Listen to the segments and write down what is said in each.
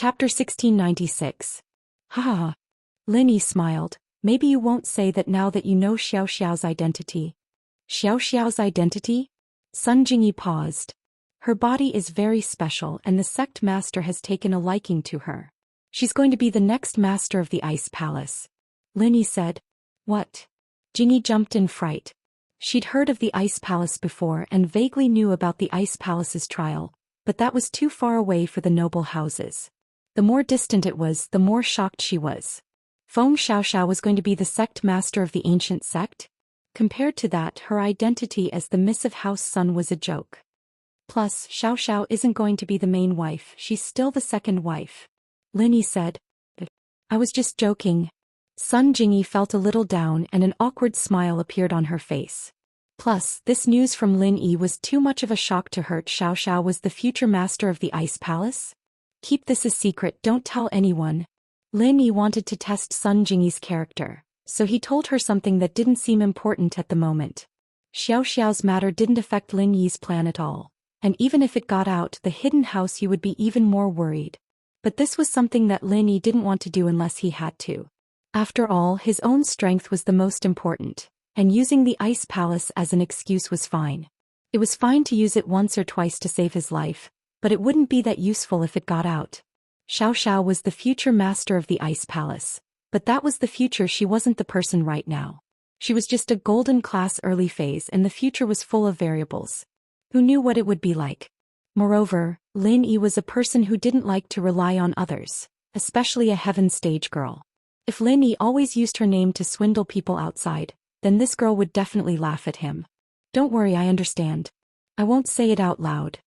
Chapter 1696. Haha. Lin Yi smiled. Maybe you won't say that now that you know Xiao Xiao's identity. Xiao Xiao's identity? Sun Jingyi paused. Her body is very special and the sect master has taken a liking to her. She's going to be the next master of the Ice Palace. Lin Yi said. What? Jingyi jumped in fright. She'd heard of the Ice Palace before and vaguely knew about the Ice Palace's trial, but that was too far away for the noble houses. The more distant it was, the more shocked she was. Feng Xiaoxiao was going to be the sect master of the ancient sect? Compared to that, her identity as the missive House Sun was a joke. Plus, Xiaoxiao isn't going to be the main wife, she's still the second wife. Lin Yi said. I was just joking. Sun Jingyi felt a little down and an awkward smile appeared on her face. Plus, this news from Lin Yi was too much of a shock to her. Xiaoxiao was the future master of the Ice Palace? Keep this a secret, don't tell anyone. Lin Yi wanted to test Sun Jingyi's character, so he told her something that didn't seem important at the moment. Xiao Xiao's matter didn't affect Lin Yi's plan at all, and even if it got out, the hidden house, he would be even more worried. But this was something that Lin Yi didn't want to do unless he had to. After all, his own strength was the most important, and using the Ice Palace as an excuse was fine. It was fine to use it once or twice to save his life, but it wouldn't be that useful if it got out. Xiao Xiao was the future master of the Ice Palace, but that was the future, she wasn't the person right now. She was just a golden class early phase and the future was full of variables. Who knew what it would be like? Moreover, Lin Yi was a person who didn't like to rely on others, especially a heaven stage girl. If Lin Yi always used her name to swindle people outside, then this girl would definitely laugh at him. Don't worry, I understand. I won't say it out loud.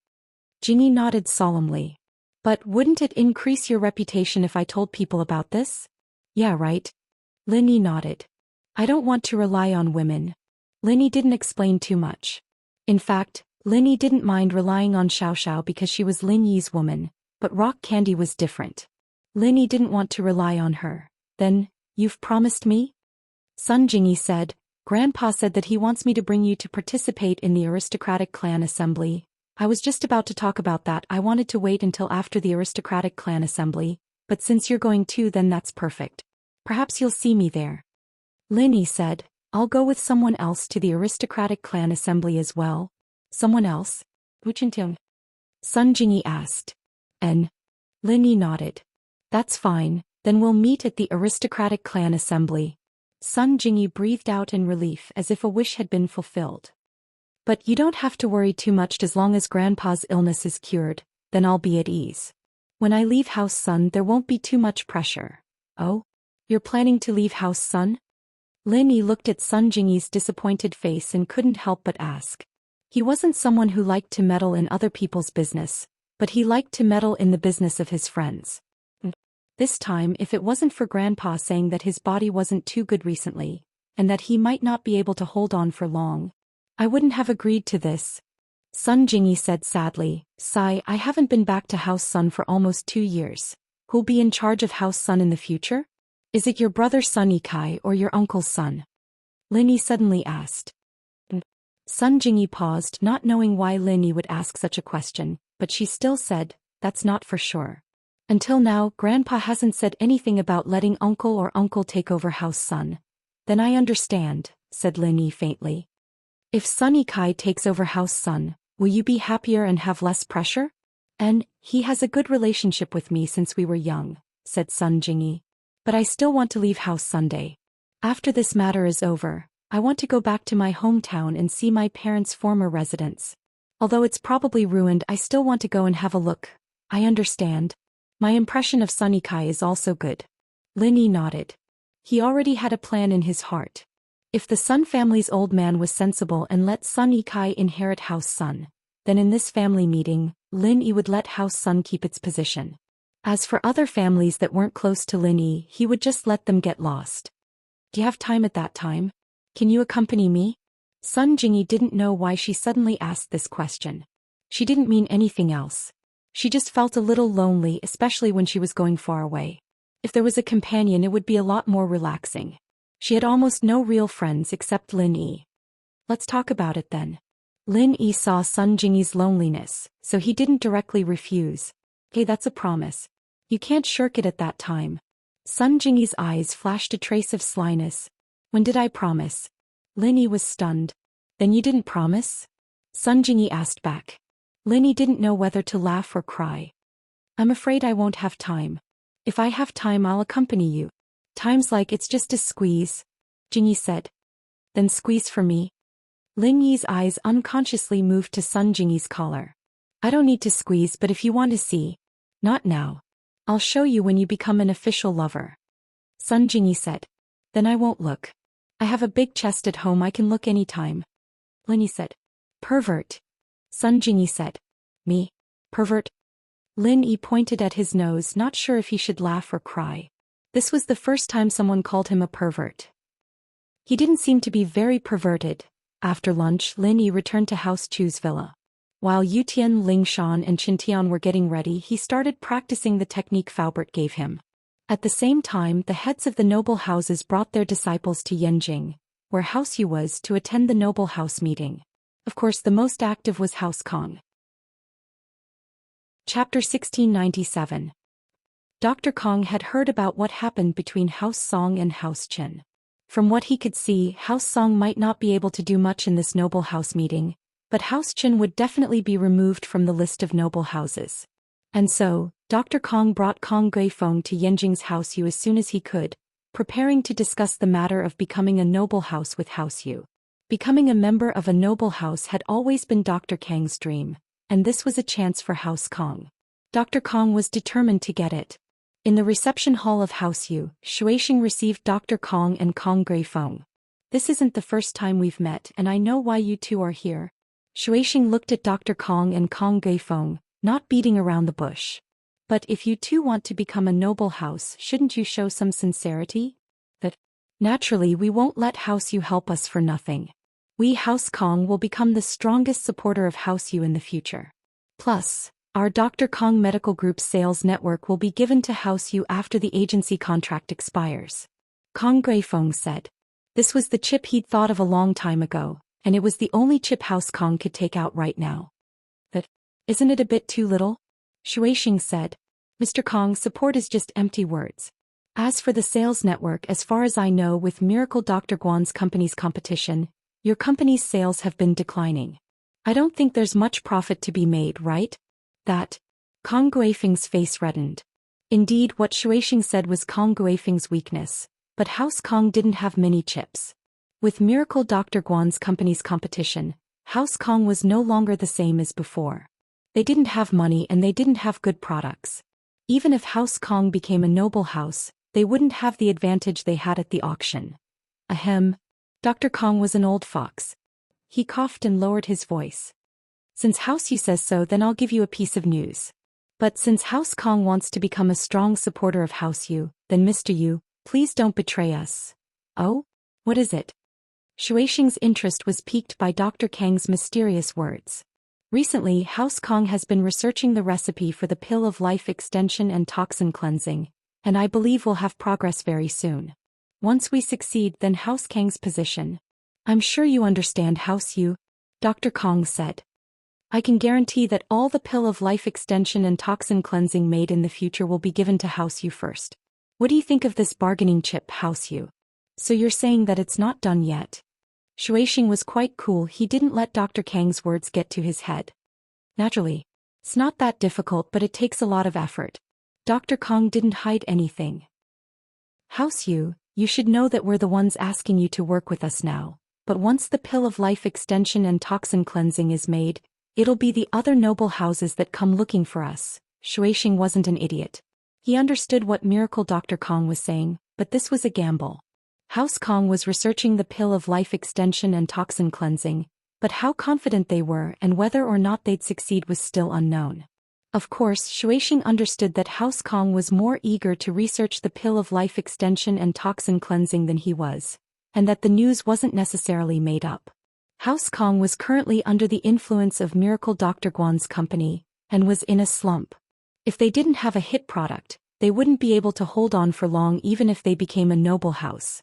Jingyi nodded solemnly. But wouldn't it increase your reputation if I told people about this? Yeah, right? Lin Yi nodded. I don't want to rely on women. Lin Yi didn't explain too much. In fact, Lin Yi didn't mind relying on Xiao Xiao because she was Lin Yi's woman, but Rock Candy was different. Lin Yi didn't want to rely on her. Then, you've promised me? Sun Jingyi said. Grandpa said that he wants me to bring you to participate in the aristocratic clan assembly. I was just about to talk about that. I wanted to wait until after the aristocratic clan assembly, but since you're going too, then that's perfect. Perhaps you'll see me there. Lin Yi said. I'll go with someone else to the aristocratic clan assembly as well. Someone else? Wuchentung? Sun Jingyi asked. Lin Yi nodded. That's fine, then we'll meet at the aristocratic clan assembly. Sun Jingyi breathed out in relief as if a wish had been fulfilled. But you don't have to worry too much as long as Grandpa's illness is cured, then I'll be at ease. When I leave House Sun, there won't be too much pressure. Oh? You're planning to leave House Sun? Lin Yi looked at Sun Jingyi's disappointed face and couldn't help but ask. He wasn't someone who liked to meddle in other people's business, but he liked to meddle in the business of his friends. This time, if it wasn't for Grandpa saying that his body wasn't too good recently, and that he might not be able to hold on for long, I wouldn't have agreed to this. Sun Jingyi said sadly. Sigh, I haven't been back to House Sun for almost 2 years. Who'll be in charge of House Sun in the future? Is it your brother Sun Yikai or your uncle's son? Lin Yi suddenly asked. Sun Jingyi paused, not knowing why Lin Yi would ask such a question, but she still said, that's not for sure. Until now, Grandpa hasn't said anything about letting uncle take over House Sun. Then I understand, said Lin Yi faintly. If Sun Yikai takes over House Sun, will you be happier and have less pressure? And he has a good relationship with me since we were young, said Sun Jingyi. But I still want to leave House Sunday. After this matter is over, I want to go back to my hometown and see my parents' former residence. Although it's probably ruined, I still want to go and have a look. I understand. My impression of Sun Yikai is also good. Lin Yi nodded. He already had a plan in his heart. If the Sun family's old man was sensible and let Sun Yikai inherit House Sun, then in this family meeting, Lin Yi would let House Sun keep its position. As for other families that weren't close to Lin Yi, he would just let them get lost. Do you have time at that time? Can you accompany me? Sun Jingyi didn't know why she suddenly asked this question. She didn't mean anything else. She just felt a little lonely, especially when she was going far away. If there was a companion, it would be a lot more relaxing. She had almost no real friends except Lin Yi. Let's talk about it then. Lin Yi saw Sun Jingyi's loneliness, so he didn't directly refuse. Okay, that's a promise. You can't shirk it at that time. Sun Jingyi's eyes flashed a trace of slyness. When did I promise? Linny was stunned. Then you didn't promise? Sun Jingyi asked back. Linny didn't know whether to laugh or cry. I'm afraid I won't have time. If I have time I'll accompany you. Time's like it's just a squeeze, Jingyi said. Then squeeze for me. Lin Yi's eyes unconsciously moved to Sun Jingyi's collar. I don't need to squeeze, but if you want to see. Not now. I'll show you when you become an official lover. Sun Jingyi said. Then I won't look. I have a big chest at home, I can look anytime. Lin Yi said. Pervert. Sun Jingyi said. Me? Pervert? Lin Yi pointed at his nose, not sure if he should laugh or cry. This was the first time someone called him a pervert. He didn't seem to be very perverted. After lunch, Lin Yi returned to House Chu's villa. While Yutian, Lingshan and Qintian were getting ready, he started practicing the technique Faubert gave him. At the same time, the heads of the noble houses brought their disciples to Yanjing, where House Yu was, to attend the noble house meeting. Of course, the most active was House Kong. Chapter 1697. Dr. Kong had heard about what happened between House Song and House Qin. From what he could see, House Song might not be able to do much in this noble house meeting, but House Qin would definitely be removed from the list of noble houses. And so, Dr. Kong brought Kong Guifeng to Yanjing's House Yu as soon as he could, preparing to discuss the matter of becoming a noble house with House Yu. Becoming a member of a noble house had always been Dr. Kang's dream, and this was a chance for House Kong. Dr. Kong was determined to get it. In the reception hall of House Yu, Shuixing received Dr. Kong and Kong Guifeng. This isn't the first time we've met, and I know why you two are here. Shuixing looked at Dr. Kong and Kong Guifeng, not beating around the bush. But if you two want to become a noble house, shouldn't you show some sincerity? But naturally we won't let House Yu help us for nothing. We House Kong will become the strongest supporter of House Yu in the future. Plus, our Dr. Kong Medical Group's sales network will be given to House Yu after the agency contract expires. Kong Guifeng said. This was the chip he'd thought of a long time ago, and it was the only chip House Kong could take out right now. But isn't it a bit too little? Shuixing said. Mr. Kong, support is just empty words. As for the sales network, as far as I know, with Miracle Dr. Guan's company's competition, your company's sales have been declining. I don't think there's much profit to be made, right? That. Kong Guifeng's face reddened. Indeed, what Shuixing said was Kong Guifeng's weakness, but House Kong didn't have many chips. With Miracle Dr. Guan's company's competition, House Kong was no longer the same as before. They didn't have money and they didn't have good products. Even if House Kong became a noble house, they wouldn't have the advantage they had at the auction. Ahem. Dr. Kong was an old fox. He coughed and lowered his voice. Since House Yu says so, then I'll give you a piece of news. But since House Kong wants to become a strong supporter of House Yu, then Mr. Yu, please don't betray us. Oh? What is it? Shuixing's interest was piqued by Dr. Kang's mysterious words. Recently, House Kong has been researching the recipe for the pill of life extension and toxin cleansing, and I believe we'll have progress very soon. Once we succeed, then House Kang's position. I'm sure you understand, House Yu, Dr. Kong said. I can guarantee that all the pill of life extension and toxin cleansing made in the future will be given to House Yu first. What do you think of this bargaining chip, House Yu? So you're saying that it's not done yet? Shuixing was quite cool, he didn't let Dr. Kang's words get to his head. Naturally. It's not that difficult, but it takes a lot of effort. Dr. Kong didn't hide anything. House Yu, you should know that we're the ones asking you to work with us now, but once the pill of life extension and toxin cleansing is made, it'll be the other noble houses that come looking for us. Shuixing wasn't an idiot. He understood what Miracle Dr. Kong was saying, but this was a gamble. House Kong was researching the pill of life extension and toxin cleansing, but how confident they were and whether or not they'd succeed was still unknown. Of course, Shuixing understood that House Kong was more eager to research the pill of life extension and toxin cleansing than he was, and that the news wasn't necessarily made up. House Kong was currently under the influence of Miracle Dr. Guan's company, and was in a slump. If they didn't have a hit product, they wouldn't be able to hold on for long even if they became a noble house.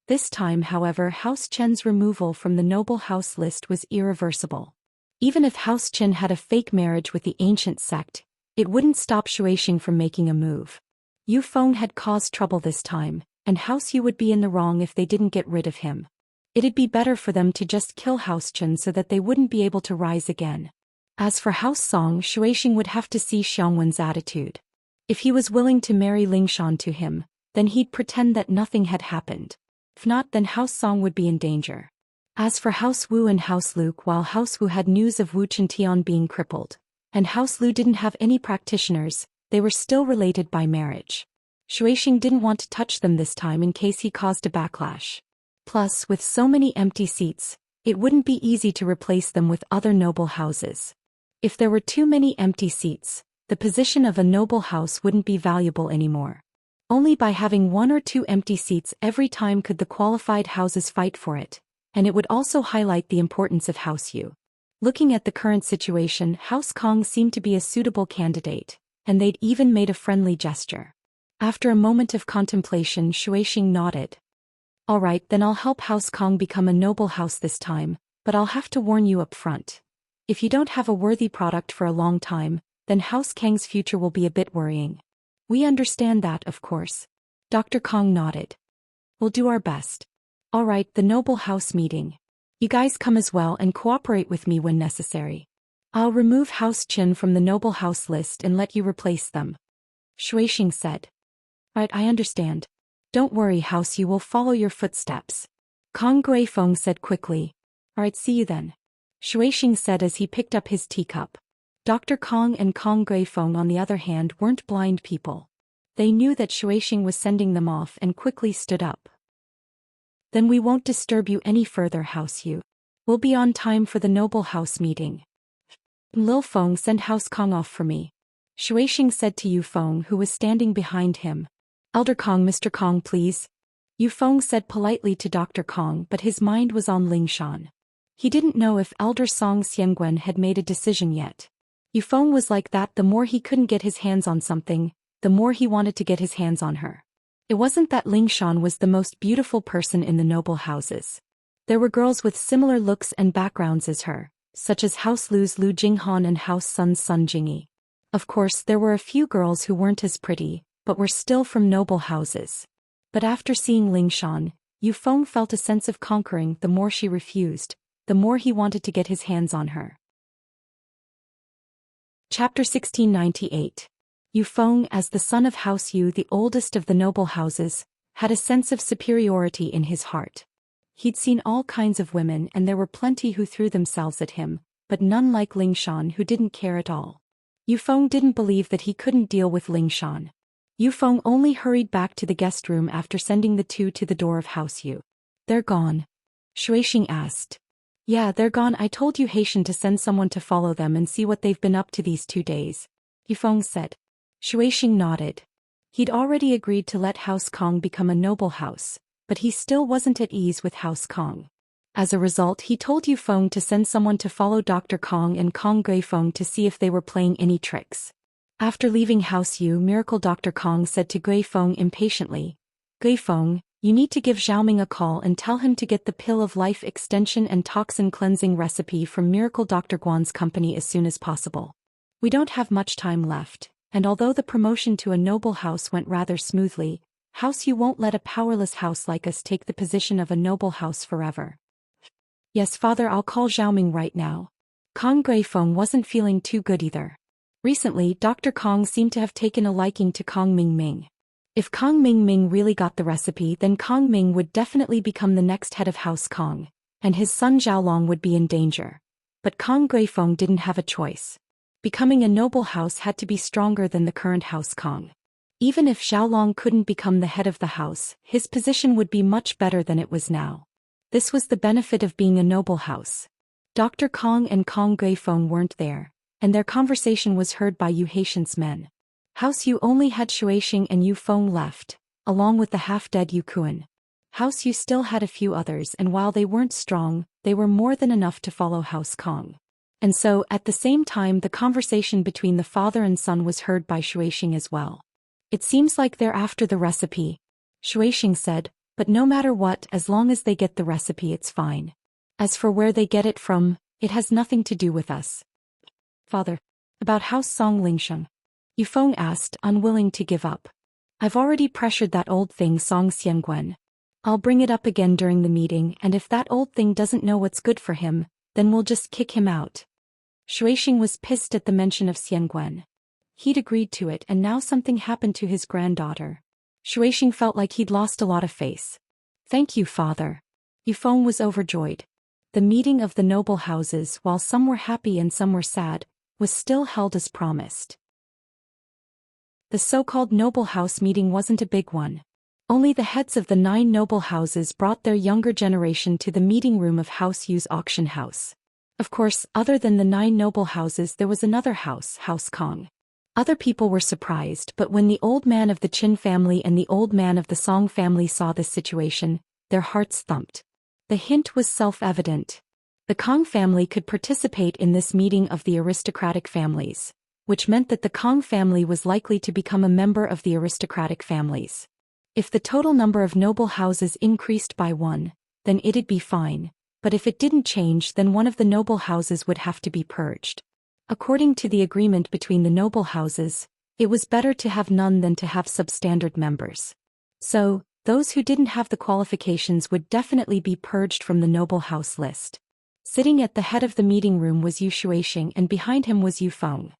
This time, however, House Chen's removal from the noble house list was irreversible. Even if House Chen had a fake marriage with the ancient sect, It wouldn't stop Shuixing from making a move. Yu Feng had caused trouble this time, and House Yu would be in the wrong if they didn't get rid of him. It'd be better for them to just kill House Chen so that they wouldn't be able to rise again. As for House Song, Shuixing would have to see Xiangwen's attitude. If he was willing to marry Lingshan to him, then he'd pretend that nothing had happened. If not, then House Song would be in danger. As for House Wu and House Luke, while House Wu had news of Wu Chention being crippled, and House Lu didn't have any practitioners, they were still related by marriage. Shuixing didn't want to touch them this time in case he caused a backlash. Plus, with so many empty seats, it wouldn't be easy to replace them with other noble houses. If there were too many empty seats, the position of a noble house wouldn't be valuable anymore. Only by having 1 or 2 empty seats every time could the qualified houses fight for it, and it would also highlight the importance of House Yu. Looking at the current situation, House Kong seemed to be a suitable candidate, and they'd even made a friendly gesture. After a moment of contemplation, Shuixing nodded. All right, then I'll help House Kong become a noble house this time, but I'll have to warn you up front. If you don't have a worthy product for a long time, then House Kang's future will be a bit worrying. We understand that, of course. Dr. Kong nodded. We'll do our best. All right, the noble house meeting. You guys come as well and cooperate with me when necessary. I'll remove House Qin from the noble house list and let you replace them. Shuixing said. Right, I understand. Don't worry, House Yu will follow your footsteps. Kong Guifeng said quickly. All right, see you then. Shuixing said as he picked up his teacup. Dr. Kong and Kong Guifeng, on the other hand, weren't blind people. They knew that Shuixing was sending them off and quickly stood up. Then we won't disturb you any further, House Yu. We'll be on time for the noble house meeting. Lil Feng, send House Kong off for me. Shuixing said to Yu Feng, who was standing behind him. Elder Kong, Mr. Kong, please. Yu Feng said politely to Dr. Kong, but his mind was on Lingshan. He didn't know if Elder Song Xiangwen had made a decision yet. Yu Feng was like that. The more he couldn't get his hands on something, the more he wanted to get his hands on her. It wasn't that Lingshan was the most beautiful person in the noble houses. There were girls with similar looks and backgrounds as her, such as House Lu's Lu Jinghan and House Sun's Sun Jingyi. Of course, there were a few girls who weren't as pretty, but were still from noble houses. But after seeing Lingshan, Yu Feng felt a sense of conquering. The more she refused, the more he wanted to get his hands on her. Chapter 1698. Yu Feng, as the son of House Yu, the oldest of the noble houses, had a sense of superiority in his heart. He'd seen all kinds of women, and there were plenty who threw themselves at him, but none like Lingshan, who didn't care at all. Yu Feng didn't believe that he couldn't deal with Lingshan. Yu Feng only hurried back to the guest room after sending the two to the door of House Yu. They're gone? Shuixing asked. Yeah, they're gone. I told Yu Haitian to send someone to follow them and see what they've been up to these 2 days. Yu Feng said. Shuixing nodded. He'd already agreed to let House Kong become a noble house, but he still wasn't at ease with House Kong. As a result, he told Yu Feng to send someone to follow Dr. Kong and Kong Guifeng to see if they were playing any tricks. After leaving House Yu, Miracle Dr. Kong said to Guifeng impatiently, Guifeng, you need to give Xiaoming a call and tell him to get the pill of life extension and toxin cleansing recipe from Miracle Dr. Guan's company as soon as possible. We don't have much time left. And although the promotion to a noble house went rather smoothly, House Yu won't let a powerless house like us take the position of a noble house forever. Yes, father, I'll call Xiaoming right now. Kong Guifeng wasn't feeling too good either. Recently, Dr. Kong seemed to have taken a liking to Kong Mingming. If Kong Mingming really got the recipe, then Kong Ming would definitely become the next head of House Kong, and his son Xiaolong would be in danger. But Kong Guifeng didn't have a choice. Becoming a noble house had to be stronger than the current House Kong. Even if Xiaolong couldn't become the head of the house, his position would be much better than it was now. This was the benefit of being a noble house. Dr. Kong and Kong Guifeng weren't there, and their conversation was heard by Yu Haitian's men. House Yu only had Shuixing and Yu Feng left, along with the half-dead Yu Kuan. House Yu still had a few others, and while they weren't strong, they were more than enough to follow House Kong. And so, at the same time, the conversation between the father and son was heard by Shuixing as well. It seems like they're after the recipe, Shuixing said, but no matter what, as long as they get the recipe, it's fine. As for where they get it from, it has nothing to do with us. Father. About House Song Lingsheng. Yufeng asked, unwilling to give up. I've already pressured that old thing Song Xiangguan. I'll bring it up again during the meeting, and if that old thing doesn't know what's good for him, then we'll just kick him out. Shuixing was pissed at the mention of Xiangguan. He'd agreed to it, and now something happened to his granddaughter. Shuixing felt like he'd lost a lot of face. Thank you, father. Yufeng was overjoyed. The meeting of the noble houses, while some were happy and some were sad, was still held as promised. The so-called noble house meeting wasn't a big one. Only the heads of the 9 noble houses brought their younger generation to the meeting room of House Yu's auction house. Of course, other than the 9 noble houses, there was another house, House Kong. Other people were surprised, but when the old man of the Qin family and the old man of the Song family saw this situation, their hearts thumped. The hint was self-evident. The Kong family could participate in this meeting of the aristocratic families, which meant that the Kong family was likely to become a member of the aristocratic families. If the total number of noble houses increased by 1, then it'd be fine, but if it didn't change, then one of the noble houses would have to be purged. According to the agreement between the noble houses, it was better to have none than to have substandard members. So, those who didn't have the qualifications would definitely be purged from the noble house list. Sitting at the head of the meeting room was Yu Shuixing, and behind him was Yufeng.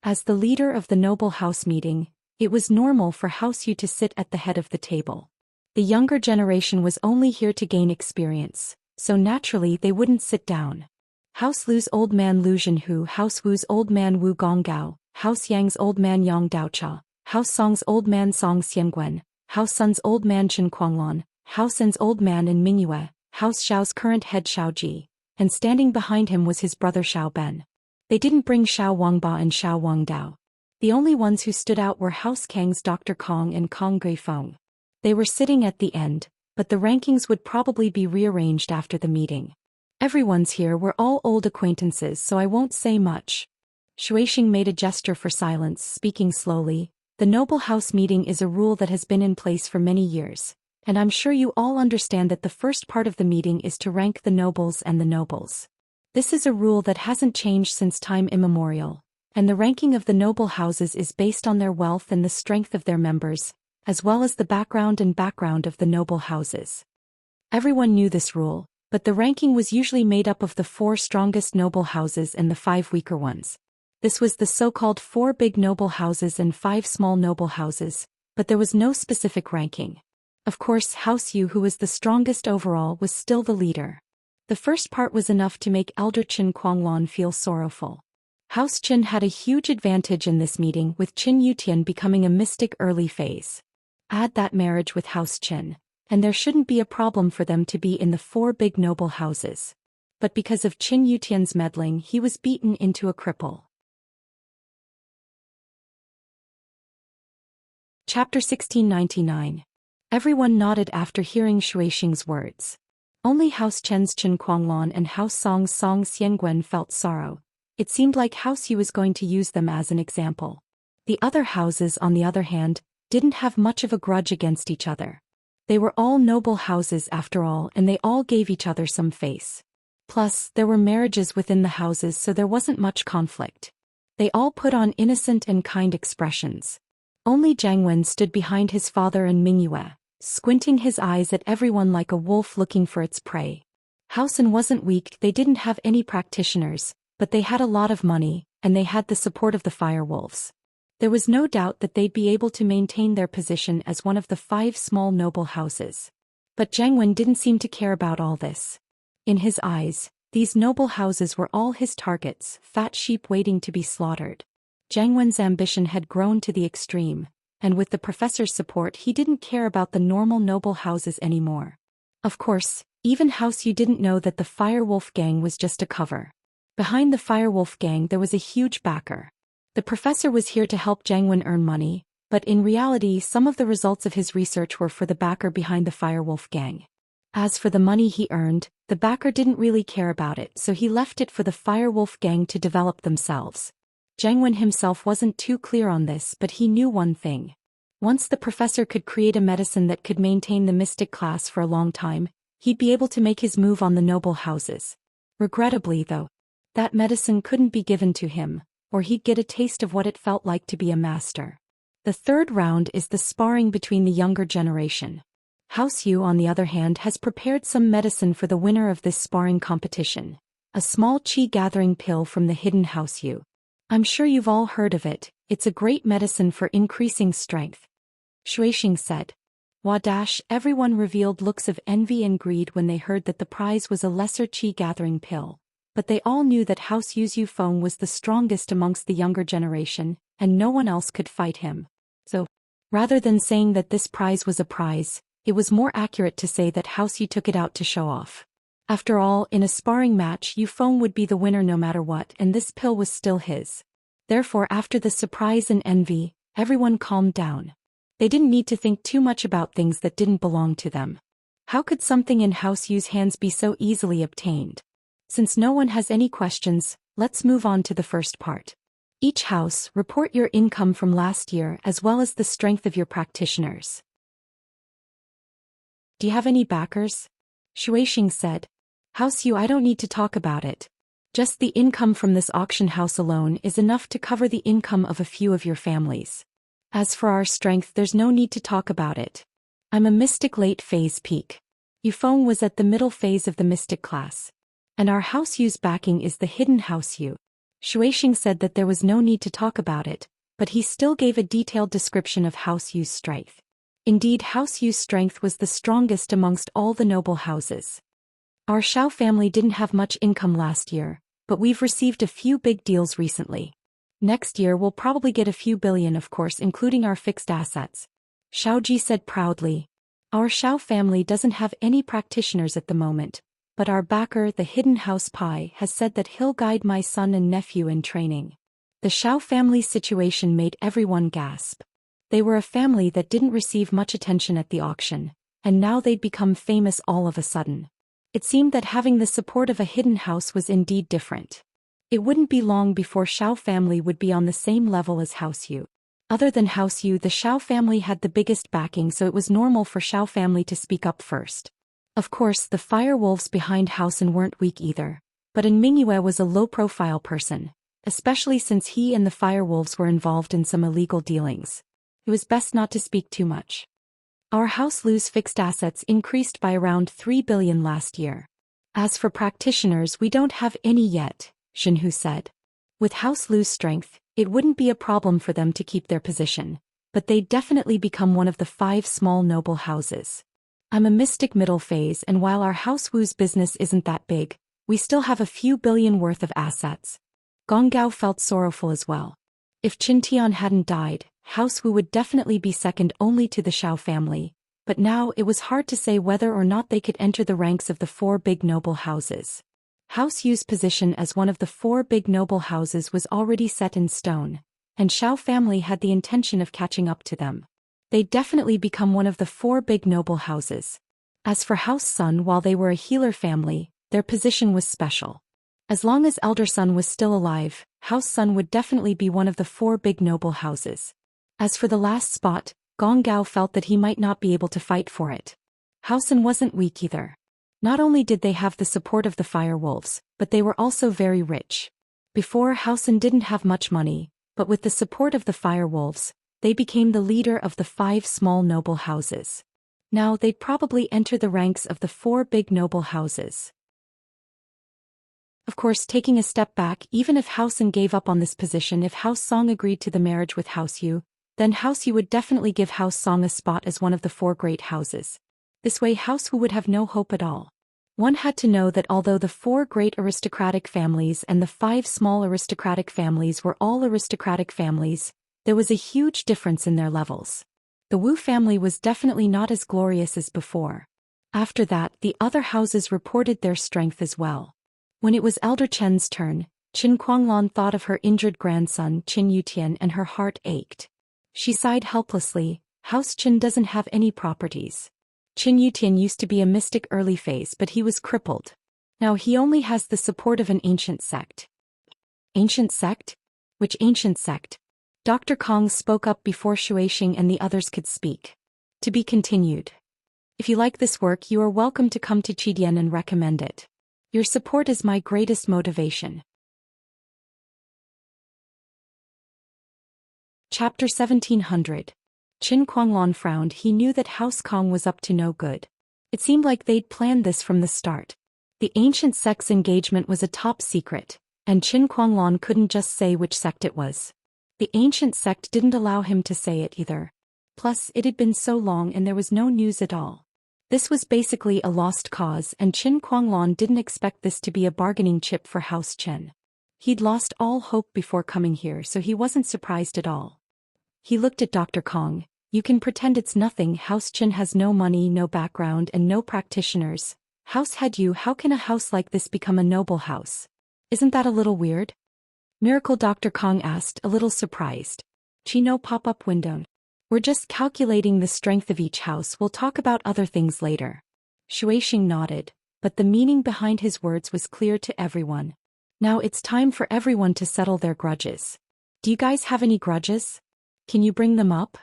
As the leader of the noble house meeting, it was normal for House Yu to sit at the head of the table. The younger generation was only here to gain experience, so naturally they wouldn't sit down. House Lu's old man Lu Zhenhu, House Wu's old man Wu Gonggao, House Yang's old man Yang Daocha, House Song's old man Song Xiangguan, House Sun's old man Chen Kuanglan, House N's old man in Mingyue, House Xiao's current head Xiao Ji, and standing behind him was his brother Xiao Ben. They didn't bring Xiao Wangba and Xiao Wangdao. The only ones who stood out were House Kang's Dr. Kong and Kong Guifeng. They were sitting at the end, but the rankings would probably be rearranged after the meeting. Everyone's here, we're all old acquaintances, so I won't say much. Shuixing made a gesture for silence, speaking slowly. The noble house meeting is a rule that has been in place for many years, and I'm sure you all understand that the first part of the meeting is to rank the nobles and the nobles. This is a rule that hasn't changed since time immemorial, and the ranking of the noble houses is based on their wealth and the strength of their members, as well as the background of the noble houses. Everyone knew this rule, but the ranking was usually made up of the 4 strongest noble houses and the 5 weaker ones. This was the so-called 4 big noble houses and 5 small noble houses, but there was no specific ranking. Of course, House Yu, who was the strongest overall, was still the leader. The first part was enough to make elder Chen Kuanglan feel sorrowful. House Qin had a huge advantage in this meeting, with Qin Yutian becoming a mystic early phase. Add that marriage with House Qin, and there shouldn't be a problem for them to be in the 4 big noble houses. But because of Qin Yutian's meddling, he was beaten into a cripple. Chapter 1699. Everyone nodded after hearing Shuixing's words. Only House Chen's Chen Kuanglan and House Song's Song Xiangguan felt sorrow. It seemed like House Yu was going to use them as an example. The other houses, on the other hand, didn't have much of a grudge against each other. They were all noble houses after all, and they all gave each other some face. Plus, there were marriages within the houses, so there wasn't much conflict. They all put on innocent and kind expressions. Only Jiang Wen stood behind his father and Mingyue, squinting his eyes at everyone like a wolf looking for its prey. House N wasn't weak, they didn't have any practitioners, but they had a lot of money, and they had the support of the firewolves. There was no doubt that they'd be able to maintain their position as one of the 5 small noble houses. But Jiang Wen didn't seem to care about all this. In his eyes, these noble houses were all his targets, fat sheep waiting to be slaughtered. Jiang Wen's ambition had grown to the extreme, and with the professor's support he didn't care about the normal noble houses anymore. Of course, even House Yu didn't know that the Firewolf gang was just a cover. Behind the Firewolf gang there was a huge backer. The professor was here to help Jiang Wen earn money, but in reality some of the results of his research were for the backer behind the Firewolf gang. As for the money he earned, the backer didn't really care about it, so he left it for the Firewolf gang to develop themselves. Jiang Wen himself wasn't too clear on this, but he knew one thing. Once the professor could create a medicine that could maintain the mystic class for a long time, he'd be able to make his move on the noble houses. Regrettably though, that medicine couldn't be given to him, or he'd get a taste of what it felt like to be a master. The third round is the sparring between the younger generation. House Yu, on the other hand, has prepared some medicine for the winner of this sparring competition. A small qi-gathering pill from the hidden House Yu. I'm sure you've all heard of it, it's a great medicine for increasing strength. Shuixing said. Everyone revealed looks of envy and greed when they heard that the prize was a lesser qi-gathering pill. But they all knew that House Yu's Yufeng was the strongest amongst the younger generation, and no one else could fight him. So, rather than saying that this prize was a prize, it was more accurate to say that House Yu took it out to show off. After all, in a sparring match, Yufeng would be the winner no matter what, and this pill was still his. Therefore, after the surprise and envy, everyone calmed down. They didn't need to think too much about things that didn't belong to them. How could something in House Yu's hands be so easily obtained? Since no one has any questions, let's move on to the first part. Each house, report your income from last year as well as the strength of your practitioners. Do you have any backers? Shuixing said. House Yu, I don't need to talk about it. Just the income from this auction house alone is enough to cover the income of a few of your families. As for our strength, there's no need to talk about it. I'm a mystic late phase peak. Yufeng was at the middle phase of the mystic class. And our House Yu's backing is the hidden House Yu. Shuixing said that there was no need to talk about it, but he still gave a detailed description of House Yu's strength. Indeed, House Yu's strength was the strongest amongst all the noble houses. Our Shao family didn't have much income last year, but we've received a few big deals recently. Next year we'll probably get a few billion, of course, including our fixed assets. Shaoji said proudly. Our Shao family doesn't have any practitioners at the moment, but our backer, the hidden House Pai, has said that he'll guide my son and nephew in training. The Shao family's situation made everyone gasp. They were a family that didn't receive much attention at the auction, and now they'd become famous all of a sudden. It seemed that having the support of a hidden house was indeed different. It wouldn't be long before Shao family would be on the same level as House Yu. Other than House Yu, the Shao family had the biggest backing, so it was normal for Shao family to speak up first. Of course, the fire wolves behind Housen weren't weak either, but Mingyue was a low-profile person, especially since he and the fire wolves were involved in some illegal dealings. It was best not to speak too much. Our House Lu's fixed assets increased by around 3 billion last year. As for practitioners, we don't have any yet, Shinhu said. With House Lu's strength, it wouldn't be a problem for them to keep their position, but they'd definitely become one of the 5 small noble houses. I'm a mystic middle phase, and while our House Wu's business isn't that big, we still have a few billion worth of assets. Gong Gao felt sorrowful as well. If Qin Tian hadn't died, House Wu would definitely be second only to the Shao family, but now it was hard to say whether or not they could enter the ranks of the 4 big noble houses. House Yu's position as one of the 4 big noble houses was already set in stone, and Shao family had the intention of catching up to them. They'd definitely become one of the 4 big noble houses. As for House Sun, while they were a healer family, their position was special. As long as Elder Sun was still alive, House Sun would definitely be one of the 4 big noble houses. As for the last spot, Gong Gao felt that he might not be able to fight for it. Housen wasn't weak either. Not only did they have the support of the fire wolves, but they were also very rich. Before, Housen didn't have much money, but with the support of the fire wolves, they became the leader of the 5 small noble houses. Now they'd probably enter the ranks of the 4 big noble houses. Of course, taking a step back, even if Housen gave up on this position, if House Song agreed to the marriage with House Yu, then House Yu would definitely give House Song a spot as one of the 4 great houses. This way House Wu would have no hope at all. One had to know that although the 4 great aristocratic families and the 5 small aristocratic families were all aristocratic families, there was a huge difference in their levels. The Wu family was definitely not as glorious as before. After that, the other houses reported their strength as well. When it was Elder Chen's turn, Qin Kuanglan thought of her injured grandson Qin Yutian and her heart ached. She sighed helplessly. House Qin doesn't have any properties. Qin Yutian used to be a mystic early phase, but he was crippled. Now he only has the support of an ancient sect. Ancient sect? Which ancient sect? Dr. Kong spoke up before Shuixing and the others could speak. To be continued. If you like this work, you are welcome to come to Qidian and recommend it. Your support is my greatest motivation. Chapter 1700. Qin Kuanglan frowned. He knew that House Kong was up to no good. It seemed like they'd planned this from the start. The ancient sect's engagement was a top secret, and Qin Kuanglan couldn't just say which sect it was. The ancient sect didn't allow him to say it either. Plus, it had been so long and there was no news at all. This was basically a lost cause, and Qin Kuanglan didn't expect this to be a bargaining chip for House Qin. He'd lost all hope before coming here, so he wasn't surprised at all. He looked at Dr. Kong. You can pretend it's nothing. House Qin has no money, no background, and no practitioners. House had you. How can a house like this become a noble house? Isn't that a little weird? Miracle, Dr. Kong asked, a little surprised. No pop-up window. We're just calculating the strength of each house. We'll talk about other things later. Shueisheng nodded, but the meaning behind his words was clear to everyone. Now it's time for everyone to settle their grudges. Do you guys have any grudges? Can you bring them up?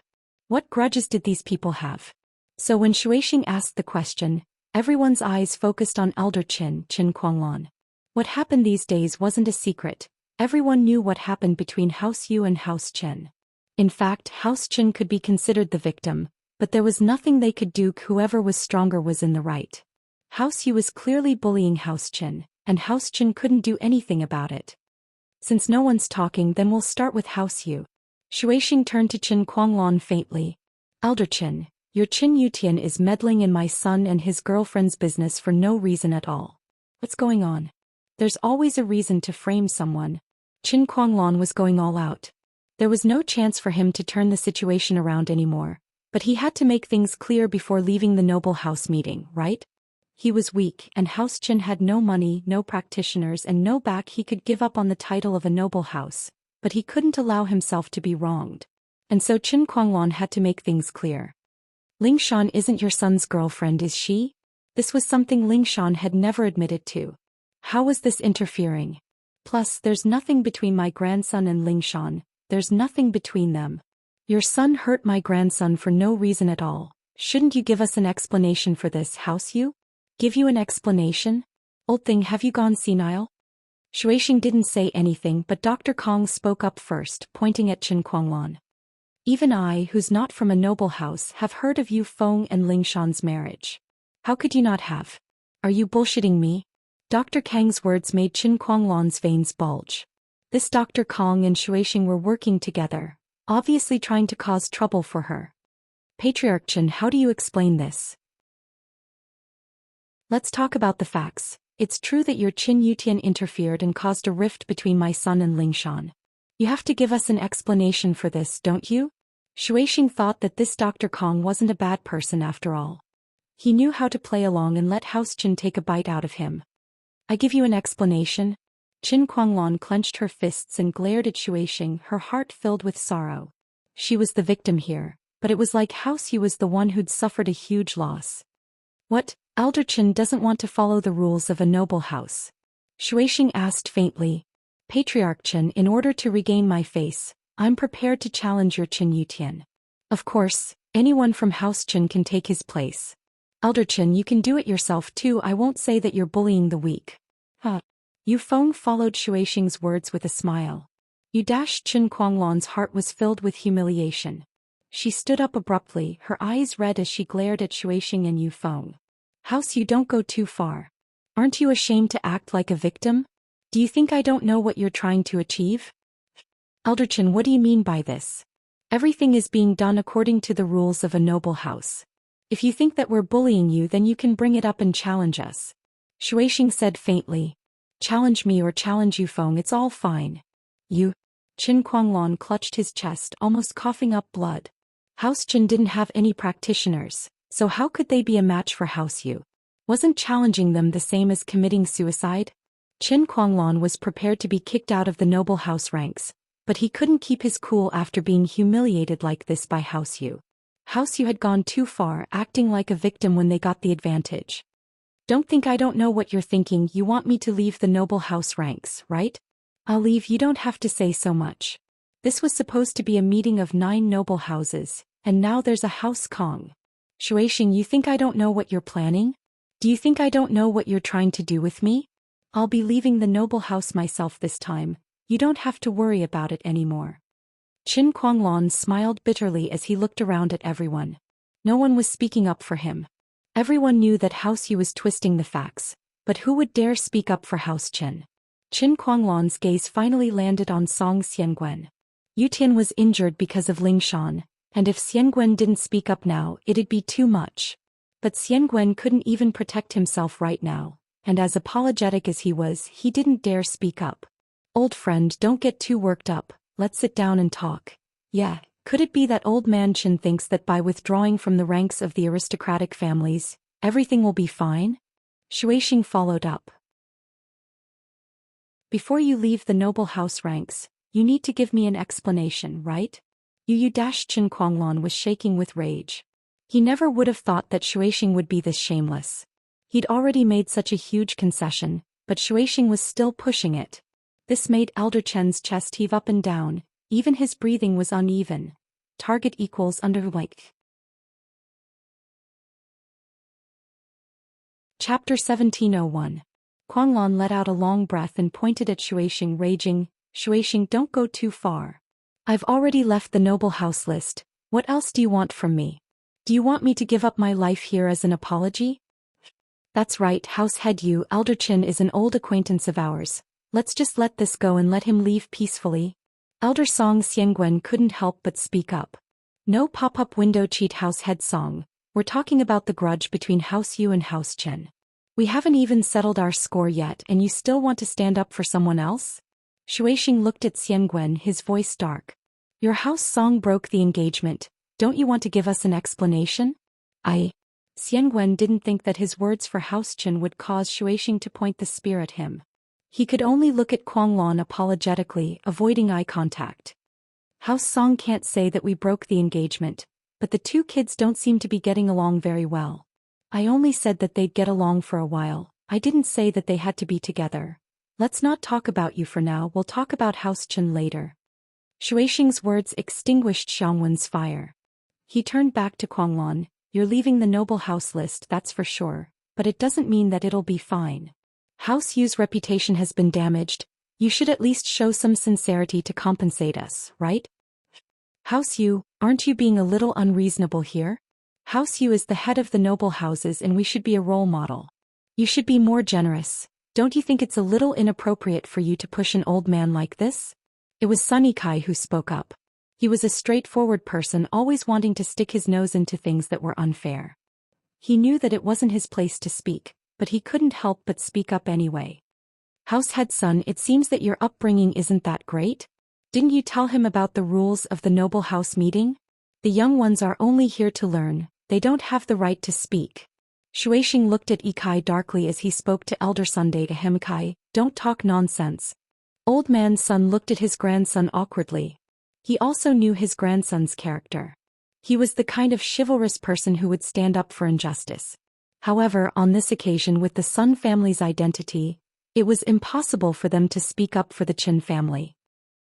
What grudges did these people have? So when Shueisheng asked the question, everyone's eyes focused on Elder Qin Kuanglan. What happened these days wasn't a secret. Everyone knew what happened between House Yu and House Qin. In fact, House Qin could be considered the victim, but there was nothing they could do. Whoever was stronger was in the right. House Yu was clearly bullying House Qin, and House Qin couldn't do anything about it. Since no one's talking, then we'll start with House Yu. Shueisheng turned to Qin Kuanglan faintly. Elder Qin, your Qin Yutian is meddling in my son and his girlfriend's business for no reason at all. What's going on? There's always a reason to frame someone. Qin Kuanglan was going all out. There was no chance for him to turn the situation around anymore, but he had to make things clear before leaving the noble house meeting, right? He was weak, and House Qin had no money, no practitioners, and no back. He could give up on the title of a noble house, but he couldn't allow himself to be wronged. And so Qin Kuanglan had to make things clear. Lingshan isn't your son's girlfriend, is she? This was something Lingshan had never admitted to. How was this interfering? Plus, there's nothing between my grandson and Lingshan. There's nothing between them. Your son hurt my grandson for no reason at all. Shouldn't you give us an explanation for this, House Yu? Give you an explanation? Old thing, have you gone senile? Shueisheng didn't say anything, but Dr. Kong spoke up first, pointing at Qin Kuanglan. Even I, who's not from a noble house, have heard of Yu Feng and Lingshan's marriage. How could you not have? Are you bullshitting me? Dr. Kang's words made Qin Kuanglan's veins bulge. This Dr. Kong and Shueisheng were working together, obviously trying to cause trouble for her. Patriarch Qin, how do you explain this? Let's talk about the facts. It's true that your Qin Yutian interfered and caused a rift between my son and Lingshan. You have to give us an explanation for this, don't you? Shueisheng thought that this Dr. Kong wasn't a bad person after all. He knew how to play along and let House Qin take a bite out of him. I give you an explanation? Qin Kuanglan clenched her fists and glared at Shueisheng, her heart filled with sorrow. She was the victim here, but it was like House Yu was the one who'd suffered a huge loss. What? Elder Qin doesn't want to follow the rules of a noble house? Shueisheng asked faintly. Patriarch Qin, in order to regain my face, I'm prepared to challenge your Qin Yutian. Of course, anyone from House Qin can take his place. Elder Qin, you can do it yourself too. I won't say that you're bullying the weak. Yu Feng followed Shueisheng's words with a smile. Qin Kuanglan's heart was filled with humiliation. She stood up abruptly, her eyes red as she glared at Shueisheng and Yu Feng. House, you don't go too far. Aren't you ashamed to act like a victim? Do you think I don't know what you're trying to achieve? Elder Qin, what do you mean by this? Everything is being done according to the rules of a noble house. If you think that we're bullying you, then you can bring it up and challenge us. Shueisheng said faintly. Challenge me or challenge Yu Feng, it's all fine. You? Qin Kuanglan clutched his chest, almost coughing up blood. House Qin didn't have any practitioners, so how could they be a match for House Yu? Wasn't challenging them the same as committing suicide? Qin Kuanglan was prepared to be kicked out of the noble house ranks, but he couldn't keep his cool after being humiliated like this by House Yu. House Yu had gone too far, acting like a victim when they got the advantage. Don't think I don't know what you're thinking. You want me to leave the noble house ranks, right? I'll leave. You don't have to say so much. This was supposed to be a meeting of 9 noble houses, and now there's a House Kong. Shueisheng, you think I don't know what you're planning? Do you think I don't know what you're trying to do with me? I'll be leaving the noble house myself this time. You don't have to worry about it anymore. Qin Kuanglan smiled bitterly as he looked around at everyone. No one was speaking up for him. Everyone knew that House Yu was twisting the facts, but who would dare speak up for House Qin? Qin Kuanglan's gaze finally landed on Song Xiangwen. Yu Tian was injured because of Ling Shan, and if Xiangwen didn't speak up now, it'd be too much. But Xiangwen couldn't even protect himself right now, and as apologetic as he was, he didn't dare speak up. Old friend, don't get too worked up, let's sit down and talk. Yeah, could it be that old man Qin thinks that by withdrawing from the ranks of the aristocratic families, everything will be fine? Shuixing followed up. Before you leave the noble house ranks, you need to give me an explanation, right? Qin Kuanglan was shaking with rage. He never would have thought that Shuixing would be this shameless. He'd already made such a huge concession, but Shuixing was still pushing it. This made Elder Chen's chest heave up and down, even his breathing was uneven. Target equals under like. Chapter 1701. Kuanglan let out a long breath and pointed at Shuixing, raging, Shuixing, don't go too far. I've already left the noble house list, what else do you want from me? Do you want me to give up my life here as an apology? That's right, House Head Yu, Elder Qin is an old acquaintance of ours. Let's just let this go and let him leave peacefully. Elder Song Xiangwen couldn't help but speak up. No pop-up window cheat, House Head Song. We're talking about the grudge between House Yu and House Qin. We haven't even settled our score yet and you still want to stand up for someone else? Shuixing looked at Xiangwen, his voice dark. Your House Song broke the engagement. Don't you want to give us an explanation? Xiangwen didn't think that his words for House Qin would cause Shuixing to point the spear at him. He could only look at Kuanglan apologetically, avoiding eye contact. House Song can't say that we broke the engagement, but the two kids don't seem to be getting along very well. I only said that they'd get along for a while, I didn't say that they had to be together. Let's not talk about you for now, we'll talk about House Qin later. Shuixing's words extinguished Xiangwen's fire. He turned back to Kuanglan, you're leaving the noble house list, that's for sure, but it doesn't mean that it'll be fine. House Yu's reputation has been damaged, you should at least show some sincerity to compensate us, right? House Yu, aren't you being a little unreasonable here? House Yu is the head of the noble houses and we should be a role model. You should be more generous. Don't you think it's a little inappropriate for you to push an old man like this? It was Sun Yikai who spoke up. He was a straightforward person, always wanting to stick his nose into things that were unfair. He knew that it wasn't his place to speak, but he couldn't help but speak up anyway. House Head Son, it seems that your upbringing isn't that great. Didn't you tell him about the rules of the noble house meeting? The young ones are only here to learn, they don't have the right to speak. Shuixing looked at Yikai darkly as he spoke to Elder Sunday to him. Yikai, don't talk nonsense. Old man Sun looked at his grandson awkwardly. He also knew his grandson's character. He was the kind of chivalrous person who would stand up for injustice. However, on this occasion with the Sun family's identity, it was impossible for them to speak up for the Qin family.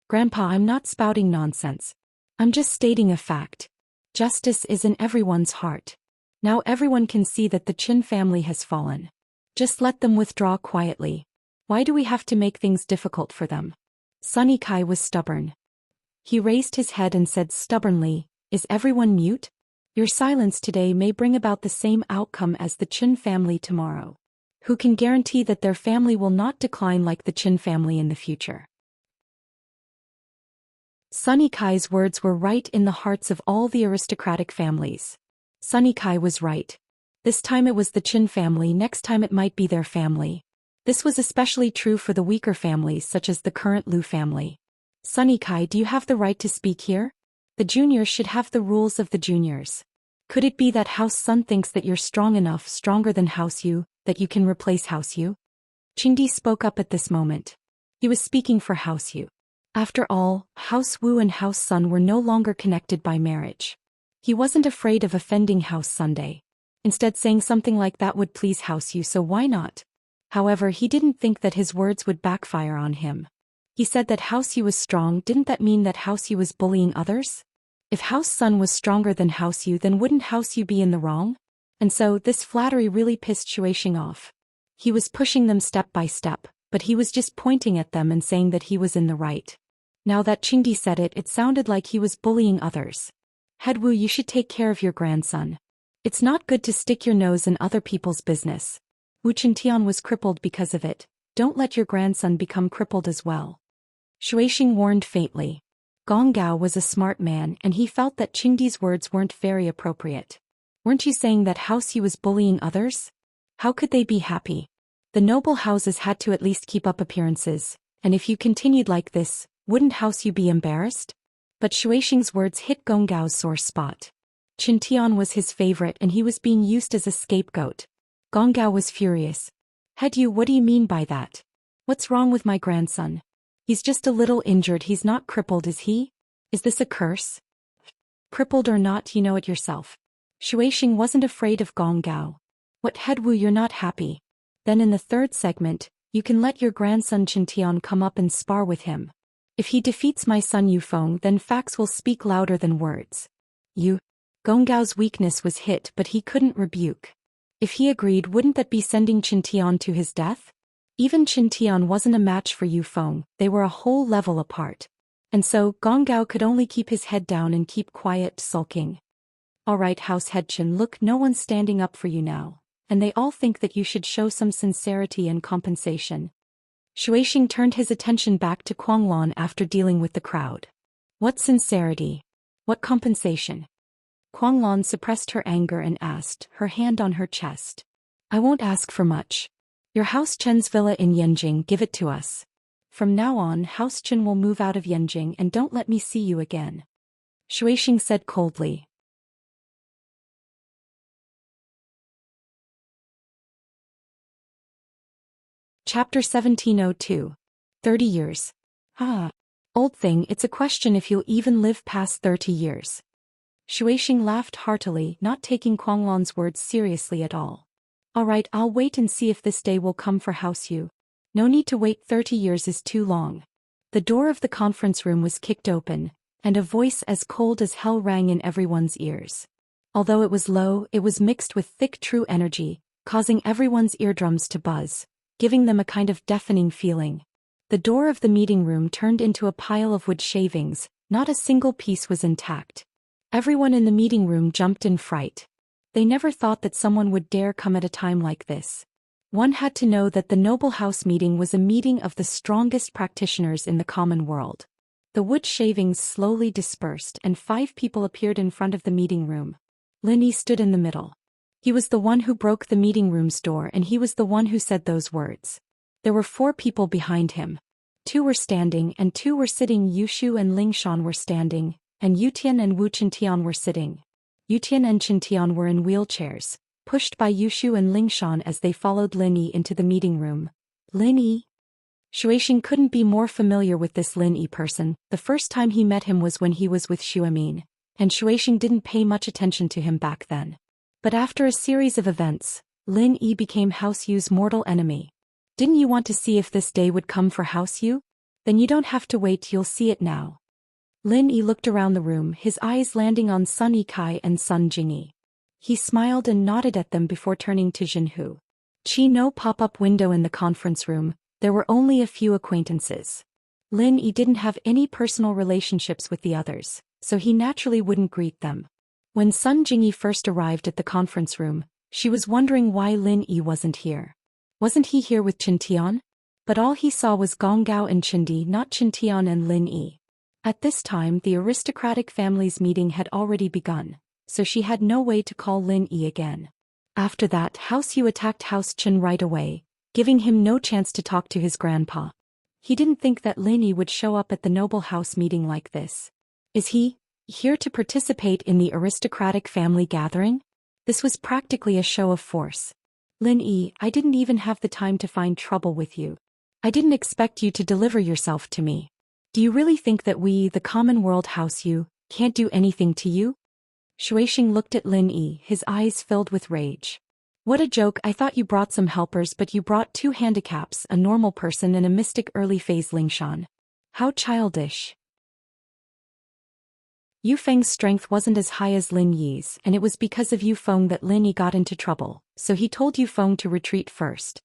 Grandpa, I'm not spouting nonsense. I'm just stating a fact. Justice is in everyone's heart. Now everyone can see that the Qin family has fallen. Just let them withdraw quietly. Why do we have to make things difficult for them? Sun Yikai was stubborn. He raised his head and said stubbornly, is everyone mute? Your silence today may bring about the same outcome as the Qin family tomorrow. Who can guarantee that their family will not decline like the Qin family in the future? Sun Yikai's words were right in the hearts of all the aristocratic families. Sun Yikai was right. This time it was the Qin family, next time it might be their family. This was especially true for the weaker families such as the current Lu family. Sun Yikai, do you have the right to speak here? The juniors should have the rules of the juniors. Could it be that House Sun thinks that you're strong enough, stronger than House Yu, that you can replace House Yu? Qingdi spoke up at this moment. He was speaking for House Yu. After all, House Wu and House Sun were no longer connected by marriage. He wasn't afraid of offending House Sunday. Instead, saying something like that would please House Yu, so why not? However, he didn't think that his words would backfire on him. He said that House Yu was strong, didn't that mean that House Yu was bullying others? If House Sun was stronger than House Yu, then wouldn't House Yu be in the wrong? And so, this flattery really pissed Shuixing off. He was pushing them step by step, but he was just pointing at them and saying that he was in the right. Now that Qingdi said it, it sounded like he was bullying others. Head Wu, you should take care of your grandson. It's not good to stick your nose in other people's business. Wu Chintian was crippled because of it. Don't let your grandson become crippled as well. Shuixing warned faintly. Gong Gao was a smart man and he felt that Qingdi's words weren't very appropriate. Weren't you saying that House Yu was bullying others? How could they be happy? The noble houses had to at least keep up appearances, and if you continued like this, wouldn't House Yu be embarrassed? But Shuixing's words hit Gong Gao's sore spot. Qintian was his favorite and he was being used as a scapegoat. Gong Gao was furious. Head Yu, what do you mean by that? What's wrong with my grandson? He's just a little injured, he's not crippled, is he? Is this a curse? Crippled or not, you know it yourself. Shuixing wasn't afraid of Gong Gao. What, Head Wu, you're not happy? Then in the third segment, you can let your grandson Qintian come up and spar with him. If he defeats my son Yufeng, then facts will speak louder than words. Gong Gao's weakness was hit, but he couldn't rebuke. If he agreed, wouldn't that be sending Qintian to his death? Even Qintian wasn't a match for Yufeng, they were a whole level apart. And so, Gong Gao could only keep his head down and keep quiet, sulking. Alright, House Head Qin, look, no one's standing up for you now. And they all think that you should show some sincerity and compensation. Shuixing turned his attention back to Kuanglan after dealing with the crowd. What sincerity? What compensation? Kuanglan suppressed her anger and asked, her hand on her chest. I won't ask for much. Your House Chen's villa in Yanjing, give it to us. From now on, House Chen will move out of Yanjing and don't let me see you again. Shuixing said coldly. Chapter 1702. 30 years. Old thing, it's a question if you'll even live past 30 years. Shuixing laughed heartily, not taking Kuanglan's words seriously at all. Alright, I'll wait and see if this day will come for House Yu. No need to wait, 30 years is too long. The door of the conference room was kicked open, and a voice as cold as hell rang in everyone's ears. Although it was low, it was mixed with thick true energy, causing everyone's eardrums to buzz, giving them a kind of deafening feeling. The door of the meeting room turned into a pile of wood shavings, not a single piece was intact. Everyone in the meeting room jumped in fright. They never thought that someone would dare come at a time like this. One had to know that the noble house meeting was a meeting of the strongest practitioners in the common world. The wood shavings slowly dispersed and 5 people appeared in front of the meeting room. Lin Yi stood in the middle. He was the one who broke the meeting room's door and he was the one who said those words. There were 4 people behind him. 2 were standing and 2 were sitting. Yushu and Lingshan were standing, and Yutian and Wu Chintian were sitting. Yutian and Chintian were in wheelchairs, pushed by Yushu and Lingshan as they followed Lin Yi into the meeting room. Lin Yi? Shuixing couldn't be more familiar with this Lin Yi person. The first time he met him was when he was with Xuemin, and Shuixing didn't pay much attention to him back then. But after a series of events, Lin Yi became House Yu's mortal enemy. Didn't you want to see if this day would come for House Yu? Then you don't have to wait, you'll see it now. Lin Yi looked around the room, his eyes landing on Sun Yikai and Sun Jingyi. He smiled and nodded at them before turning to Jinhu. No pop-up window in the conference room, there were only a few acquaintances. Lin Yi didn't have any personal relationships with the others, so he naturally wouldn't greet them. When Sun Jingyi first arrived at the conference room, she was wondering why Lin Yi wasn't here. Wasn't he here with Qintian? But all he saw was Gong Gao and Qindi, not Qintian and Lin Yi. At this time the aristocratic family's meeting had already begun, so she had no way to call Lin Yi again. After that, House Yu attacked House Chen right away, giving him no chance to talk to his grandpa. He didn't think that Lin Yi would show up at the noble house meeting like this. Is he here to participate in the aristocratic family gathering? This was practically a show of force. Lin Yi, I didn't even have the time to find trouble with you. I didn't expect you to deliver yourself to me. Do you really think that we, the common world House Yu, can't do anything to you? Shuixing looked at Lin Yi, his eyes filled with rage. What a joke, I thought you brought some helpers but you brought 2 handicaps, a normal person and a mystic early phase Lingshan. How childish. Yufeng's strength wasn't as high as Lin Yi's and it was because of Yufeng that Lin Yi got into trouble, so he told Yufeng to retreat first.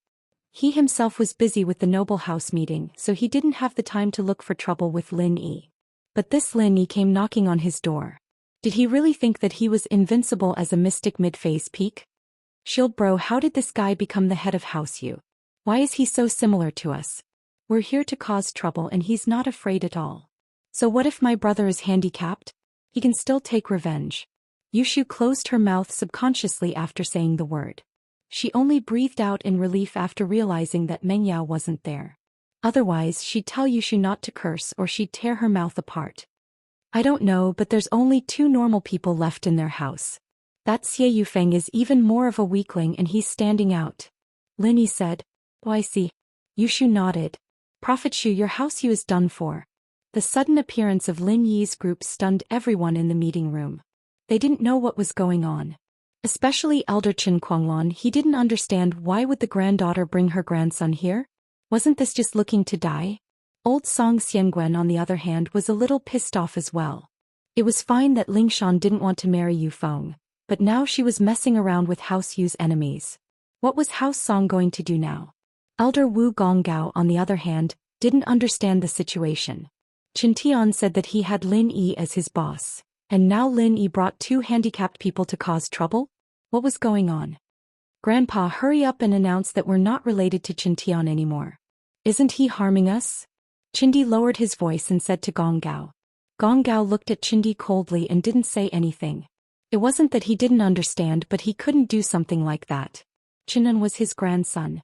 He himself was busy with the noble house meeting, so he didn't have the time to look for trouble with Lin Yi. But this Lin Yi came knocking on his door. Did he really think that he was invincible as a mystic mid-phase peak? Shield bro, how did this guy become the head of House Yu? Why is he so similar to us? We're here to cause trouble and he's not afraid at all. So what if my brother is handicapped? He can still take revenge. Yushu closed her mouth subconsciously after saying the word. She only breathed out in relief after realizing that Meng Yao wasn't there. Otherwise, she'd tell Yushu not to curse or she'd tear her mouth apart. I don't know, but there's only 2 normal people left in their house. That Xie Yufeng is even more of a weakling and he's standing out. Lin Yi said. Oh, I see. Yushu nodded. Prophet Shu, your House Yu is done for. The sudden appearance of Lin Yi's group stunned everyone in the meeting room. They didn't know what was going on. Especially Elder Chen Kuanglan, he didn't understand why would the granddaughter bring her grandson here? Wasn't this just looking to die? Old Song Xiangwen on the other hand was a little pissed off as well. It was fine that Lingshan didn't want to marry Yu Feng, but now she was messing around with House Yu's enemies. What was House Song going to do now? Elder Wu Gonggao on the other hand, didn't understand the situation. Chen Tian said that he had Lin Yi as his boss, and now Lin Yi brought 2 handicapped people to cause trouble? What was going on? Grandpa, hurry up and announce that we're not related to Chen Tian anymore. Isn't he harming us? Chindi lowered his voice and said to Gonggao. Gonggao looked at Chindi coldly and didn't say anything. It wasn't that he didn't understand, but he couldn't do something like that. Chinan was his grandson.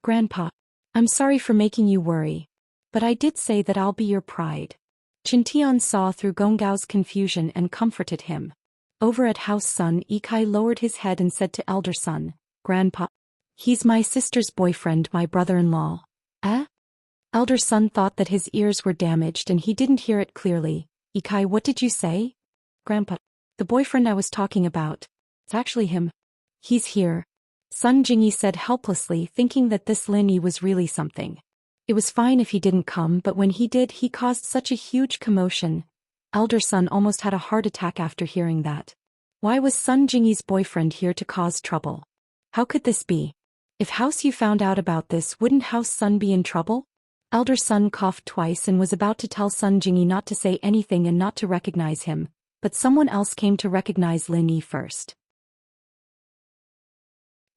Grandpa, I'm sorry for making you worry. But I did say that I'll be your pride. Chen Tian saw through Gonggao's confusion and comforted him. Over at House Sun, Ikai lowered his head and said to Elder Sun, Grandpa, he's my sister's boyfriend, my brother-in-law. Eh? Elder Sun thought that his ears were damaged and he didn't hear it clearly. Ikai, what did you say? Grandpa, the boyfriend I was talking about. It's actually him. He's here. Sun Jingyi said helplessly, thinking that this Lin Yi was really something. It was fine if he didn't come, but when he did, he caused such a huge commotion. Elder Sun almost had a heart attack after hearing that. Why was Sun Jingyi's boyfriend here to cause trouble? How could this be? If House Yu found out about this, wouldn't House Sun be in trouble? Elder Sun coughed twice and was about to tell Sun Jingyi not to say anything and not to recognize him, but someone else came to recognize Lin Yi first.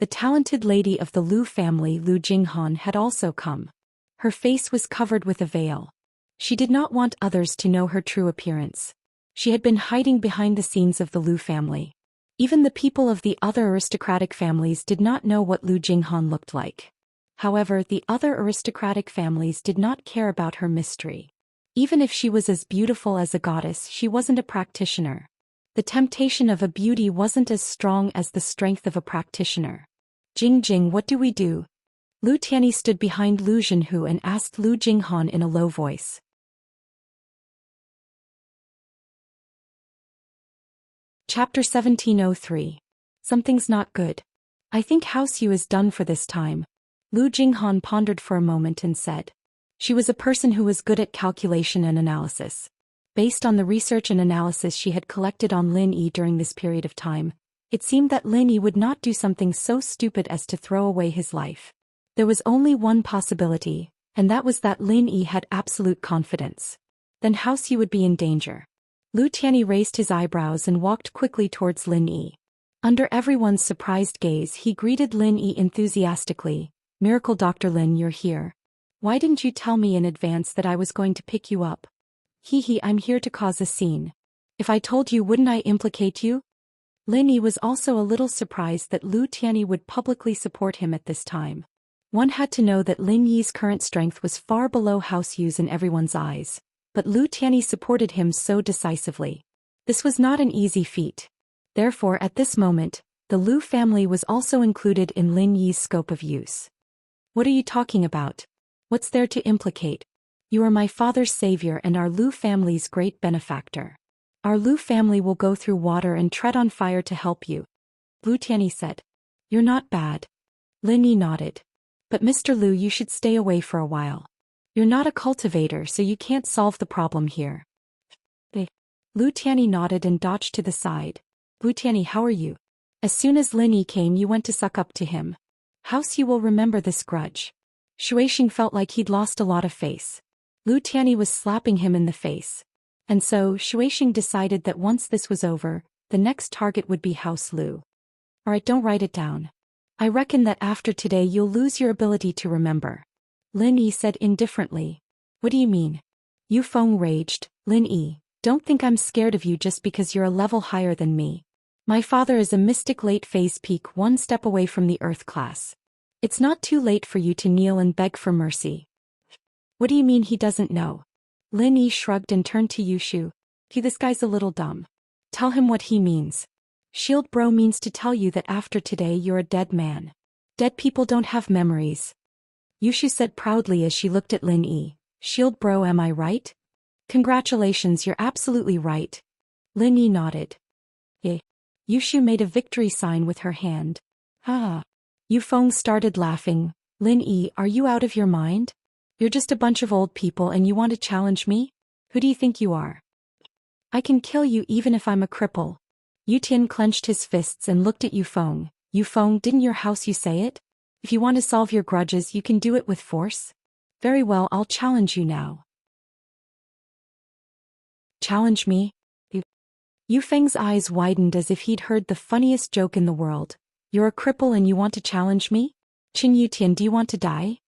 The talented lady of the Lu family, Lu Jinghan, had also come. Her face was covered with a veil. She did not want others to know her true appearance. She had been hiding behind the scenes of the Lu family. Even the people of the other aristocratic families did not know what Lu Jinghan looked like. However, the other aristocratic families did not care about her mystery. Even if she was as beautiful as a goddess, she wasn't a practitioner. The temptation of a beauty wasn't as strong as the strength of a practitioner. Jing, what do we do? Lu Tianyi stood behind Lu Zhenhu and asked Lu Jinghan in a low voice. Chapter 1703. Something's not good. I think House Yu is done for this time. Lu Jinghan pondered for a moment and said. She was a person who was good at calculation and analysis. Based on the research and analysis she had collected on Lin Yi during this period of time, it seemed that Lin Yi would not do something so stupid as to throw away his life. There was only one possibility, and that was that Lin Yi had absolute confidence. Then House Yu would be in danger. Lu Tianyi raised his eyebrows and walked quickly towards Lin Yi. Under everyone's surprised gaze, he greeted Lin Yi enthusiastically. Miracle Dr. Lin, you're here. Why didn't you tell me in advance that I was going to pick you up? I'm here to cause a scene. If I told you, wouldn't I implicate you? Lin Yi was also a little surprised that Lu Tianyi would publicly support him at this time. One had to know that Lin Yi's current strength was far below House Yu's in everyone's eyes, but Lu Tianyi supported him so decisively. This was not an easy feat. Therefore, at this moment, the Lu family was also included in Lin Yi's scope of use. What are you talking about? What's there to implicate? You are my father's savior and our Lu family's great benefactor. Our Lu family will go through water and tread on fire to help you. Lu Tianyi said. You're not bad. Lin Yi nodded. But Mr. Lu, you should stay away for a while. You're not a cultivator, so you can't solve the problem here. Lu Tianyi nodded and dodged to the side. Lu Tianyi, how are you? As soon as Lin Yi came, you went to suck up to him. House, you will remember this grudge. Shuixing felt like he'd lost a lot of face. Lu Tianyi was slapping him in the face. And so, Shuixing decided that once this was over, the next target would be House Lu. Alright, don't write it down. I reckon that after today you'll lose your ability to remember. Lin Yi said indifferently. What do you mean? Yu Feng raged. Lin Yi, don't think I'm scared of you just because you're a level higher than me. My father is a mystic late phase peak, one step away from the Earth class. It's not too late for you to kneel and beg for mercy. What do you mean he doesn't know? Lin Yi shrugged and turned to Yushu. This guy's a little dumb. Tell him what he means. Shield bro means to tell you that after today you're a dead man. Dead people don't have memories. Yushu said proudly as she looked at Lin Yi. Shield bro, am I right? Congratulations, you're absolutely right. Lin Yi nodded. Eh. Yushu made a victory sign with her hand. Ah. Yu Feng started laughing. Lin Yi, are you out of your mind? You're just a bunch of old people and you want to challenge me? Who do you think you are? I can kill you even if I'm a cripple. Yu Tian clenched his fists and looked at Yu Feng. Yu Feng, didn't your house you say it? If you want to solve your grudges you can do it with force? Very well, I'll challenge you now. Challenge me? Yu Feng's eyes widened as if he'd heard the funniest joke in the world. You're a cripple and you want to challenge me? Qin Yu Tian, do you want to die?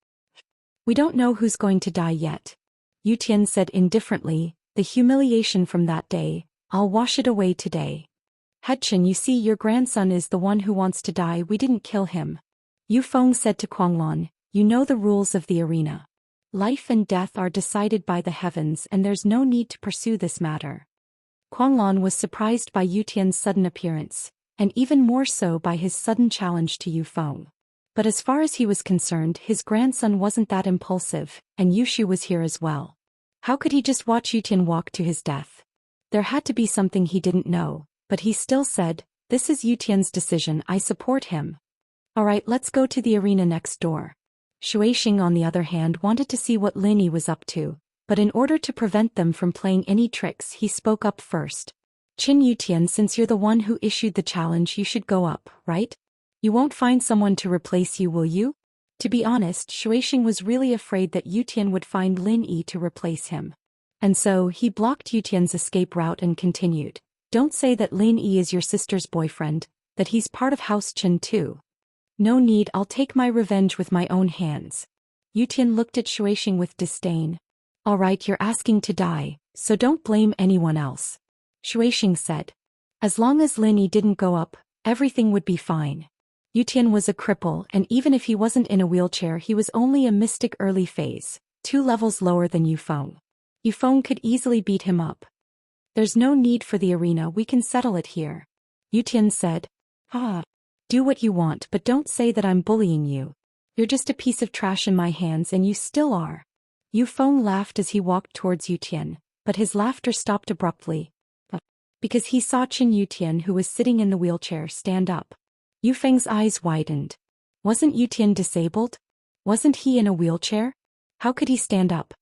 We don't know who's going to die yet. Yu Tian said indifferently, the humiliation from that day, I'll wash it away today. Hechen, you see, your grandson is the one who wants to die, we didn't kill him. Yu Feng said to Kuanglan, you know the rules of the arena. Life and death are decided by the heavens and there's no need to pursue this matter. Kuanglan was surprised by Yu Tian's sudden appearance, and even more so by his sudden challenge to Yu Feng. But as far as he was concerned, his grandson wasn't that impulsive, and Yushu was here as well. How could he just watch Yu Tian walk to his death? There had to be something he didn't know, but he still said, this is Yu Tian's decision, I support him. Alright, let's go to the arena next door. Shuixing on the other hand wanted to see what Lin Yi was up to, but in order to prevent them from playing any tricks he spoke up first. Qin Yu Tian, since you're the one who issued the challenge you should go up, right? You won't find someone to replace you, will you? To be honest, Shuixing was really afraid that Yu Tian would find Lin Yi to replace him. And so, he blocked Yu Tian's escape route and continued. Don't say that Lin Yi is your sister's boyfriend, that he's part of House Qin too. No need, I'll take my revenge with my own hands. Yu Tian looked at Shuixing with disdain. Alright, you're asking to die, so don't blame anyone else. Shuixing said. As long as Lin Yi didn't go up, everything would be fine. Yu Tian was a cripple and even if he wasn't in a wheelchair he was only a mystic early phase, 2 levels lower than Yu Feng. Yu Feng could easily beat him up. There's no need for the arena, we can settle it here. Yu Tian said. Do what you want but don't say that I'm bullying you. You're just a piece of trash in my hands and you still are. Yu Feng laughed as he walked towards Yu Tian, but his laughter stopped abruptly. Because he saw Qin Yu Tian, who was sitting in the wheelchair, stand up. Yu Feng's eyes widened. Wasn't Yu Tian disabled? Wasn't he in a wheelchair? How could he stand up?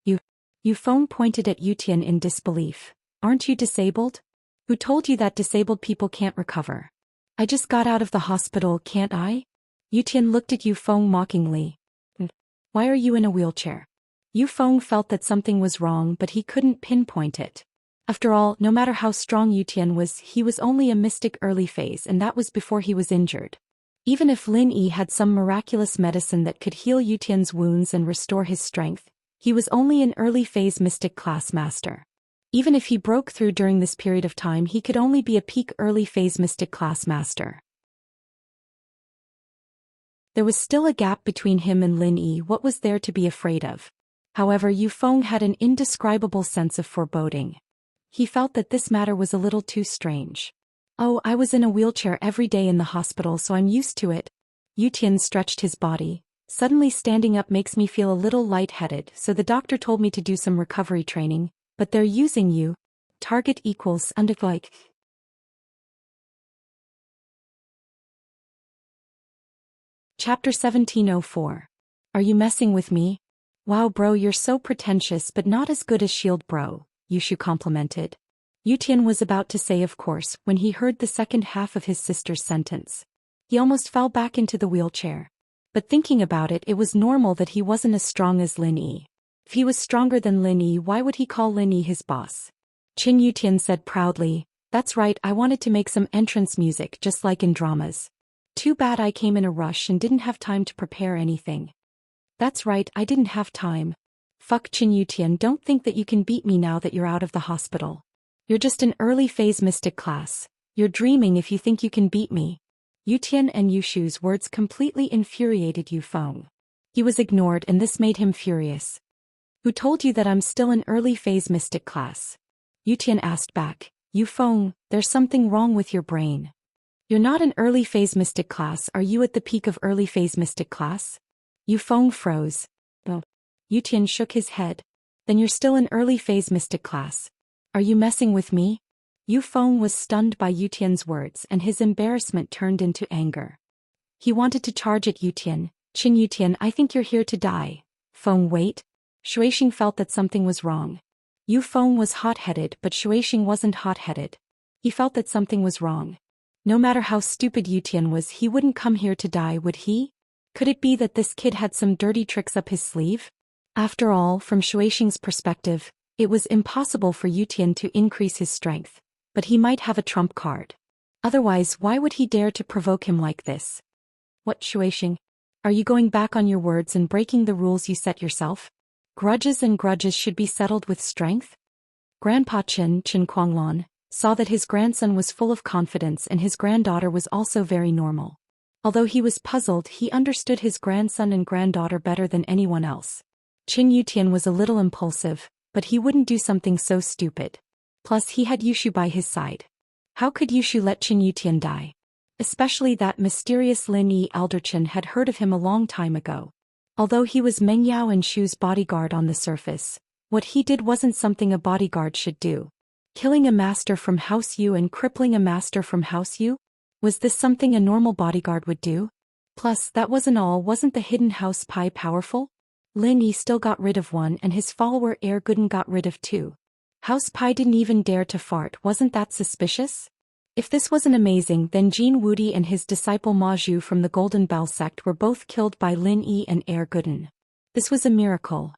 Yu Feng pointed at Yu Tian in disbelief. Aren't you disabled? Who told you that disabled people can't recover? I just got out of the hospital, can't I? Yu Tian looked at Yu Feng mockingly. Why are you in a wheelchair? Yu Feng felt that something was wrong but he couldn't pinpoint it. After all, no matter how strong Yu Tian was, he was only a mystic early phase and that was before he was injured. Even if Lin Yi had some miraculous medicine that could heal Yu Tian's wounds and restore his strength, he was only an early phase mystic class master. Even if he broke through during this period of time he could only be a peak early phase mystic class master. There was still a gap between him and Lin Yi. What was there to be afraid of? However, Yu Feng had an indescribable sense of foreboding. He felt that this matter was a little too strange. Oh, I was in a wheelchair every day in the hospital so I'm used to it. Yu Tian stretched his body. Suddenly standing up makes me feel a little lightheaded, so the doctor told me to do some recovery training, but they're using you. Target equals like. Chapter 1704. Are you messing with me? Wow bro, you're so pretentious but not as good as Shield bro, Yushu complimented. Yu Tian was about to say of course when he heard the second half of his sister's sentence. He almost fell back into the wheelchair. But thinking about it, it was normal that he wasn't as strong as Lin Yi. If he was stronger than Lin Yi, why would he call Lin Yi his boss? Qin Yutian said proudly, "That's right, I wanted to make some entrance music just like in dramas. Too bad I came in a rush and didn't have time to prepare anything." "That's right, I didn't have time. Fuck Qin Yutian, don't think that you can beat me now that you're out of the hospital. You're just an early phase mystic class. You're dreaming if you think you can beat me." Yutian and Yushu's words completely infuriated Yu Feng. He was ignored and this made him furious. "Who told you that I'm still an early phase mystic class?" Yutian asked back. "Yu Feng, there's something wrong with your brain. You're not an early phase mystic class, are you at the peak of early phase mystic class?" Yu Feng froze. "Oh." Yutian shook his head. "Then you're still an early phase mystic class. Are you messing with me?" Yu Feng was stunned by Yutian's words and his embarrassment turned into anger. He wanted to charge at Yutian. "Qin Yutian, I think you're here to die." "Feng, wait." Shuixing felt that something was wrong. Yu Feng was hot-headed, but Shuixing wasn't hot-headed. He felt that something was wrong. No matter how stupid Yutian was, he wouldn't come here to die, would he? Could it be that this kid had some dirty tricks up his sleeve? After all, from Shuixing's perspective, it was impossible for Yutian to increase his strength. But he might have a trump card. Otherwise, why would he dare to provoke him like this? "What, Shuixing? Are you going back on your words and breaking the rules you set yourself? Grudges should be settled with strength?" Grandpa Qin Kuanglong saw that his grandson was full of confidence and his granddaughter was also very normal. Although he was puzzled, he understood his grandson and granddaughter better than anyone else. Qin Yutian was a little impulsive, but he wouldn't do something so stupid. Plus he had Yushu by his side. How could Yushu let Qin Yutian die? Especially that mysterious Lin Yi elder. Qin had heard of him a long time ago. Although he was Meng Yao and Shu's bodyguard on the surface, what he did wasn't something a bodyguard should do. Killing a master from House Yu and crippling a master from House Yu? Was this something a normal bodyguard would do? Plus, that wasn't all, wasn't the hidden House Pai powerful? Lin Yi still got rid of one and his follower Air Gooden got rid of two. House Pai didn't even dare to fart, wasn't that suspicious? If this wasn't amazing, then Jin Wudi and his disciple Ma Zhu from the Golden Bell sect were both killed by Lin Yi and Air Gooden. This was a miracle.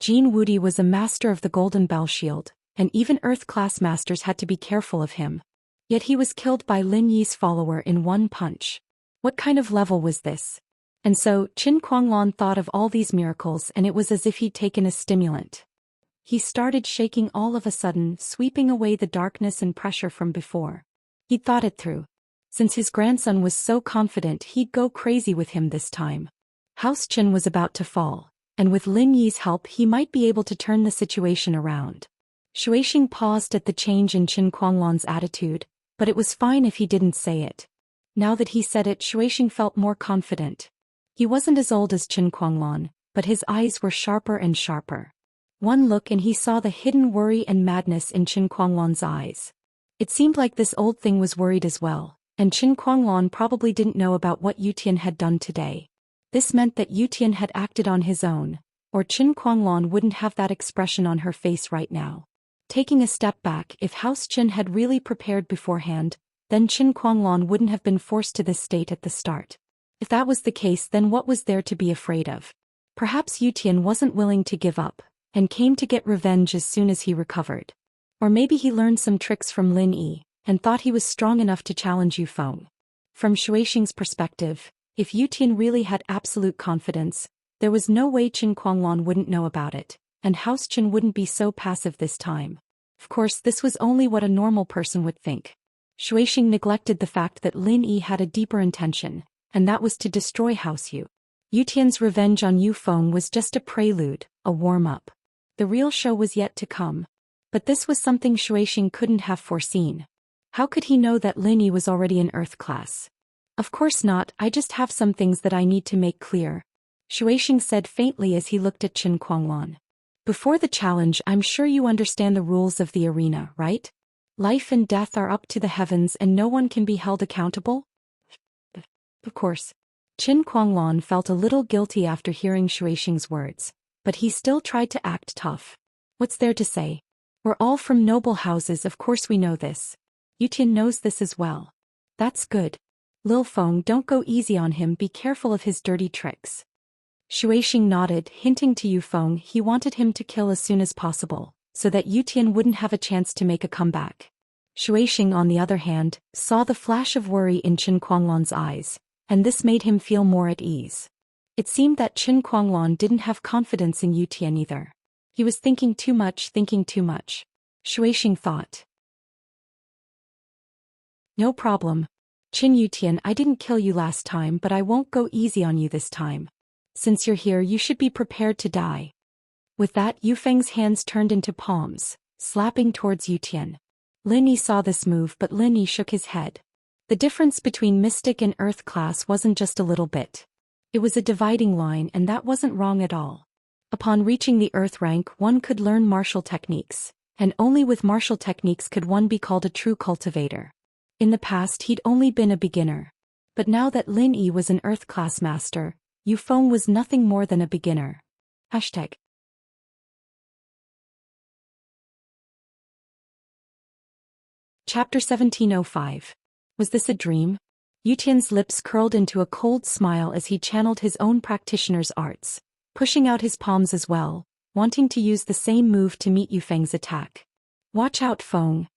Jin Wudi was a master of the Golden Bell Shield, and even Earth-class masters had to be careful of him. Yet he was killed by Lin Yi's follower in one punch. What kind of level was this? And so, Qin Kuanglong thought of all these miracles and it was as if he'd taken a stimulant. He started shaking all of a sudden, sweeping away the darkness and pressure from before. He'd thought it through. Since his grandson was so confident, he'd go crazy with him this time. House Qin was about to fall, and with Lin Yi's help he might be able to turn the situation around. Shuixing paused at the change in Qin Kuanglong's attitude, but it was fine if he didn't say it. Now that he said it, Shuixing felt more confident. He wasn't as old as Qin Kuanglong, but his eyes were sharper and sharper. One look and he saw the hidden worry and madness in Qin Kuanglong's eyes. It seemed like this old thing was worried as well, and Qin Kuanglong probably didn't know about what Yutian had done today. This meant that Yutian had acted on his own, or Qin Kuanglong wouldn't have that expression on her face right now. Taking a step back, if House Qin had really prepared beforehand, then Qin Kuanglong wouldn't have been forced to this state at the start. If that was the case, then what was there to be afraid of? Perhaps Yutian wasn't willing to give up, and came to get revenge as soon as he recovered. Or maybe he learned some tricks from Lin Yi, and thought he was strong enough to challenge Yu Feng. From Shuixing's perspective, if Yutian really had absolute confidence, there was no way Qin Kuanglong wouldn't know about it, and House Qin wouldn't be so passive this time. Of course, this was only what a normal person would think. Shuixing neglected the fact that Lin Yi had a deeper intention, and that was to destroy House Yu. Yutian's revenge on Yu Feng was just a prelude, a warm-up. The real show was yet to come. But this was something Shuixing couldn't have foreseen. How could he know that Lin Yi was already in Earth class? Of course not, I just have some things that I need to make clear. Shuixing said faintly as he looked at Qin Kuanglong. Before the challenge, I'm sure you understand the rules of the arena, right? Life and death are up to the heavens and no one can be held accountable? Of course. Qin Kuanglong felt a little guilty after hearing Shuixing's words, but he still tried to act tough. What's there to say? We're all from noble houses, of course we know this. Yutian knows this as well. That's good. Lil Feng, don't go easy on him, be careful of his dirty tricks. Shueishing nodded, hinting to Yufeng he wanted him to kill as soon as possible, so that Yutian wouldn't have a chance to make a comeback. Shueishing, on the other hand, saw the flash of worry in Qin Kuanglan's eyes, and this made him feel more at ease. It seemed that Qin Kuanglan didn't have confidence in Yutian either. He was thinking too much. Shueishing thought. No problem. Qin Yutian, I didn't kill you last time, but I won't go easy on you this time. Since you're here, you should be prepared to die. With that, Yufeng's hands turned into palms, slapping towards Yutian. Lin Yi saw this move, but Lin Yi shook his head. The difference between Mystic and Earth class wasn't just a little bit. It was a dividing line, and that wasn't wrong at all. Upon reaching the Earth rank, one could learn martial techniques, and only with martial techniques could one be called a true cultivator. In the past he'd only been a beginner. But now that Lin Yi was an Earth class master, Yufeng was nothing more than a beginner. Hashtag. Chapter 1705. Was this a dream? Yutian's lips curled into a cold smile as he channeled his own practitioner's arts, pushing out his palms as well, wanting to use the same move to meet Yufeng's attack. Watch out, Feng.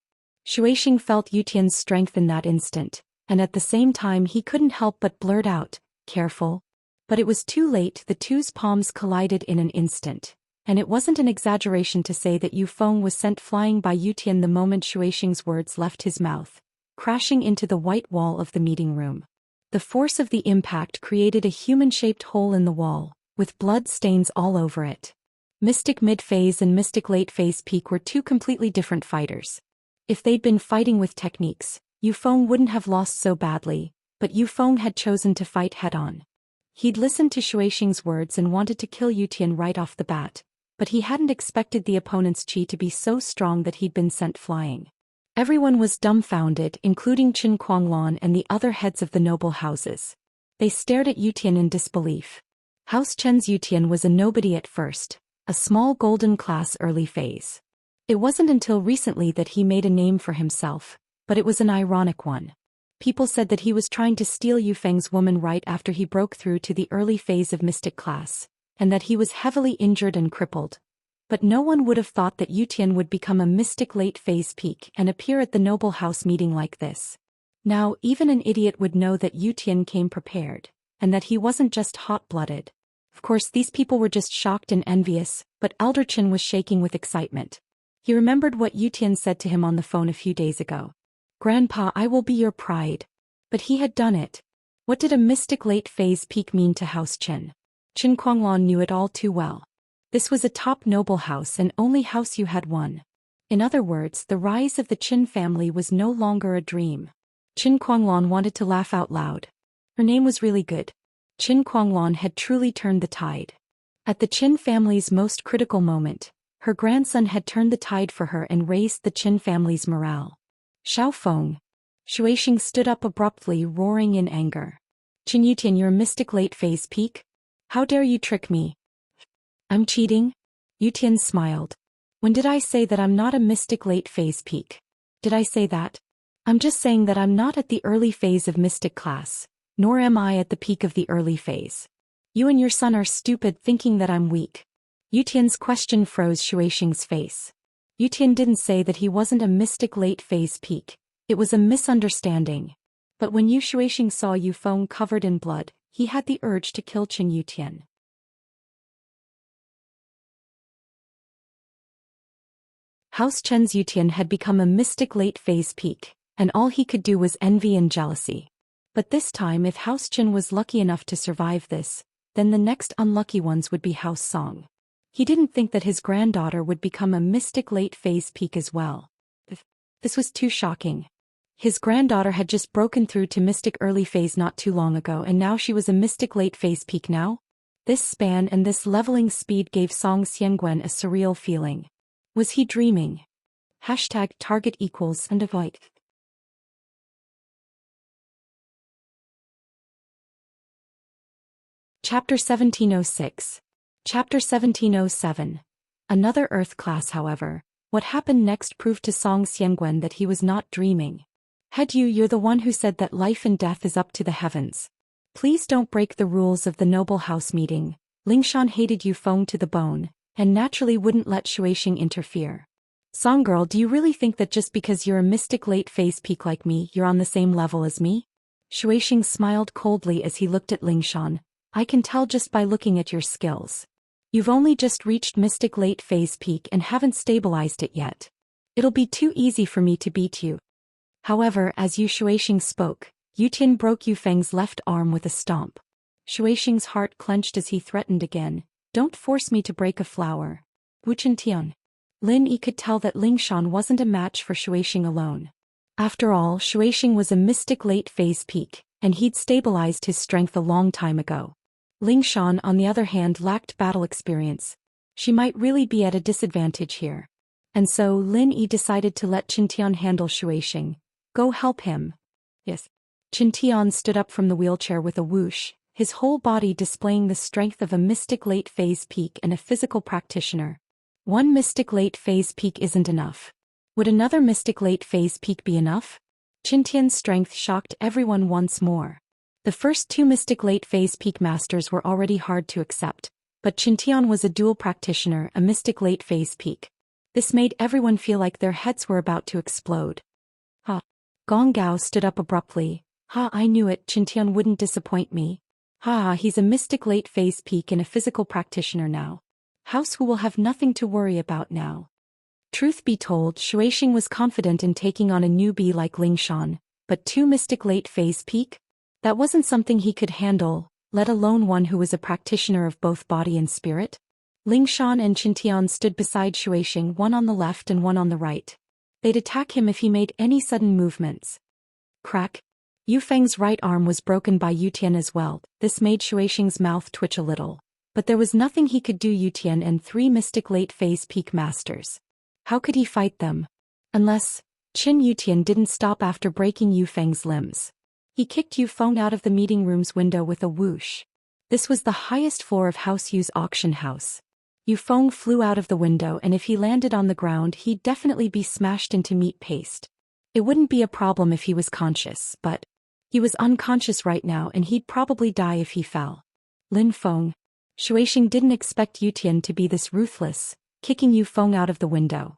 Shueishing felt Yutian's strength in that instant, and at the same time he couldn't help but blurt out, careful. But it was too late, the two's palms collided in an instant, and it wasn't an exaggeration to say that Yufeng was sent flying by Yutian the moment Shueishing's words left his mouth, crashing into the white wall of the meeting room. The force of the impact created a human-shaped hole in the wall, with blood stains all over it. Mystic mid-phase and Mystic late-phase peak were two completely different fighters. If they'd been fighting with techniques, Yufeng wouldn't have lost so badly, but Yufeng had chosen to fight head-on. He'd listened to Shueishing's words and wanted to kill Yutian right off the bat, but he hadn't expected the opponent's chi to be so strong that he'd been sent flying. Everyone was dumbfounded, including Qin Kuanglan and the other heads of the noble houses. They stared at Yutian in disbelief. House Chen's Yutian was a nobody at first, a small golden class early phase. It wasn't until recently that he made a name for himself, but it was an ironic one. People said that he was trying to steal Yufeng's woman right after he broke through to the early phase of Mystic class, and that he was heavily injured and crippled. But no one would have thought that Yutian would become a Mystic late phase peak and appear at the noble house meeting like this. Now, even an idiot would know that Yutian came prepared, and that he wasn't just hot-blooded. Of course, these people were just shocked and envious, but Elder Qin was shaking with excitement. He remembered what Yutian said to him on the phone a few days ago. Grandpa, I will be your pride. But he had done it. What did a Mystic late phase peak mean to House Qin? Qin Kuanglan knew it all too well. This was a top noble house and only house you had one. In other words, the rise of the Qin family was no longer a dream. Qin Kuanglan wanted to laugh out loud. Her name was really good. Qin Kuanglan had truly turned the tide. At the Qin family's most critical moment, her grandson had turned the tide for her and raised the Qin family's morale. Xiao Feng. Shueishing stood up abruptly, roaring in anger. Qin Yutian, you're a Mystic late phase peak? How dare you trick me? I'm cheating? Yutian smiled. When did I say that I'm not a Mystic late phase peak? Did I say that? I'm just saying that I'm not at the early phase of Mystic class, nor am I at the peak of the early phase. You and your son are stupid thinking that I'm weak. Yutian's question froze Shueishing's face. Yutian didn't say that he wasn't a Mystic late phase peak. It was a misunderstanding. But when Shueishing saw Yufeng covered in blood, he had the urge to kill Qin Yutian. House Chen's Yutian had become a Mystic late phase peak, and all he could do was envy and jealousy. But this time, if House Qin was lucky enough to survive this, then the next unlucky ones would be House Song. He didn't think that his granddaughter would become a Mystic late phase peak as well. This was too shocking. His granddaughter had just broken through to Mystic early phase not too long ago, and now she was a Mystic late phase peak now? This span and this leveling speed gave Song Xiangguan a surreal feeling. Was he dreaming? Hashtag target equals and avoid. Chapter 1706. Chapter 1707. Another Earth class. However, what happened next proved to Song Xiangguan that he was not dreaming. Had you're the one who said that life and death is up to the heavens. Please don't break the rules of the noble house meeting. Lingshan hated Yufeng to the bone, and naturally wouldn't let Shuixing interfere. Songgirl, do you really think that just because you're a mystic late phase peak like me, you're on the same level as me? Shuixing smiled coldly as he looked at Lingshan. I can tell just by looking at your skills. You've only just reached mystic late phase peak and haven't stabilized it yet. It'll be too easy for me to beat you. However, as Shuixing spoke, Yutian broke Yufeng's left arm with a stomp. Shuixing's heart clenched as he threatened again. Don't force me to break a flower. Wuchintian. Lin Yi could tell that Lingshan wasn't a match for Shuixing alone. After all, Shuixing was a mystic late phase peak, and he'd stabilized his strength a long time ago. Lingshan, on the other hand, lacked battle experience. She might really be at a disadvantage here. And so Lin Yi decided to let Qintian handle Shuixing. Go help him. Yes. Qintian stood up from the wheelchair with a whoosh, his whole body displaying the strength of a mystic late phase peak and a physical practitioner. One mystic late phase peak isn't enough. Would another mystic late phase peak be enough? Qintian's strength shocked everyone once more. The first two mystic late phase peak masters were already hard to accept, but Qintian was a dual practitioner, a mystic late phase peak. This made everyone feel like their heads were about to explode. Ha! Gong Gao stood up abruptly. Ha! I knew it, Qintian wouldn't disappoint me. Ha! He's a mystic late phase peak and a physical practitioner now. House Wu will have nothing to worry about now. Truth be told, Shuixing was confident in taking on a newbie like Lingshan, but two mystic late phase peak? That wasn't something he could handle, let alone one who was a practitioner of both body and spirit. Lingshan and Qintian stood beside Shuixing, one on the left and one on the right. They'd attack him if he made any sudden movements. Crack. Yufeng's right arm was broken by Yutian as well. This made Shuixing's mouth twitch a little. But there was nothing he could do. Yutian and three mystic late phase peak masters. How could he fight them? Unless Qin Yutian didn't stop after breaking Yufeng's limbs. He kicked Yufeng out of the meeting room's window with a whoosh. This was the highest floor of House Yu's auction house. Yufeng flew out of the window, and if he landed on the ground, he'd definitely be smashed into meat paste. It wouldn't be a problem if he was conscious, but he was unconscious right now and he'd probably die if he fell. Lin Feng. Shuixing didn't expect Yutian to be this ruthless, kicking Yufeng out of the window.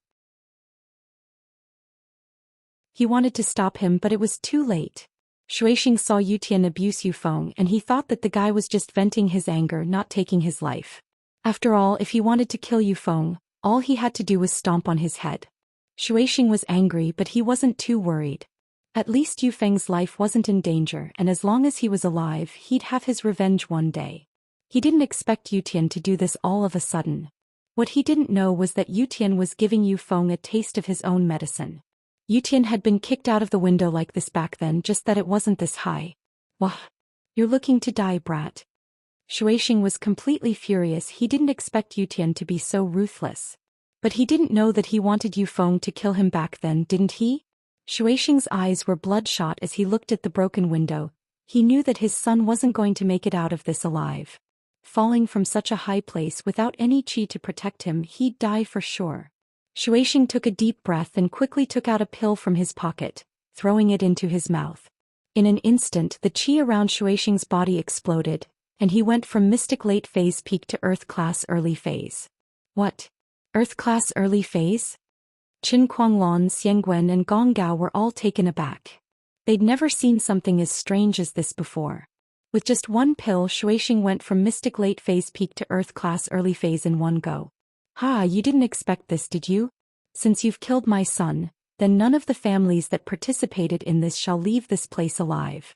He wanted to stop him, but it was too late. Shuixing saw Yutian abuse Yufeng and he thought that the guy was just venting his anger, not taking his life. After all, if he wanted to kill Yufeng, all he had to do was stomp on his head. Shuixing was angry, but he wasn't too worried. At least Yufeng's life wasn't in danger, and as long as he was alive, he'd have his revenge one day. He didn't expect Yutian to do this all of a sudden. What he didn't know was that Yutian was giving Yufeng a taste of his own medicine. Yutian had been kicked out of the window like this back then, just that it wasn't this high. Wah! You're looking to die, brat. Shuixing was completely furious. He didn't expect Yutian to be so ruthless. But he didn't know that he wanted Yufeng to kill him back then, didn't he? Shuixing's eyes were bloodshot as he looked at the broken window. He knew that his son wasn't going to make it out of this alive. Falling from such a high place without any qi to protect him, he'd die for sure. Shuixing took a deep breath and quickly took out a pill from his pocket, throwing it into his mouth. In an instant, the qi around Shuixing's body exploded, and he went from mystic late phase peak to earth class early phase. What? Earth class early phase? Qin Kuanglon, Xiangwen and Gong Gao were all taken aback. They'd never seen something as strange as this before. With just one pill, Shuixing went from mystic late phase peak to earth class early phase in one go. Ha, you didn't expect this, did you? Since you've killed my son, then none of the families that participated in this shall leave this place alive.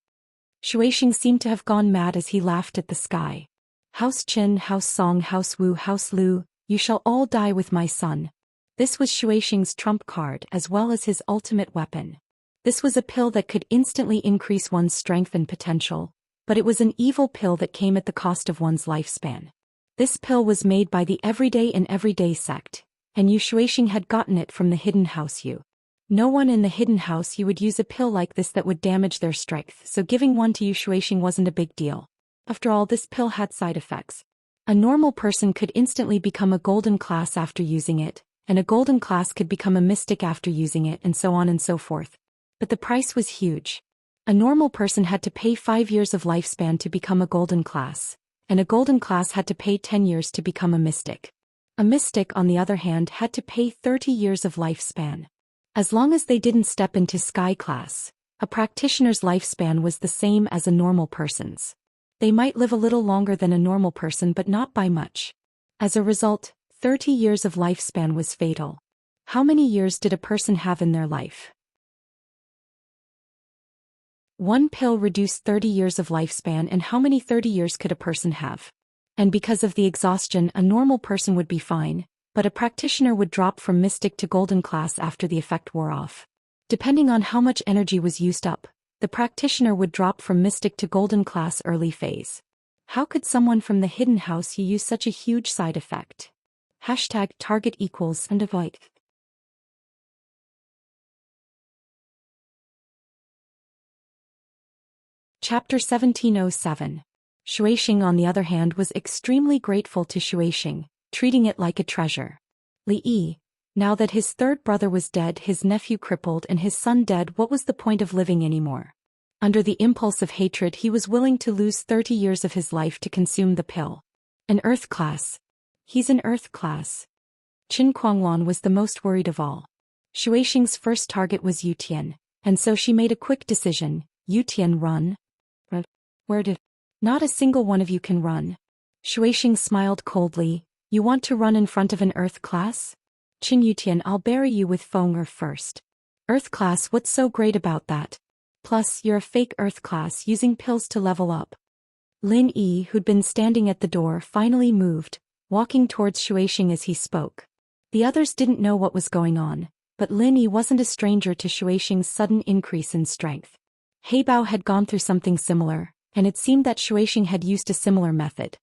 Shuixing seemed to have gone mad as he laughed at the sky. House Qin, House Song, House Wu, House Lu, you shall all die with my son. This was Shuixing's trump card as well as his ultimate weapon. This was a pill that could instantly increase one's strength and potential, but it was an evil pill that came at the cost of one's lifespan. This pill was made by the Everyday and Everyday sect, and Shuixing had gotten it from the Hidden House Yu. No one in the Hidden House Yu would use a pill like this that would damage their strength, so giving one to Shuixing wasn't a big deal. After all, this pill had side effects. A normal person could instantly become a golden class after using it, and a golden class could become a mystic after using it, and so on and so forth. But the price was huge. A normal person had to pay 5 years of lifespan to become a golden class, and a golden class had to pay 10 years to become a mystic. A mystic, on the other hand, had to pay 30 years of lifespan. As long as they didn't step into sky class, a practitioner's lifespan was the same as a normal person's. They might live a little longer than a normal person, but not by much. As a result, 30 years of lifespan was fatal. How many years did a person have in their life? One pill reduced 30 years of lifespan, and how many 30 years could a person have? And because of the exhaustion, a normal person would be fine, but a practitioner would drop from mystic to golden class after the effect wore off. Depending on how much energy was used up, the practitioner would drop from mystic to golden class early phase. How could someone from the hidden house use such a huge side effect? #target equals and avoid. Chapter 1707. Shuixing, on the other hand, was extremely grateful to Shuixing, treating it like a treasure. Li Yi, now that his third brother was dead, his nephew crippled, and his son dead, what was the point of living anymore? Under the impulse of hatred, he was willing to lose 30 years of his life to consume the pill. An earth class. He's an earth class. Qin Kuanglan was the most worried of all. Shuixing's first target was Yutian, and so she made a quick decision. Yutian, run. Where did? Not a single one of you can run. Shuixing smiled coldly. You want to run in front of an earth class? Qin Yutian, I'll bury you with Feng first. Earth class, what's so great about that? Plus, you're a fake earth class using pills to level up. Lin Yi, who'd been standing at the door, finally moved, walking towards Shuixing as he spoke. The others didn't know what was going on, but Lin Yi wasn't a stranger to Shuixing's sudden increase in strength. Heibao had gone through something similar, and it seemed that Shuixing had used a similar method.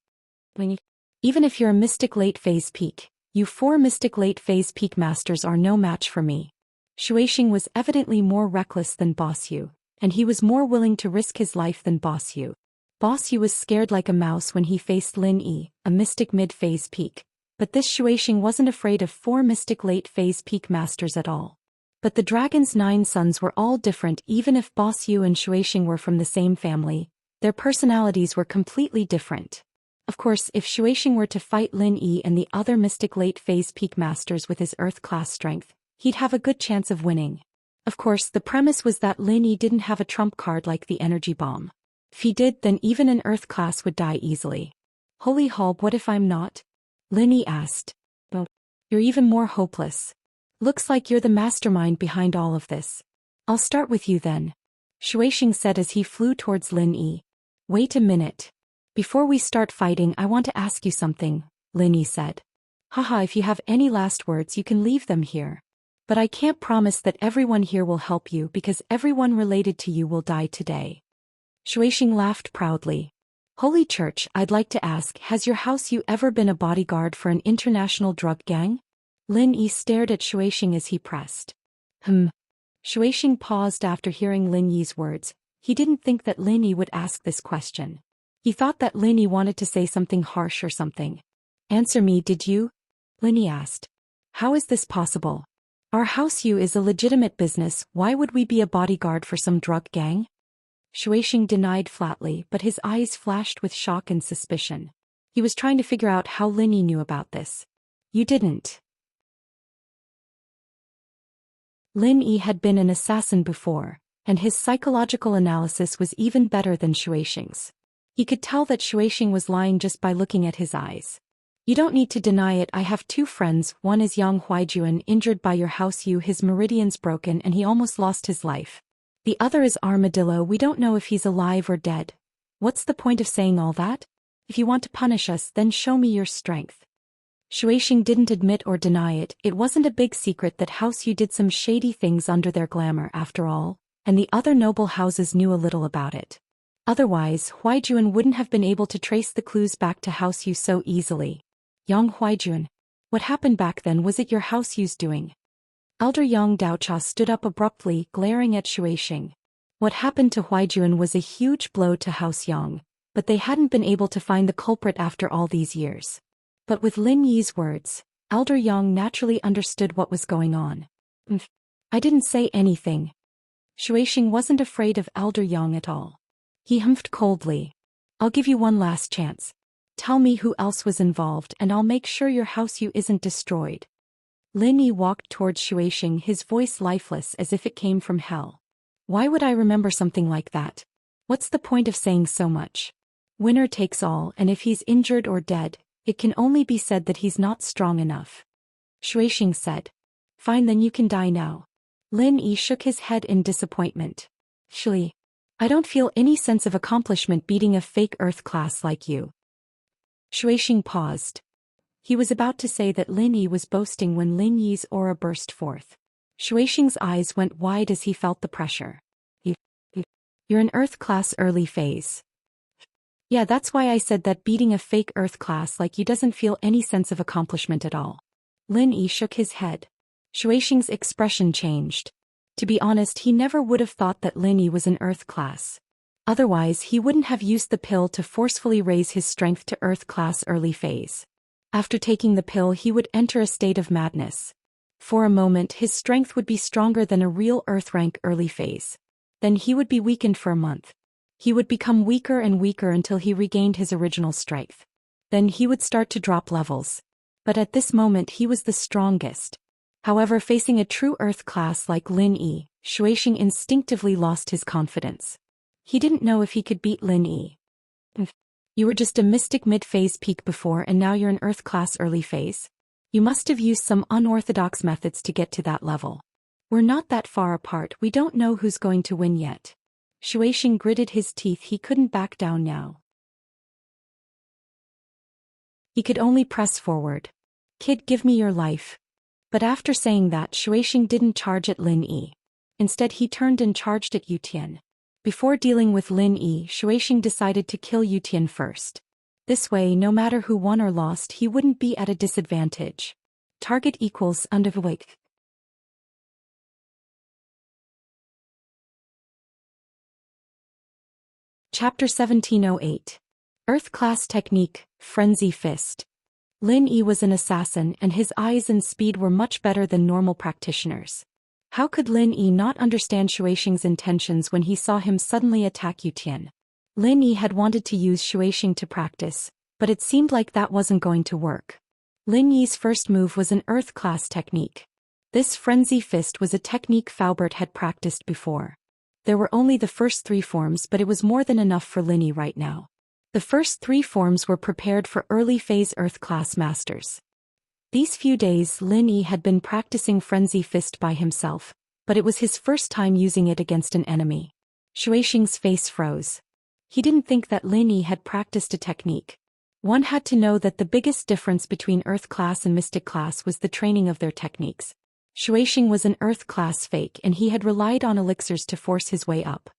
Even if you're a mystic late phase peak, you 4 mystic late phase peak masters are no match for me. Shuixing was evidently more reckless than Boss Yu, and he was more willing to risk his life than Boss Yu. Boss Yu was scared like a mouse when he faced Lin Yi, a mystic mid-phase peak, but this Shuixing wasn't afraid of 4 mystic late phase peak masters at all. But the dragon's 9 sons were all different. Even if Boss Yu and Shuixing were from the same family, their personalities were completely different. Of course, if Shuixing were to fight Lin Yi and the other mystic late phase peak masters with his earth class strength, he'd have a good chance of winning. Of course, the premise was that Lin Yi didn't have a trump card like the energy bomb. If he did, then even an earth class would die easily. Holy Hulb, what if I'm not? Lin Yi asked. Well, you're even more hopeless. Looks like you're the mastermind behind all of this. I'll start with you then. Shuixing said as he flew towards Lin Yi. Wait a minute. Before we start fighting, I want to ask you something, Lin Yi said. Haha, if you have any last words you can leave them here. But I can't promise that everyone here will help you because everyone related to you will die today. Shuixing laughed proudly. Holy Church, I'd like to ask, has your house you ever been a bodyguard for an international drug gang? Lin Yi stared at Shuixing as he pressed. Shuixing paused after hearing Lin Yi's words. He didn't think that Lin Yi would ask this question. He thought that Lin Yi wanted to say something harsh or something. Answer me, did you? Lin Yi asked. How is this possible? Our house you is a legitimate business, why would we be a bodyguard for some drug gang? Shuixing denied flatly, but his eyes flashed with shock and suspicion. He was trying to figure out how Lin Yi knew about this. You didn't. Lin Yi had been an assassin before, and his psychological analysis was even better than Shuixing's. He could tell that Shuixing was lying just by looking at his eyes. You don't need to deny it. I have 2 friends, one is Yang Huaijuan, injured by your house you, his meridian's broken and he almost lost his life. The other is Armadillo, we don't know if he's alive or dead. What's the point of saying all that? If you want to punish us, then show me your strength. Shuixing didn't admit or deny it. It wasn't a big secret that House Yu did some shady things under their glamour after all, and the other noble houses knew a little about it. Otherwise, Huaijuan wouldn't have been able to trace the clues back to House Yu so easily. Yang Huaijuan. What happened back then? Was it your House Yu's doing? Elder Yang Daocha stood up abruptly, glaring at Shuixing. What happened to Huaijuan was a huge blow to House Yang, but they hadn't been able to find the culprit after all these years. But with Lin Yi's words, Elder Yang naturally understood what was going on. I didn't say anything. Shuixing wasn't afraid of Elder Yang at all. He humphed coldly. I'll give you one last chance. Tell me who else was involved and I'll make sure your house isn't destroyed. Lin Yi walked towards Shuixing, his voice lifeless as if it came from hell. Why would I remember something like that? What's the point of saying so much? Winner takes all, and if he's injured or dead, it can only be said that he's not strong enough. Shuixing said. Fine, then you can die now. Lin Yi shook his head in disappointment. Shli. I don't feel any sense of accomplishment beating a fake Earth class like you. Shuixing paused. He was about to say that Lin Yi was boasting when Lin Yi's aura burst forth. Shuixing's eyes went wide as he felt the pressure. You're an Earth class early phase. Yeah, that's why I said that beating a fake Earth class like you doesn't feel any sense of accomplishment at all. Lin Yi shook his head. Shuixing's expression changed. To be honest, he never would have thought that Lin Yi was an Earth class. Otherwise, he wouldn't have used the pill to forcefully raise his strength to Earth class early phase. After taking the pill, he would enter a state of madness. For a moment, his strength would be stronger than a real Earth rank early phase. Then he would be weakened for a month. He would become weaker and weaker until he regained his original strength. Then he would start to drop levels. But at this moment he was the strongest. However, facing a true Earth class like Lin Yi, Shuixing instinctively lost his confidence. He didn't know if he could beat Lin Yi. You were just a mystic mid-phase peak before and now you're an Earth class early phase? You must have used some unorthodox methods to get to that level. We're not that far apart, we don't know who's going to win yet. Shuixing gritted his teeth, he couldn't back down now. He could only press forward. Kid, give me your life. But after saying that, Shuixing didn't charge at Lin Yi. Instead he turned and charged at Yutian. Before dealing with Lin Yi, Shuixing decided to kill Yutian first. This way, no matter who won or lost, he wouldn't be at a disadvantage. Target equals underweight. Chapter 1708. Earth Class Technique, Frenzy Fist. Lin Yi was an assassin and his eyes and speed were much better than normal practitioners. How could Lin Yi not understand Shuixing's intentions when he saw him suddenly attack Yutian? Lin Yi had wanted to use Shuixing to practice, but it seemed like that wasn't going to work. Lin Yi's first move was an Earth Class technique. This Frenzy Fist was a technique Faubert had practiced before. There were only the first 3 forms, but it was more than enough for Lin Yi right now. The first 3 forms were prepared for early phase Earth class masters. These few days Lin Yi had been practicing Frenzy Fist by himself, but it was his first time using it against an enemy. Shuixing's face froze. He didn't think that Lin Yi had practiced a technique. One had to know that the biggest difference between Earth class and Mystic class was the training of their techniques. Shuixing was an Earth class fake and he had relied on elixirs to force his way up.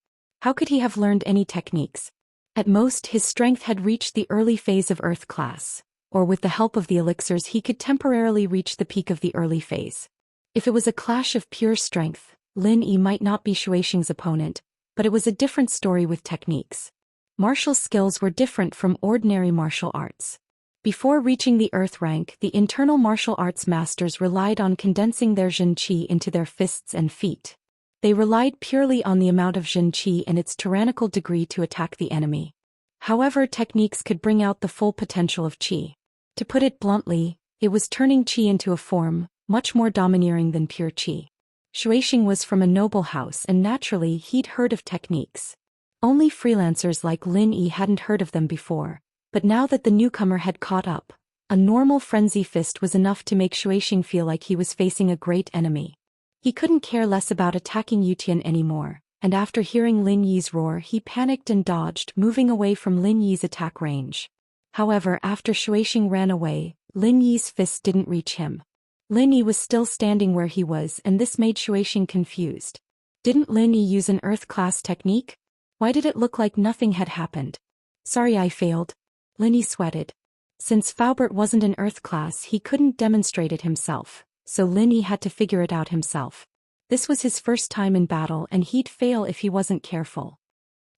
How could he have learned any techniques? At most, his strength had reached the early phase of Earth class, or with the help of the elixirs he could temporarily reach the peak of the early phase. If it was a clash of pure strength, Lin Yi might not be Shuixing's opponent, but it was a different story with techniques. Martial skills were different from ordinary martial arts. Before reaching the Earth rank, the internal martial arts masters relied on condensing their Jin Qi into their fists and feet. They relied purely on the amount of Jin Qi and its tyrannical degree to attack the enemy. However, techniques could bring out the full potential of Qi. To put it bluntly, it was turning Qi into a form, much more domineering than pure Qi. Shuixing was from a noble house and naturally he'd heard of techniques. Only freelancers like Lin Yi hadn't heard of them before. But now that the newcomer had caught up, a normal Frenzy Fist was enough to make Shuixing feel like he was facing a great enemy. He couldn't care less about attacking Yutian anymore, and after hearing Lin Yi's roar he panicked and dodged, moving away from Lin Yi's attack range. However, after Shuixing ran away, Lin Yi's fist didn't reach him. Lin Yi was still standing where he was and this made Shuixing confused. Didn't Lin Yi use an Earth class technique? Why did it look like nothing had happened? Sorry, I failed. Lin Yi sweated. Since Faubert wasn't an Earth class he couldn't demonstrate it himself, so Lin Yi had to figure it out himself. This was his first time in battle and he'd fail if he wasn't careful.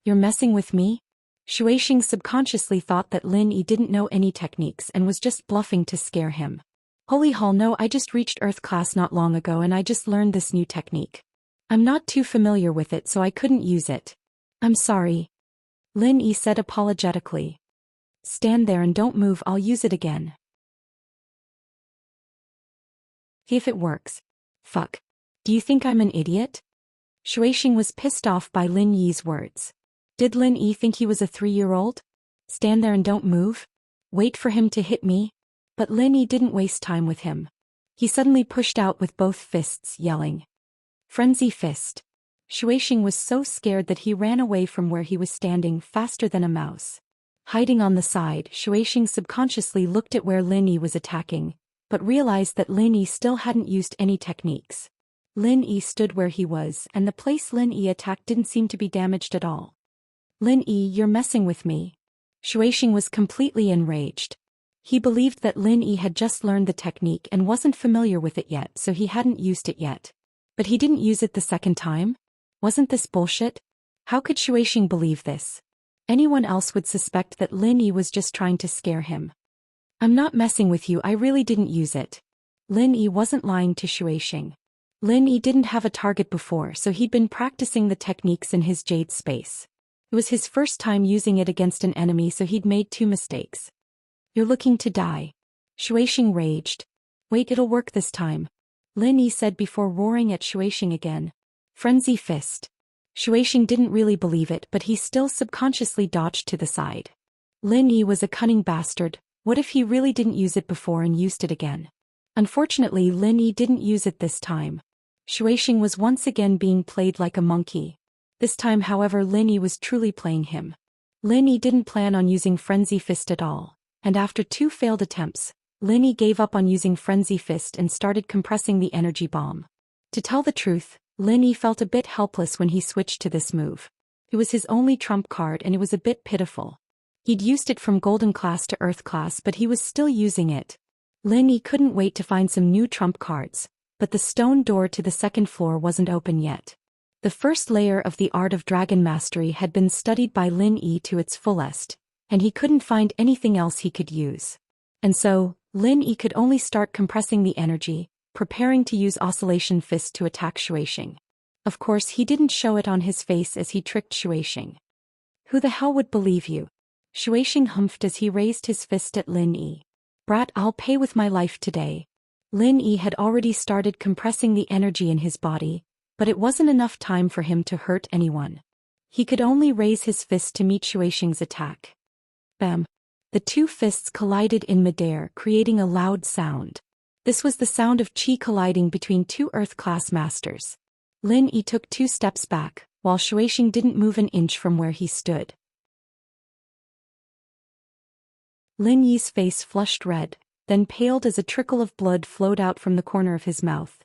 You're messing with me? Shuixing subconsciously thought that Lin Yi didn't know any techniques and was just bluffing to scare him. Holy hell no, I just reached Earth class not long ago and I just learned this new technique. I'm not too familiar with it so I couldn't use it. I'm sorry. Lin Yi said apologetically. Stand there and don't move, I'll use it again. If it works. Fuck. Do you think I'm an idiot? Shuixing was pissed off by Lin Yi's words. Did Lin Yi think he was a 3-year-old? Stand there and don't move? Wait for him to hit me? But Lin Yi didn't waste time with him. He suddenly pushed out with both fists, yelling. Frenzy fist. Shuixing was so scared that he ran away from where he was standing faster than a mouse. Hiding on the side, Shuixing subconsciously looked at where Lin Yi was attacking, but realized that Lin Yi still hadn't used any techniques. Lin Yi stood where he was, and the place Lin Yi attacked didn't seem to be damaged at all. Lin Yi, you're messing with me. Shuixing was completely enraged. He believed that Lin Yi had just learned the technique and wasn't familiar with it yet, so he hadn't used it yet. But he didn't use it the second time? Wasn't this bullshit? How could Shuixing believe this? Anyone else would suspect that Lin Yi was just trying to scare him. I'm not messing with you, I really didn't use it. Lin Yi wasn't lying to Shuixing. Lin Yi didn't have a target before, so he'd been practicing the techniques in his jade space. It was his first time using it against an enemy, so he'd made 2 mistakes. You're looking to die. Shuixing raged. Wait, it'll work this time. Lin Yi said before roaring at Shuixing again. Frenzy fist. Shuixing didn't really believe it, but he still subconsciously dodged to the side. Lin Yi was a cunning bastard. What if he really didn't use it before and used it again? Unfortunately, Lin Yi didn't use it this time. Shuixing was once again being played like a monkey. This time, however, Lin Yi was truly playing him. Lin Yi didn't plan on using Frenzy Fist at all, and after 2 failed attempts, Lin Yi gave up on using Frenzy Fist and started compressing the energy bomb. To tell the truth, Lin Yi felt a bit helpless when he switched to this move. It was his only trump card and it was a bit pitiful. He'd used it from Golden Class to Earth Class, but he was still using it. Lin Yi couldn't wait to find some new trump cards, but the stone door to the 2nd floor wasn't open yet. The first layer of the Art of Dragon Mastery had been studied by Lin Yi to its fullest, and he couldn't find anything else he could use. And so, Lin Yi could only start compressing the energy, preparing to use Oscillation Fist to attack Shuixing. Of course, he didn't show it on his face as he tricked Shuixing. Who the hell would believe you? Shuixing humphed as he raised his fist at Lin Yi. Brat, I'll pay with my life today. Lin Yi had already started compressing the energy in his body, but it wasn't enough time for him to hurt anyone. He could only raise his fist to meet Shuixing's attack. Bam! The 2 fists collided in midair, creating a loud sound. This was the sound of chi colliding between 2 Earth-class masters. Lin Yi took 2 steps back, while Shuixing didn't move an inch from where he stood. Lin Yi's face flushed red, then paled as a trickle of blood flowed out from the corner of his mouth.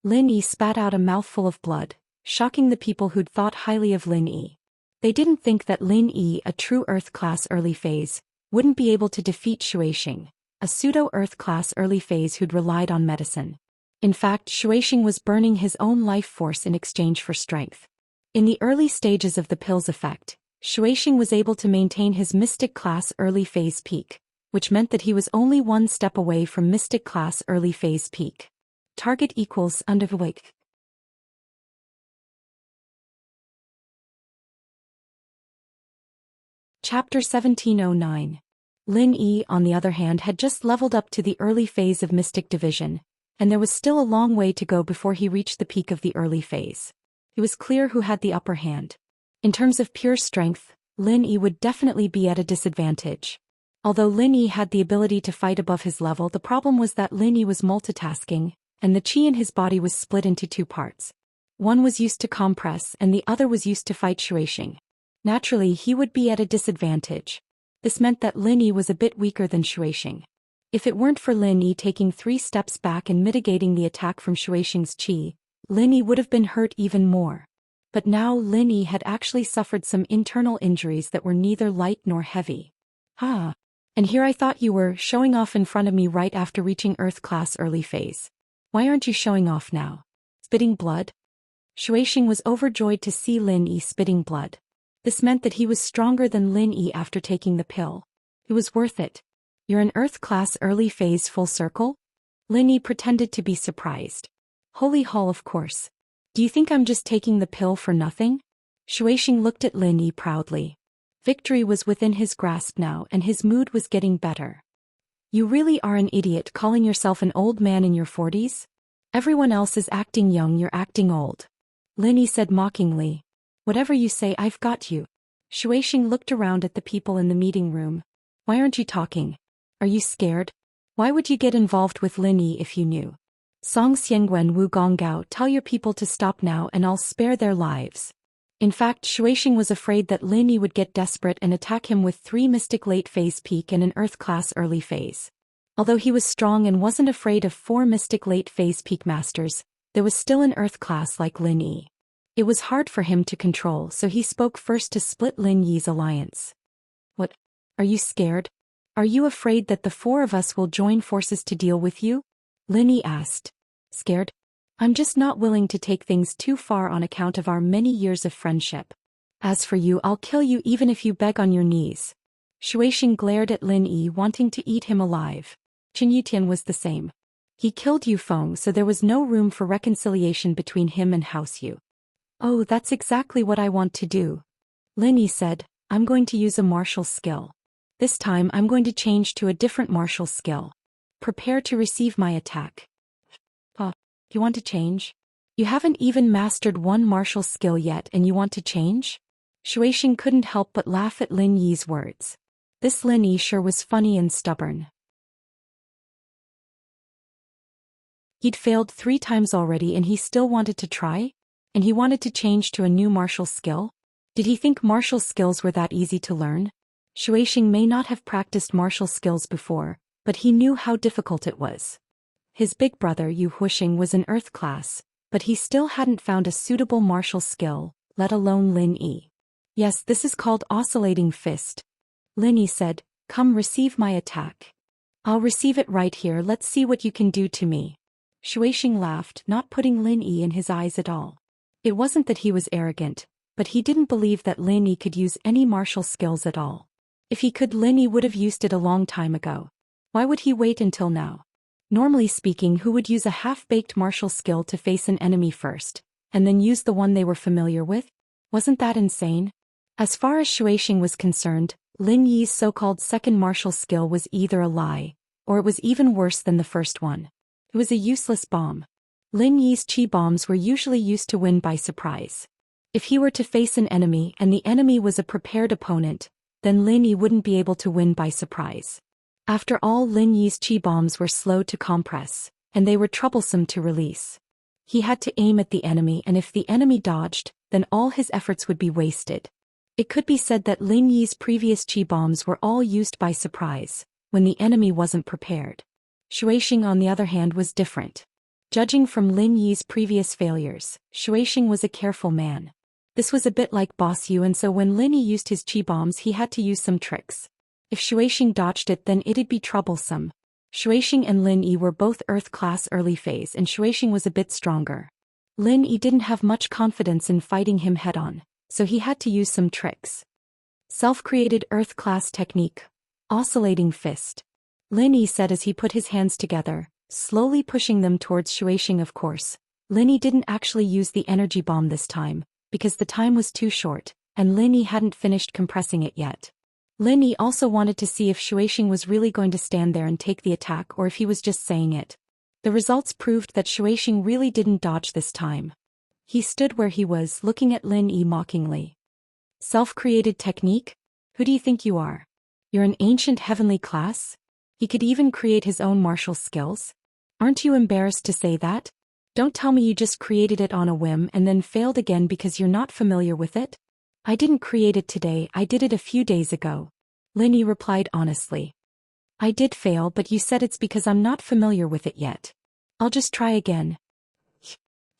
Lin Yi spat out a mouthful of blood, shocking the people who'd thought highly of Lin Yi. They didn't think that Lin Yi, a true Earth-class early phase, wouldn't be able to defeat Shuixing, a pseudo-Earth-class early phase who'd relied on medicine. In fact, Shuixing was burning his own life force in exchange for strength. In the early stages of the pill's effect, Shuixing was able to maintain his Mystic Class early phase peak, which meant that he was only 1 step away from Mystic Class early phase peak. Target equals underweight. Chapter 1709. Lin Yi, on the other hand, had just leveled up to the early phase of Mystic Division, and there was still a long way to go before he reached the peak of the early phase. It was clear who had the upper hand. In terms of pure strength, Lin Yi would definitely be at a disadvantage. Although Lin Yi had the ability to fight above his level, the problem was that Lin Yi was multitasking, and the chi in his body was split into 2 parts. One was used to compress and the other was used to fight Shuixing. Naturally, he would be at a disadvantage. This meant that Lin Yi was a bit weaker than Shuixing. If it weren't for Lin Yi taking 3 steps back and mitigating the attack from Shuixing's chi, Lin Yi would have been hurt even more. But now Lin Yi had actually suffered some internal injuries that were neither light nor heavy. Ah. And here I thought you were showing off in front of me right after reaching Earth Class early phase. Why aren't you showing off now? Spitting blood? Shuixing was overjoyed to see Lin Yi spitting blood. This meant that he was stronger than Lin Yi after taking the pill. It was worth it. You're an Earth Class early phase full circle? Lin Yi pretended to be surprised. Holy hell, of course. Do you think I'm just taking the pill for nothing? Shuixing looked at Lin Yi proudly. Victory was within his grasp now and his mood was getting better. You really are an idiot calling yourself an old man in your 40s? Everyone else is acting young, you're acting old. Lin Yi said mockingly. Whatever you say, I've got you. Shuixing looked around at the people in the meeting room. Why aren't you talking? Are you scared? Why would you get involved with Lin Yi if you knew? Song Xiangwen Wu Gonggao, tell your people to stop now and I'll spare their lives. In fact, Shuixing was afraid that Lin Yi would get desperate and attack him with 3 Mystic Late Phase Peak and an Earth Class Early Phase. Although he was strong and wasn't afraid of 4 Mystic Late Phase Peak Masters, there was still an Earth Class like Lin Yi. It was hard for him to control, so he spoke first to split Lin Yi's alliance. What? Are you scared? Are you afraid that the 4 of us will join forces to deal with you? Lin Yi asked. Scared? I'm just not willing to take things too far on account of our many years of friendship. As for you, I'll kill you even if you beg on your knees. Shuixing glared at Lin Yi, wanting to eat him alive. Qin Yutian was the same. He killed Yu Feng, so there was no room for reconciliation between him and House Yu. Oh, that's exactly what I want to do. Lin Yi said, I'm going to use a martial skill. This time I'm going to change to a different martial skill. Prepare to receive my attack. You want to change? You haven't even mastered one martial skill yet and you want to change? Shuixing couldn't help but laugh at Lin Yi's words. This Lin Yi sure was funny and stubborn. He'd failed 3 times already and he still wanted to try? And he wanted to change to a new martial skill? Did he think martial skills were that easy to learn? Shuixing may not have practiced martial skills before, but he knew how difficult it was. His big brother Yu Huixing was an Earth Class, but he still hadn't found a suitable martial skill, let alone Lin Yi. Yes, this is called Oscillating Fist. Lin Yi said, come receive my attack. I'll receive it right here, let's see what you can do to me. Shuixing laughed, not putting Lin Yi in his eyes at all. It wasn't that he was arrogant, but he didn't believe that Lin Yi could use any martial skills at all. If he could, Lin Yi would have used it a long time ago. Why would he wait until now? Normally speaking, who would use a half-baked martial skill to face an enemy first, and then use the one they were familiar with? Wasn't that insane? As far as Shuixing was concerned, Lin Yi's so-called second martial skill was either a lie, or it was even worse than the first one. It was a useless bomb. Lin Yi's chi bombs were usually used to win by surprise. If he were to face an enemy and the enemy was a prepared opponent, then Lin Yi wouldn't be able to win by surprise. After all, Lin Yi's chi bombs were slow to compress, and they were troublesome to release. He had to aim at the enemy, and if the enemy dodged, then all his efforts would be wasted. It could be said that Lin Yi's previous chi bombs were all used by surprise, when the enemy wasn't prepared. Shuixing, on the other hand, was different. Judging from Lin Yi's previous failures, Shuixing was a careful man. This was a bit like Boss Yu, and so when Lin Yi used his chi bombs, he had to use some tricks. If Shuixing dodged it, then it'd be troublesome. Shuixing and Lin Yi were both Earth Class Early Phase, and Shuixing was a bit stronger. Lin Yi didn't have much confidence in fighting him head-on, so he had to use some tricks. Self-created Earth Class technique. Oscillating Fist. Lin Yi said as he put his hands together, slowly pushing them towards Shuixing. Of course, Lin Yi didn't actually use the energy bomb this time, because the time was too short, and Lin Yi hadn't finished compressing it yet. Lin Yi also wanted to see if Shuixing was really going to stand there and take the attack or if he was just saying it. The results proved that Shuixing really didn't dodge this time. He stood where he was, looking at Lin Yi mockingly. Self-created technique? Who do you think you are? You're an ancient heavenly class? He could even create his own martial skills? Aren't you embarrassed to say that? Don't tell me you just created it on a whim and then failed again because you're not familiar with it? I didn't create it today, I did it a few days ago. Lin Yi replied honestly. I did fail, but you said it's because I'm not familiar with it yet. I'll just try again.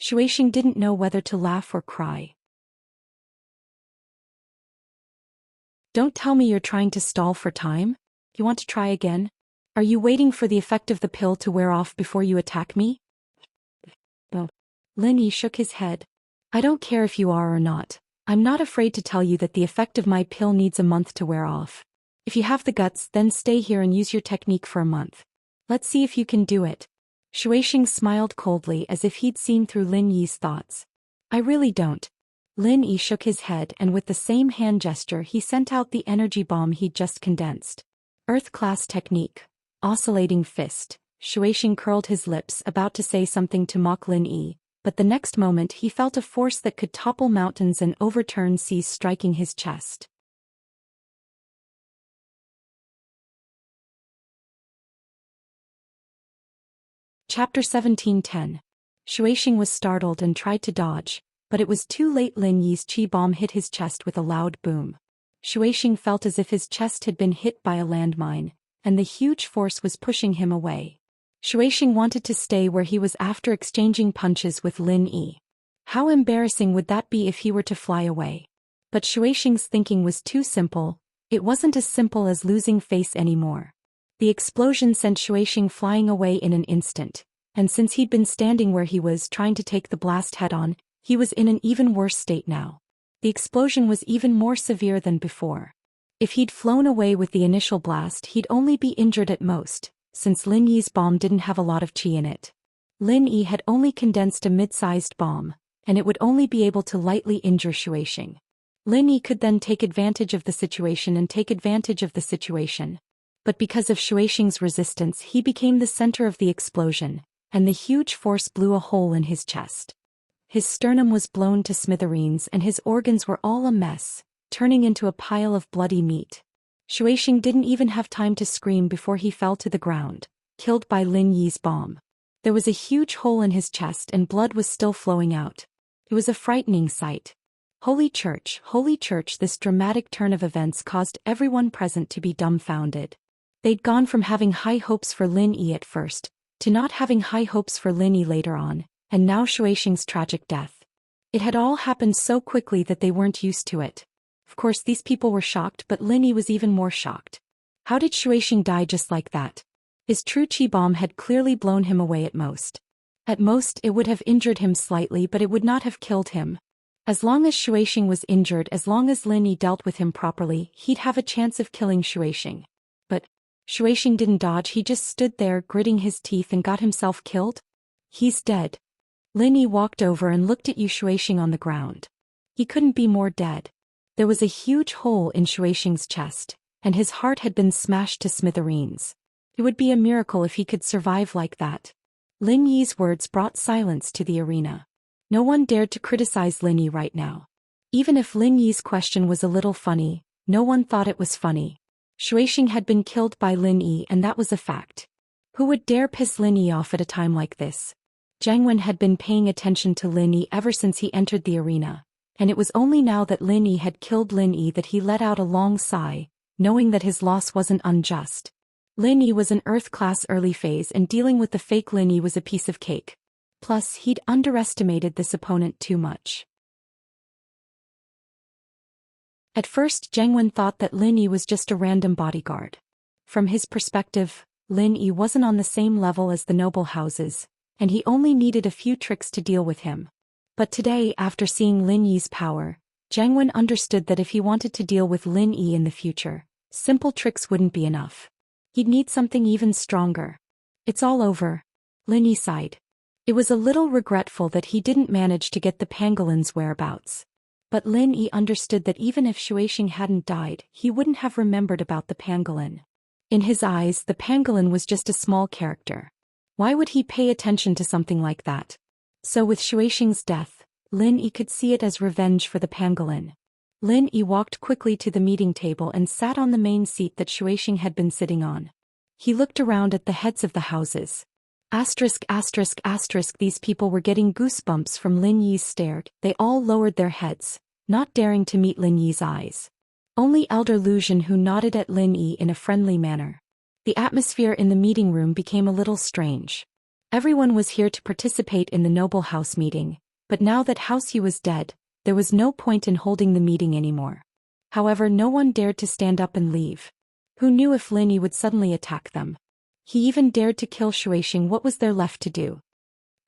Shuixing didn't know whether to laugh or cry. Don't tell me you're trying to stall for time? You want to try again? Are you waiting for the effect of the pill to wear off before you attack me? No. Lin Yi shook his head. I don't care if you are or not. I'm not afraid to tell you that the effect of my pill needs a month to wear off. If you have the guts, then stay here and use your technique for a month. Let's see if you can do it. Shuixing smiled coldly as if he'd seen through Lin Yi's thoughts. I really don't. Lin Yi shook his head and with the same hand gesture he sent out the energy bomb he'd just condensed. Earth-class technique. Oscillating fist. Shueising curled his lips about to say something to mock Lin Yi, but the next moment he felt a force that could topple mountains and overturn seas striking his chest. Chapter 17:10. Shueising was startled and tried to dodge, but it was too late. Lin Yi's chi bomb hit his chest with a loud boom. Shueising felt as if his chest had been hit by a landmine, and the huge force was pushing him away. Shueising wanted to stay where he was after exchanging punches with Lin Yi. How embarrassing would that be if he were to fly away? But Shueising's thinking was too simple. It wasn't as simple as losing face anymore. The explosion sent Shueising flying away in an instant, and since he'd been standing where he was trying to take the blast head-on, he was in an even worse state now. The explosion was even more severe than before. If he'd flown away with the initial blast, he'd only be injured at most, since Lin Yi's bomb didn't have a lot of chi in it. Lin Yi had only condensed a mid-sized bomb, and it would only be able to lightly injure Shueising. Lin Yi could then take advantage of the situation. But because of Shueising's resistance, he became the center of the explosion, and the huge force blew a hole in his chest. His sternum was blown to smithereens and his organs were all a mess, turning into a pile of bloody meat. Shueising didn't even have time to scream before he fell to the ground, killed by Lin Yi's bomb. There was a huge hole in his chest and blood was still flowing out. It was a frightening sight. Holy Church, this dramatic turn of events caused everyone present to be dumbfounded. They'd gone from having high hopes for Lin Yi at first, to not having high hopes for Lin Yi later on, and now Shueising's tragic death. It had all happened so quickly that they weren't used to it. Of course these people were shocked, but Lin Yi was even more shocked. How did Shueising die just like that? His true chi bomb had clearly blown him away at most. At most it would have injured him slightly, but it would not have killed him. As long as Shueising was injured, as long as Lin Yi dealt with him properly, he'd have a chance of killing Shueising. But Shueising didn't dodge, he just stood there gritting his teeth and got himself killed? He's dead. Lin Yi walked over and looked at Shueising on the ground. He couldn't be more dead. There was a huge hole in Shueising's chest, and his heart had been smashed to smithereens. It would be a miracle if he could survive like that. Lin Yi's words brought silence to the arena. No one dared to criticize Lin Yi right now. Even if Lin Yi's question was a little funny, no one thought it was funny. Shueising had been killed by Lin Yi and that was a fact. Who would dare piss Lin Yi off at a time like this? Jiang Wen had been paying attention to Lin Yi ever since he entered the arena, and it was only now that Lin Yi had killed Lin Yi that he let out a long sigh, knowing that his loss wasn't unjust. Lin Yi was an Earth-class early phase and dealing with the fake Lin Yi was a piece of cake. Plus, he'd underestimated this opponent too much. At first Jiang Wen thought that Lin Yi was just a random bodyguard. From his perspective, Lin Yi wasn't on the same level as the noble houses, and he only needed a few tricks to deal with him. But today, after seeing Lin Yi's power, Jiang Wen understood that if he wanted to deal with Lin Yi in the future, simple tricks wouldn't be enough. He'd need something even stronger. It's all over. Lin Yi sighed. It was a little regretful that he didn't manage to get the pangolin's whereabouts. But Lin Yi understood that even if Shueising hadn't died, he wouldn't have remembered about the pangolin. In his eyes, the pangolin was just a small character. Why would he pay attention to something like that? So with Shueising's death, Lin Yi could see it as revenge for the pangolin. Lin Yi walked quickly to the meeting table and sat on the main seat that Shueising had been sitting on. He looked around at the heads of the houses. These people were getting goosebumps from Lin Yi's stare. They all lowered their heads, not daring to meet Lin Yi's eyes. Only Elder Lu Zhen who nodded at Lin Yi in a friendly manner. The atmosphere in the meeting room became a little strange. Everyone was here to participate in the noble house meeting, but now that House Yu was dead, there was no point in holding the meeting anymore. However, no one dared to stand up and leave. Who knew if Lin Yi would suddenly attack them? He even dared to kill Shueising. What was there left to do?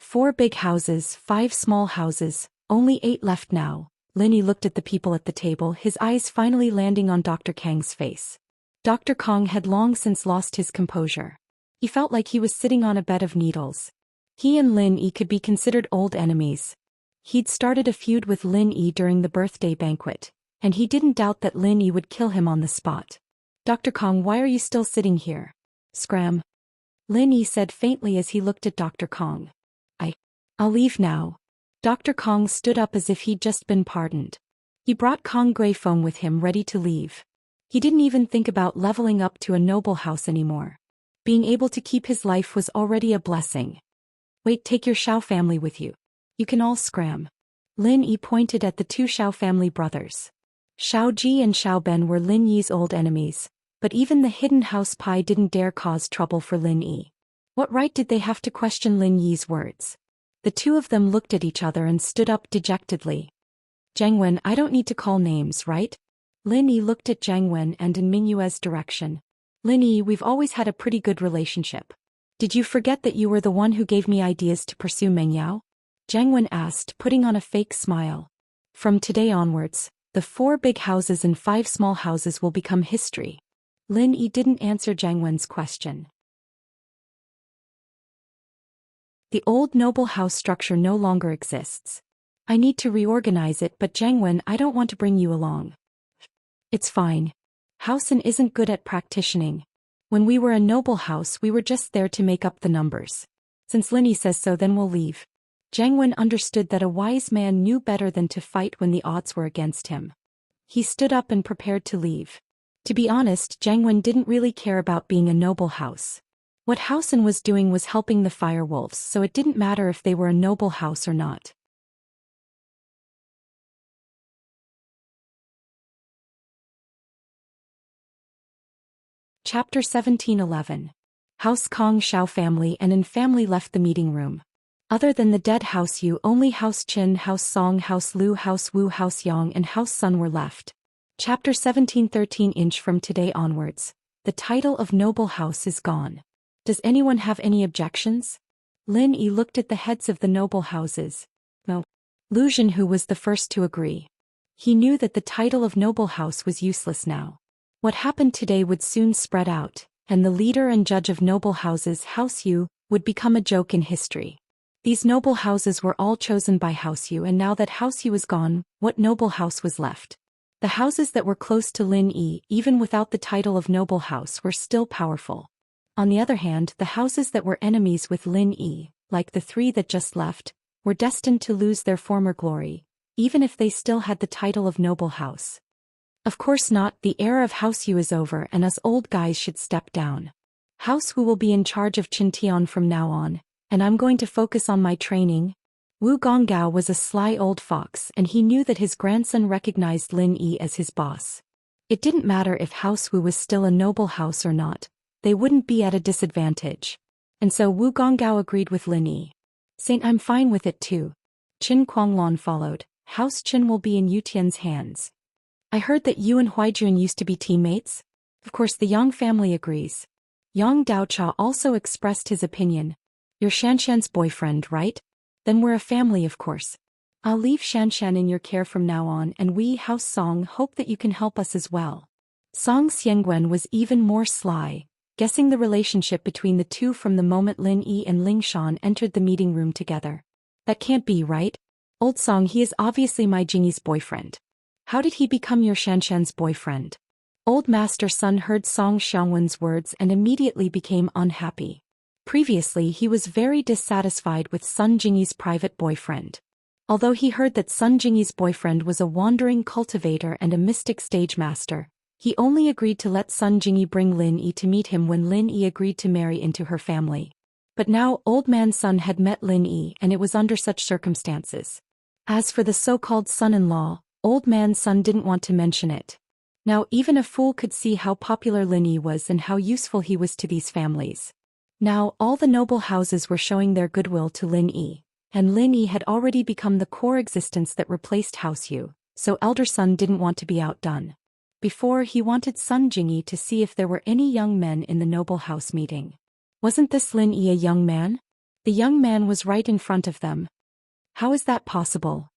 4 big houses, 5 small houses, only 8 left now. Lin Yi looked at the people at the table, his eyes finally landing on Dr. Kang's face. Dr. Kang had long since lost his composure. He felt like he was sitting on a bed of needles. He and Lin Yi could be considered old enemies. He'd started a feud with Lin Yi during the birthday banquet, and he didn't doubt that Lin Yi would kill him on the spot. Dr. Kong, why are you still sitting here? Scram. Lin Yi said faintly as he looked at Dr. Kong. I'll leave now. Dr. Kong stood up as if he'd just been pardoned. He brought Kong Grey Foam with him ready to leave. He didn't even think about leveling up to a noble house anymore. Being able to keep his life was already a blessing. Wait, take your Xiao family with you. You can all scram. Lin Yi pointed at the two Xiao family brothers. Xiao Ji and Xiao Ben were Lin Yi's old enemies, but even the hidden house pie didn't dare cause trouble for Lin Yi. What right did they have to question Lin Yi's words? The two of them looked at each other and stood up dejectedly. Jiang Wen, I don't need to call names, right? Lin Yi looked at Jiang Wen and in Mingyue's direction. Lin Yi, we've always had a pretty good relationship. Did you forget that you were the one who gave me ideas to pursue Meng Yao? Jiang Wen asked, putting on a fake smile. From today onwards, the 4 big houses and 5 small houses will become history. Lin Yi didn't answer Jiang Wen's question. The old noble house structure no longer exists. I need to reorganize it, but Jiang Wen, I don't want to bring you along. It's fine. Housen isn't good at practicing. When we were a noble house, we were just there to make up the numbers. Since Lin Yi says so, then we'll leave. Jiang Wen understood that a wise man knew better than to fight when the odds were against him. He stood up and prepared to leave. To be honest, Jiang Wen didn't really care about being a noble house. What Housen was doing was helping the firewolves, so it didn't matter if they were a noble house or not. Chapter 17:11. House Kong Xiao family and An family left the meeting room. Other than the dead House Yu, only House Qin, House Song, House Lu, House Wu, House Yang and House Sun were left. Chapter 17:13. From today onwards, the title of noble house is gone. Does anyone have any objections? Lin Yi looked at the heads of the noble houses. No. Lu Zhenhu was the first to agree. He knew that the title of noble house was useless now. What happened today would soon spread out, and the leader and judge of noble houses, House Yu, would become a joke in history. These noble houses were all chosen by House Yu, and now that House Yu is gone, what noble house was left? The houses that were close to Lin Yi, even without the title of noble house, were still powerful. On the other hand, the houses that were enemies with Lin Yi, like the 3 that just left, were destined to lose their former glory, even if they still had the title of noble house. Of course not, the era of House Yu is over and us old guys should step down. House Wu will be in charge of Qintian from now on, and I'm going to focus on my training. Wu Gonggao was a sly old fox and he knew that his grandson recognized Lin Yi as his boss. It didn't matter if House Wu was still a noble house or not. They wouldn't be at a disadvantage. And so Wu Gonggao agreed with Lin Yi. Saint, I'm fine with it too. Qin Kuanglon followed. House Qin will be in Yu Tian's hands. I heard that you and Huaijun used to be teammates? Of course the Yang family agrees. Yang Daocha also expressed his opinion. You're Shanshan's boyfriend, right? Then we're a family, of course. I'll leave Shanshan in your care from now on, and we, House Song, hope that you can help us as well. Song Xiangwen was even more sly, guessing the relationship between the two from the moment Lin Yi and Ling Shan entered the meeting room together. That can't be right. Old Song, he is obviously my Jingyi's boyfriend. How did he become your Shanshan's boyfriend? Old Master Sun heard Song Xiangwen's words and immediately became unhappy. Previously he was very dissatisfied with Sun Jingyi's private boyfriend. Although he heard that Sun Jingyi's boyfriend was a wandering cultivator and a mystic stage master, he only agreed to let Sun Jingyi bring Lin Yi to meet him when Lin Yi agreed to marry into her family. But now Old Man Sun had met Lin Yi and it was under such circumstances. As for the so-called son-in-law, Old Man Sun didn't want to mention it. Now even a fool could see how popular Lin Yi was and how useful he was to these families. Now all the noble houses were showing their goodwill to Lin Yi, and Lin Yi had already become the core existence that replaced House Yu, so Elder Sun didn't want to be outdone. Before, he wanted Sun Jingyi to see if there were any young men in the noble house meeting. Wasn't this Lin Yi a young man? The young man was right in front of them. How is that possible?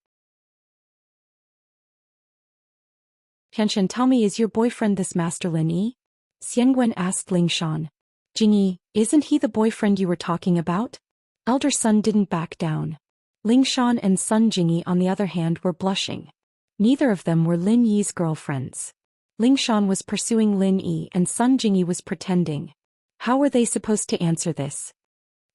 Qianshan, tell me, is your boyfriend this Master Lin Yi? Xiangwen asked Ling Shan. Jingyi, isn't he the boyfriend you were talking about? Elder Sun didn't back down. Lingshan and Sun Jingyi on the other hand were blushing. Neither of them were Lin Yi's girlfriends. Lingshan was pursuing Lin Yi and Sun Jingyi was pretending. How were they supposed to answer this?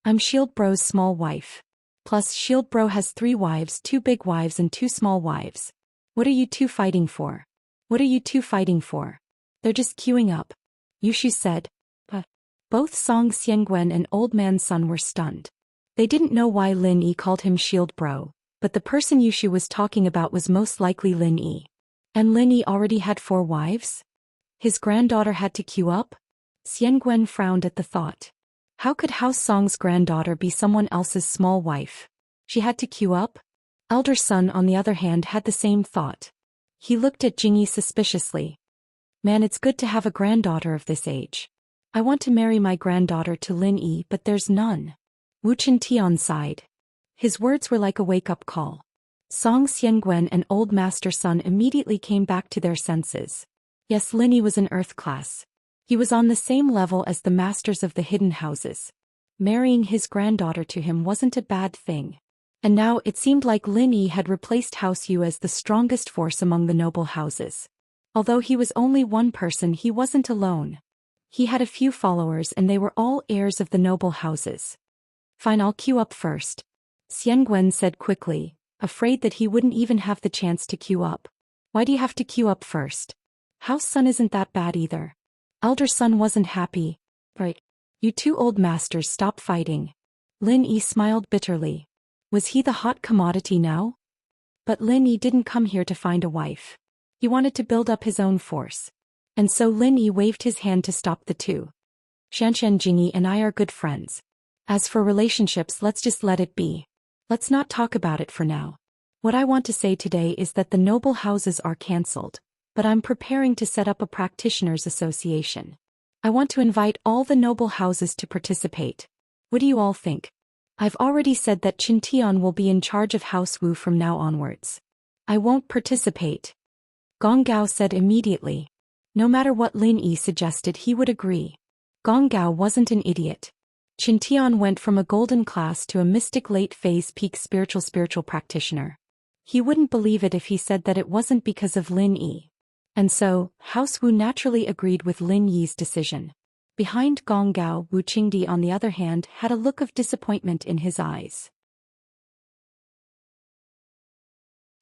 I'm Shield Bro's small wife. Plus Shield Bro has 3 wives, 2 big wives and 2 small wives. What are you two fighting for? What are you two fighting for? They're just queuing up. Yushu said. Both Song Xiangwen and Old Man Sun were stunned. They didn't know why Lin Yi called him Shield Bro, but the person Yushu was talking about was most likely Lin Yi. And Lin Yi already had 4 wives? His granddaughter had to queue up? Xiangwen frowned at the thought. How could House Song's granddaughter be someone else's small wife? She had to queue up? Elder Sun on the other hand had the same thought. He looked at Jingyi suspiciously. Man, it's good to have a granddaughter of this age. I want to marry my granddaughter to Lin Yi, but there's none. Wu Chintian sighed. His words were like a wake-up call. Song Xiangwen and Old Master Sun immediately came back to their senses. Yes, Lin Yi was an earth class. He was on the same level as the masters of the hidden houses. Marrying his granddaughter to him wasn't a bad thing. And now it seemed like Lin Yi had replaced House Yu as the strongest force among the noble houses. Although he was only one person, he wasn't alone. He had a few followers and they were all heirs of the noble houses. Fine, I'll queue up first. Xiangwen said quickly, afraid that he wouldn't even have the chance to queue up. Why do you have to queue up first? House Sun isn't that bad either. Elder Sun wasn't happy. Right. You two old masters, stop fighting. Lin Yi smiled bitterly. Was he the hot commodity now? But Lin Yi didn't come here to find a wife. He wanted to build up his own force. And so Lin Yi waved his hand to stop the two. Shanshan Jingyi and I are good friends. As for relationships, let's just let it be. Let's not talk about it for now. What I want to say today is that the noble houses are cancelled, but I'm preparing to set up a practitioners association. I want to invite all the noble houses to participate. What do you all think? I've already said that Qintian will be in charge of House Wu from now onwards. I won't participate. Gong Gao said immediately. No matter what Lin Yi suggested, he would agree. Gong Gao wasn't an idiot. Qintian went from a golden class to a mystic late phase peak spiritual practitioner. He wouldn't believe it if he said that it wasn't because of Lin Yi. And so, House Wu naturally agreed with Lin Yi's decision. Behind Gong Gao, Wu Qingdi on the other hand had a look of disappointment in his eyes.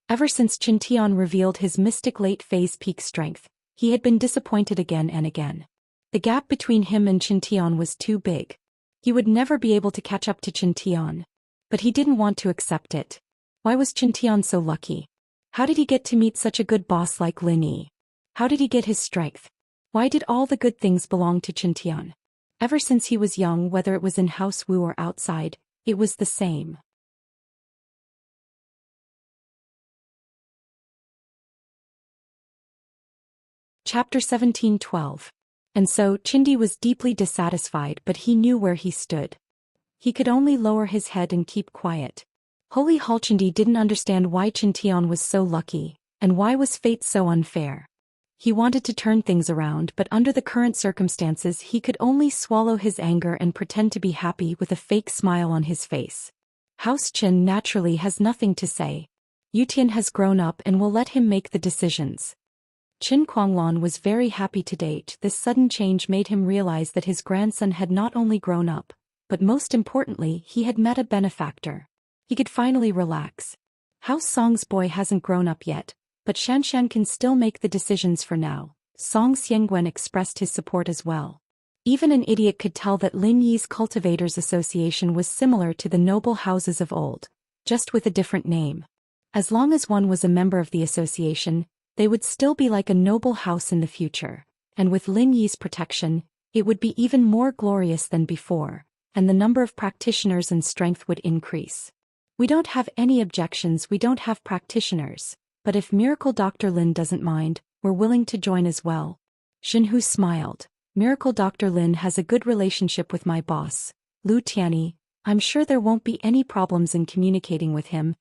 Ever since Qintian revealed his mystic late phase peak strength, he had been disappointed again and again. The gap between him and Qintian was too big. He would never be able to catch up to Qintian. But he didn't want to accept it. Why was Qintian so lucky? How did he get to meet such a good boss like Lin Yi? How did he get his strength? Why did all the good things belong to Qintian? Ever since he was young, whether it was in House Wu or outside, it was the same. Chapter 17:12. And so, Qindi was deeply dissatisfied, but he knew where he stood. He could only lower his head and keep quiet. Holy Halchindi didn't understand why Qintian was so lucky, and why was fate so unfair. He wanted to turn things around, but under the current circumstances he could only swallow his anger and pretend to be happy with a fake smile on his face. House Qin naturally has nothing to say. Yutian has grown up and will let him make the decisions. Qin Kuanglan was very happy to date. This sudden change made him realize that his grandson had not only grown up, but most importantly, he had met a benefactor. He could finally relax. House Song's boy hasn't grown up yet, but Shanshan can still make the decisions for now. Song Xiangwen expressed his support as well. Even an idiot could tell that Lin Yi's Cultivators Association was similar to the noble houses of old, just with a different name. As long as one was a member of the association, they would still be like a noble house in the future, and with Lin Yi's protection, it would be even more glorious than before, and the number of practitioners and strength would increase. We don't have any objections, we don't have practitioners, but if Miracle Dr. Lin doesn't mind, we're willing to join as well. Xinhu smiled. Miracle Dr. Lin has a good relationship with my boss, Lu Tianyi. I'm sure there won't be any problems in communicating with him.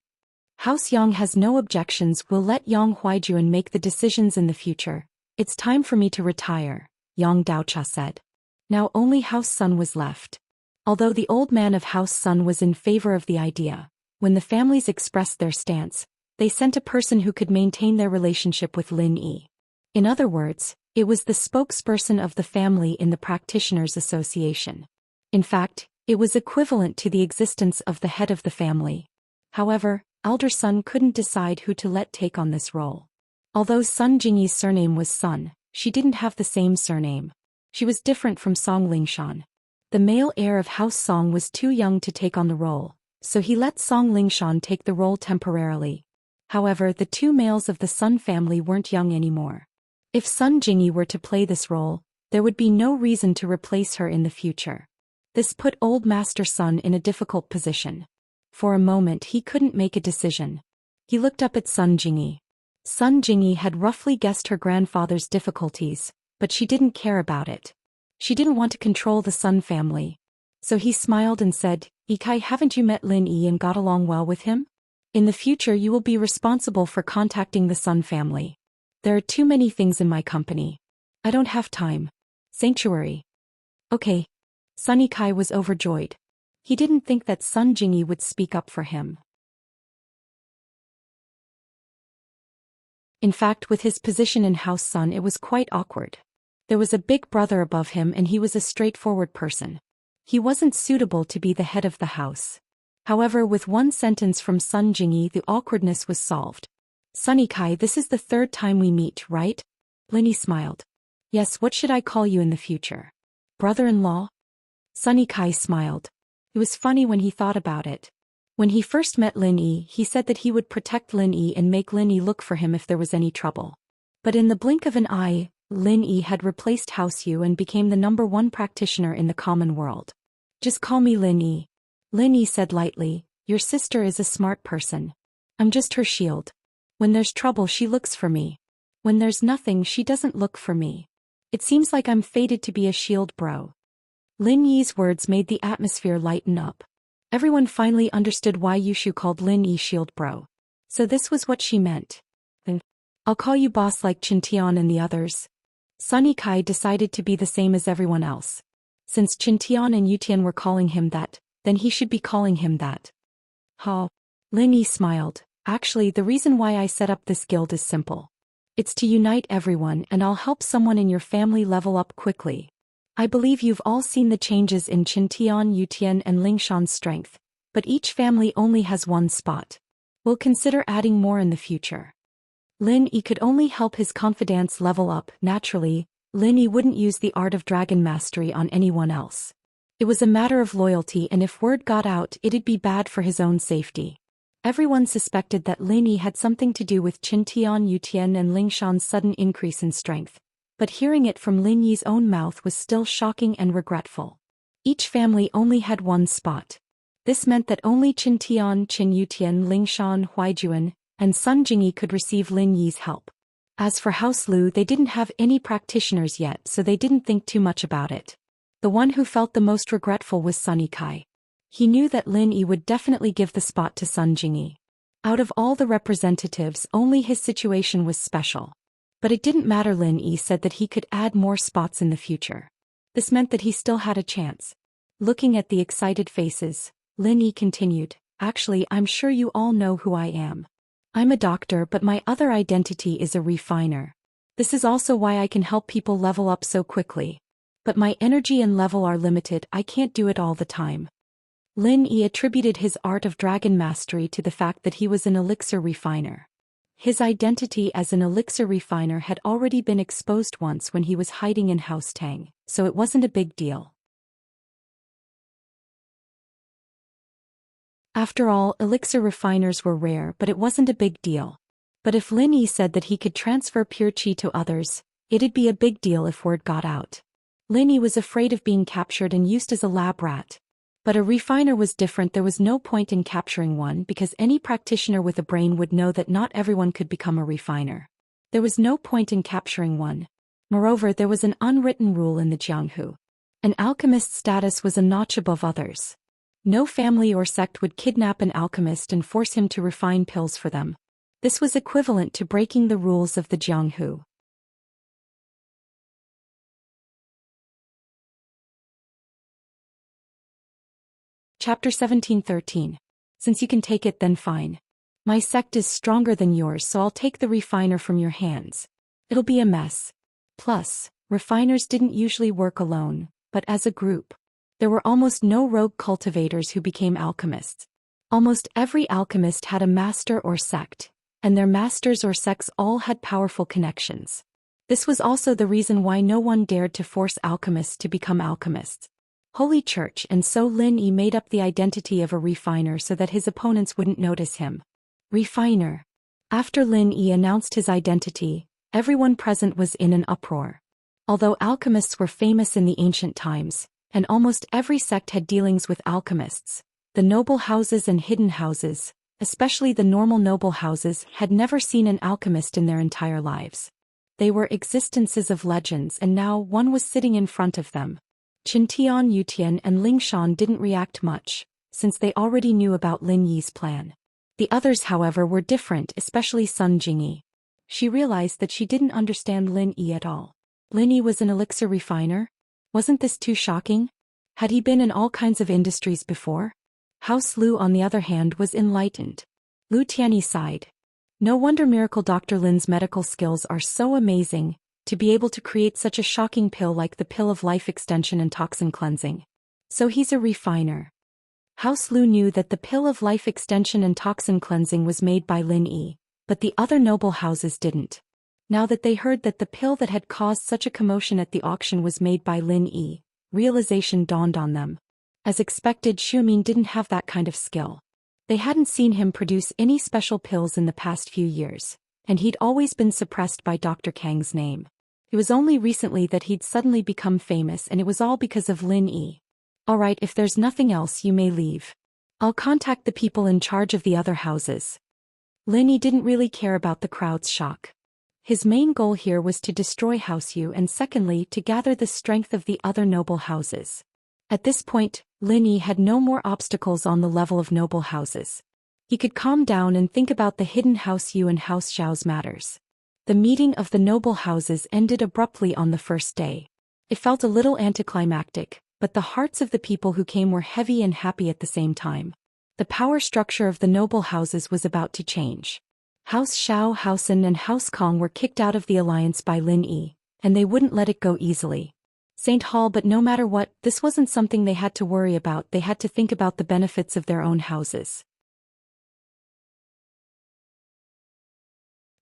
House Yang has no objections, we'll let Yang Huaijuan make the decisions in the future. It's time for me to retire, Yang Daocha said. Now only House Sun was left. Although the old man of House Sun was in favor of the idea, when the families expressed their stance, they sent a person who could maintain their relationship with Lin Yi. In other words, it was the spokesperson of the family in the Practitioners Association. In fact, it was equivalent to the existence of the head of the family. However, elder Sun couldn't decide who to let take on this role. Although Sun Jingyi's surname was Sun, she didn't have the same surname. She was different from Song Lingshan. The male heir of House Song was too young to take on the role, so he let Song Lingshan take the role temporarily. However, the two males of the Sun family weren't young anymore. If Sun Jingyi were to play this role, there would be no reason to replace her in the future. This put old Master Sun in a difficult position. For a moment he couldn't make a decision. He looked up at Sun Jingyi. Sun Jingyi had roughly guessed her grandfather's difficulties, but she didn't care about it. She didn't want to control the Sun family. So he smiled and said, "Ikai, haven't you met Lin Yi and got along well with him? In the future you will be responsible for contacting the Sun family. There are too many things in my company. I don't have time. Sanctuary." Okay. Sun Ikai was overjoyed. He didn't think that Sun Jingyi would speak up for him. In fact, with his position in House Sun, it was quite awkward. There was a big brother above him and he was a straightforward person. He wasn't suitable to be the head of the house. However, with one sentence from Sun Jingyi, the awkwardness was solved. "Sun Ikai, this is the third time we meet, right?" Lin Yi smiled. "Yes, what should I call you in the future? Brother-in-law?" Sun Ikai smiled. It was funny when he thought about it. When he first met Lin Yi, he said that he would protect Lin Yi and make Lin Yi look for him if there was any trouble. But in the blink of an eye, Lin Yi had replaced House Yu and became the #1 practitioner in the common world. "Just call me Lin Yi." Lin Yi said lightly, "Your sister is a smart person. I'm just her shield. When there's trouble she looks for me. When there's nothing she doesn't look for me. It seems like I'm fated to be a shield bro." Lin Yi's words made the atmosphere lighten up. Everyone finally understood why Yushu called Lin Yi shield bro. So this was what she meant. "Then I'll call you boss like Qintian and the others." Sun Ikai decided to be the same as everyone else. Since Qintian and Yutian were calling him that, then he should be calling him that. "Ha." Lin Yi smiled. "Actually, the reason why I set up this guild is simple. It's to unite everyone and I'll help someone in your family level up quickly. I believe you've all seen the changes in Qintian, Yutian and Lingshan's strength, but each family only has one spot. We'll consider adding more in the future." Lin Yi could only help his confidants level up. Naturally, Lin Yi wouldn't use the art of dragon mastery on anyone else. It was a matter of loyalty, and if word got out, it'd be bad for his own safety. Everyone suspected that Lin Yi had something to do with Qintian, Yutian and Lingshan's sudden increase in strength. But hearing it from Lin Yi's own mouth was still shocking and regretful. Each family only had one spot. This meant that only Qintian, Qin Yutian, Lingshan, Huaijuan, and Sun Jingyi could receive Lin Yi's help. As for House Lu, they didn't have any practitioners yet, so they didn't think too much about it. The one who felt the most regretful was Sun Ikai. He knew that Lin Yi would definitely give the spot to Sun Jingyi. Out of all the representatives, only his situation was special. But it didn't matter. Lin Yi said that he could add more spots in the future. This meant that he still had a chance. Looking at the excited faces, Lin Yi continued, "Actually, I'm sure you all know who I am. I'm a doctor, but my other identity is a refiner. This is also why I can help people level up so quickly. But my energy and level are limited, I can't do it all the time." Lin Yi attributed his art of dragon mastery to the fact that he was an elixir refiner. His identity as an elixir refiner had already been exposed once when he was hiding in House Tang, so it wasn't a big deal. After all, elixir refiners were rare, but it wasn't a big deal. But if Lin Yi said that he could transfer pure qi to others, it'd be a big deal if word got out. Lin Yi was afraid of being captured and used as a lab rat. But a refiner was different. There was no point in capturing one because any practitioner with a brain would know that not everyone could become a refiner. There was no point in capturing one. Moreover, there was an unwritten rule in the Jianghu. An alchemist's status was a notch above others. No family or sect would kidnap an alchemist and force him to refine pills for them. This was equivalent to breaking the rules of the Jianghu. Chapter 1713. Since you can take it, then fine. My sect is stronger than yours, so I'll take the refiner from your hands. It'll be a mess. Plus, refiners didn't usually work alone, but as a group. There were almost no rogue cultivators who became alchemists. Almost every alchemist had a master or sect, and their masters or sects all had powerful connections. This was also the reason why no one dared to force alchemists to become alchemists. Holy Church, and so Lin Yi made up the identity of a refiner so that his opponents wouldn't notice him. Refiner. After Lin Yi announced his identity, everyone present was in an uproar. Although alchemists were famous in the ancient times, and almost every sect had dealings with alchemists, the noble houses and hidden houses, especially the normal noble houses, had never seen an alchemist in their entire lives. They were existences of legends, and now one was sitting in front of them. Qintian Yutian and Ling Shan didn't react much, since they already knew about Lin Yi's plan. The others, however, were different, especially Sun Jingyi. She realized that she didn't understand Lin Yi at all. Lin Yi was an elixir refiner? Wasn't this too shocking? Had he been in all kinds of industries before? House Lu, on the other hand, was enlightened. Lu Tianyi sighed. No wonder Miracle Dr. Lin's medical skills are so amazing, to be able to create such a shocking pill like the pill of life extension and toxin cleansing. So he's a refiner. House Lu knew that the pill of life extension and toxin cleansing was made by Lin Yi, but the other noble houses didn't. Now that they heard that the pill that had caused such a commotion at the auction was made by Lin Yi, realization dawned on them. As expected, Xiumin didn't have that kind of skill. They hadn't seen him produce any special pills in the past few years, and he'd always been suppressed by Dr. Kang's name. It was only recently that he'd suddenly become famous, and it was all because of Lin Yi. Alright, if there's nothing else, you may leave. I'll contact the people in charge of the other houses. Lin Yi didn't really care about the crowd's shock. His main goal here was to destroy House Yu, and secondly, to gather the strength of the other noble houses. At this point, Lin Yi had no more obstacles on the level of noble houses. He could calm down and think about the hidden House Yu and House Xiao's matters. The meeting of the noble houses ended abruptly on the first day. It felt a little anticlimactic, but the hearts of the people who came were heavy and happy at the same time. The power structure of the noble houses was about to change. House Xiao, House An, and House Kong were kicked out of the alliance by Lin Yi, and they wouldn't let it go easily. St. Hall, but no matter what, this wasn't something they had to worry about. They had to think about the benefits of their own houses.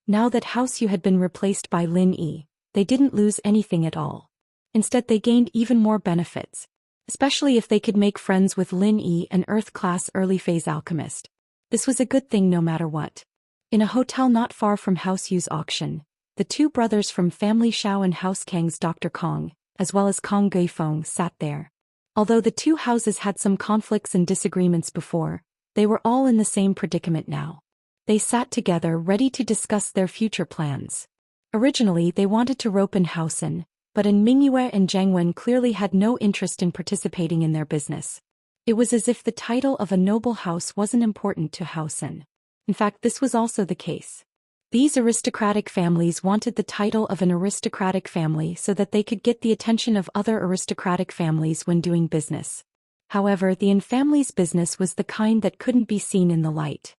Now that House Yu had been replaced by Lin Yi, they didn't lose anything at all. Instead, they gained even more benefits, especially if they could make friends with Lin Yi, an Earth-class early-phase alchemist. This was a good thing no matter what. In a hotel not far from House Yu's auction, the two brothers from family Xiao and House Kang's Dr. Kong, as well as Kong Guifeng, sat there. Although the two houses had some conflicts and disagreements before, they were all in the same predicament now. They sat together ready to discuss their future plans. Originally, they wanted to rope in House An, but Mingyue and Zhang Wen clearly had no interest in participating in their business. It was as if the title of a noble house wasn't important to House An. In fact, this was also the case. These aristocratic families wanted the title of an aristocratic family so that they could get the attention of other aristocratic families when doing business. However, the An family's business was the kind that couldn't be seen in the light.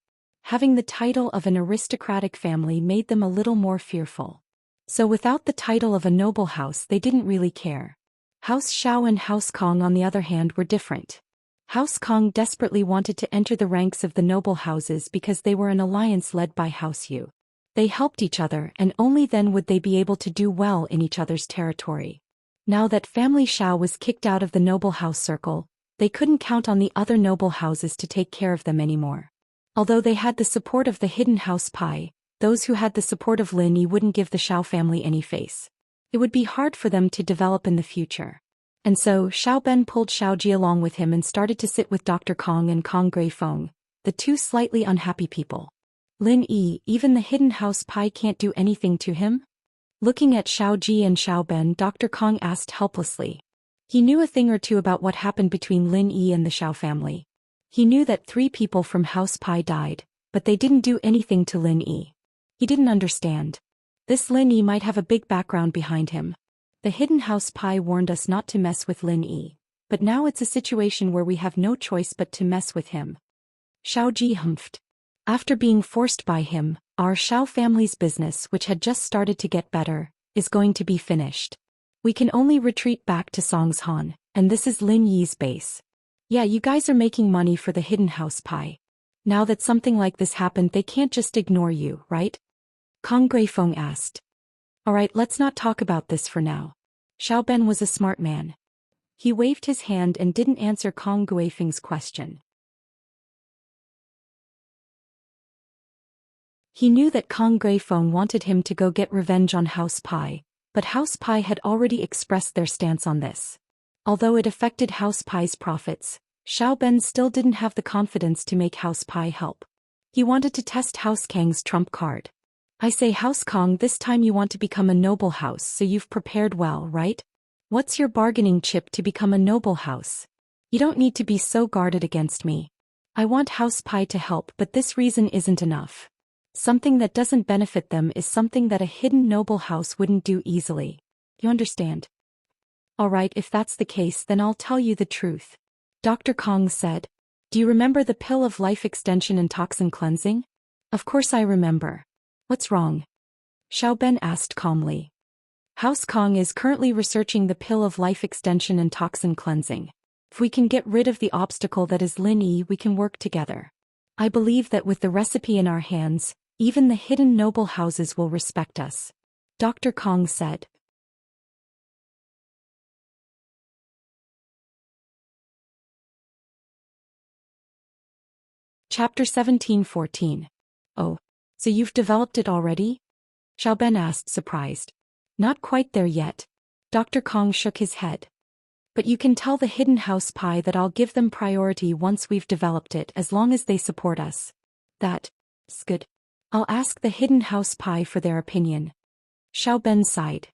Having the title of an aristocratic family made them a little more fearful. So without the title of a noble house, they didn't really care. House Xiao and House Kong, on the other hand, were different. House Kong desperately wanted to enter the ranks of the noble houses because they were an alliance led by House Yu. They helped each other, and only then would they be able to do well in each other's territory. Now that family Xiao was kicked out of the noble house circle, they couldn't count on the other noble houses to take care of them anymore. Although they had the support of the hidden House Pai, those who had the support of Lin Yi wouldn't give the Xiao family any face. It would be hard for them to develop in the future. And so, Xiao Ben pulled Xiao Ji along with him and started to sit with Dr. Kong and Kong Guifeng, the two slightly unhappy people. Lin Yi, even the hidden House Pai can't do anything to him? Looking at Xiao Ji and Xiao Ben, Dr. Kong asked helplessly. He knew a thing or two about what happened between Lin Yi and the Xiao family. He knew that 3 people from House Pai died, but they didn't do anything to Lin Yi. He didn't understand. This Lin Yi might have a big background behind him. The hidden House Pai warned us not to mess with Lin Yi, but now it's a situation where we have no choice but to mess with him. Xiao Ji humphed. After being forced by him, our Xiao family's business, which had just started to get better, is going to be finished. We can only retreat back to Songshan, and this is Lin Yi's base. Yeah, you guys are making money for the hidden house pie. Now that something like this happened, they can't just ignore you, right? Kong Guifeng asked. Alright, let's not talk about this for now. Xiao Ben was a smart man. He waved his hand and didn't answer Kong Guifeng's question. He knew that Kong Guifeng wanted him to go get revenge on House Pie, but House Pie had already expressed their stance on this. Although it affected House Pie's profits, Xiao Ben still didn't have the confidence to make House Pie help. He wanted to test House Kang's trump card. I say, House Kong, this time you want to become a noble house, so you've prepared well, right? What's your bargaining chip to become a noble house? You don't need to be so guarded against me. I want House Pie to help, but this reason isn't enough. Something that doesn't benefit them is something that a hidden noble house wouldn't do easily. You understand? Alright, if that's the case, then I'll tell you the truth. Dr. Kong said. Do you remember the pill of life extension and toxin cleansing? Of course I remember. What's wrong? Xiao Ben asked calmly. House Kong is currently researching the pill of life extension and toxin cleansing. If we can get rid of the obstacle that is Lin Yi, we can work together. I believe that with the recipe in our hands, even the hidden noble houses will respect us. Dr. Kong said. Chapter 17:14. Oh, so you've developed it already? Xiao Ben asked, surprised. Not quite there yet. Dr. Kong shook his head. But you can tell the hidden house pie that I'll give them priority once we've developed it, as long as they support us. That's good. I'll ask the hidden house pie for their opinion. Xiao Ben sighed.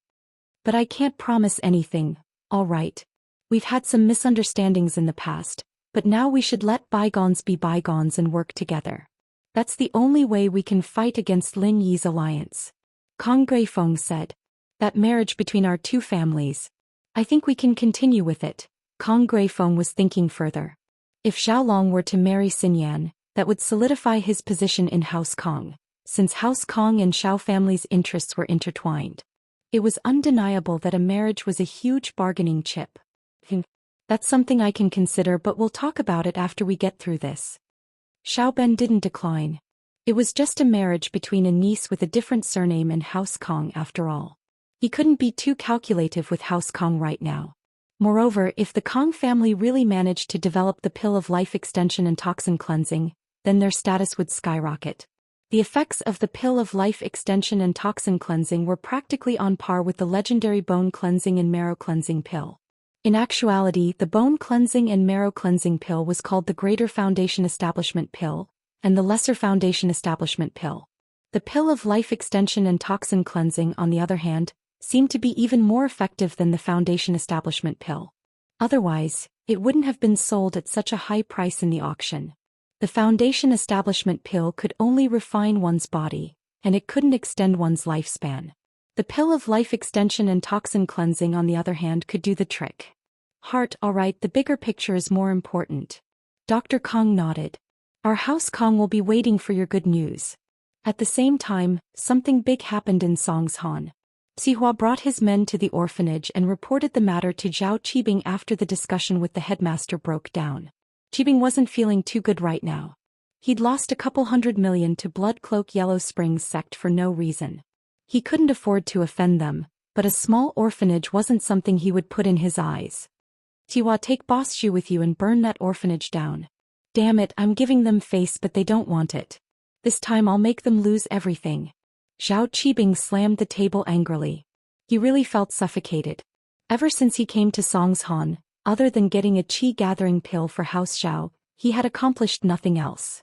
But I can't promise anything, all right. We've had some misunderstandings in the past, but now we should let bygones be bygones and work together. That's the only way we can fight against Lin Yi's alliance. Kong Guifeng said. That marriage between our two families. I think we can continue with it. Kong Guifeng was thinking further. If Xiaolong were to marry Xinyan, that would solidify his position in House Kong, since House Kong and Xiao family's interests were intertwined. It was undeniable that a marriage was a huge bargaining chip. That's something I can consider, but we'll talk about it after we get through this. Xiao Ben didn't decline. It was just a marriage between a niece with a different surname and House Kong after all. He couldn't be too calculative with House Kong right now. Moreover, if the Kong family really managed to develop the pill of life extension and toxin cleansing, then their status would skyrocket. The effects of the pill of life extension and toxin cleansing were practically on par with the legendary bone cleansing and marrow cleansing pill. In actuality, the bone cleansing and marrow cleansing pill was called the Greater Foundation Establishment Pill, and the Lesser Foundation Establishment Pill. The pill of life extension and toxin cleansing, on the other hand, seemed to be even more effective than the Foundation Establishment Pill. Otherwise, it wouldn't have been sold at such a high price in the auction. The Foundation Establishment Pill could only refine one's body, and it couldn't extend one's lifespan. The pill of life extension and toxin cleansing, on the other hand, could do the trick. Heart, alright, the bigger picture is more important. Dr. Kong nodded. Our House Kong will be waiting for your good news. At the same time, something big happened in Songshan. Sihua brought his men to the orphanage and reported the matter to Zhao Qibing after the discussion with the headmaster broke down. Qibing wasn't feeling too good right now. He'd lost a couple $100 million to Blood Cloak Yellow Springs sect for no reason. He couldn't afford to offend them, but a small orphanage wasn't something he would put in his eyes. Sihua, take Boss Zhu with you and burn that orphanage down. Damn it, I'm giving them face but they don't want it. This time I'll make them lose everything. Zhao Qibing slammed the table angrily. He really felt suffocated. Ever since he came to Songshan, other than getting a qi gathering pill for House Zhao, he had accomplished nothing else.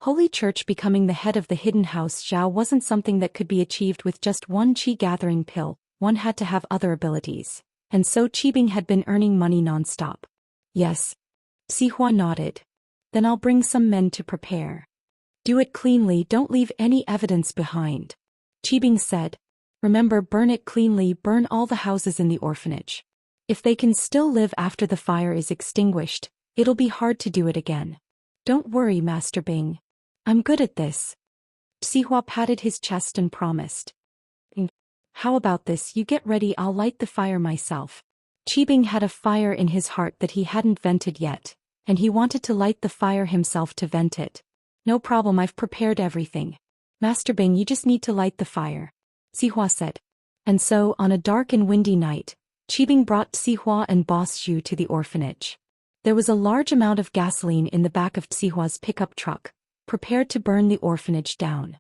Holy Church becoming the head of the hidden House Zhao wasn't something that could be achieved with just one qi gathering pill, one had to have other abilities. And so Qibing had been earning money non-stop. Yes. Sihua nodded. Then I'll bring some men to prepare. Do it cleanly, don't leave any evidence behind. Qibing said. Remember, burn it cleanly, burn all the houses in the orphanage. If they can still live after the fire is extinguished, it'll be hard to do it again. Don't worry, Master Bing. I'm good at this. Sihua patted his chest and promised. How about this? You get ready, I'll light the fire myself. Qibing had a fire in his heart that he hadn't vented yet, and he wanted to light the fire himself to vent it. No problem, I've prepared everything. Master Bing, you just need to light the fire, Sihua said. And so, on a dark and windy night, Qibing brought Sihua and Boss Xu to the orphanage. There was a large amount of gasoline in the back of Sihua's pickup truck, prepared to burn the orphanage down.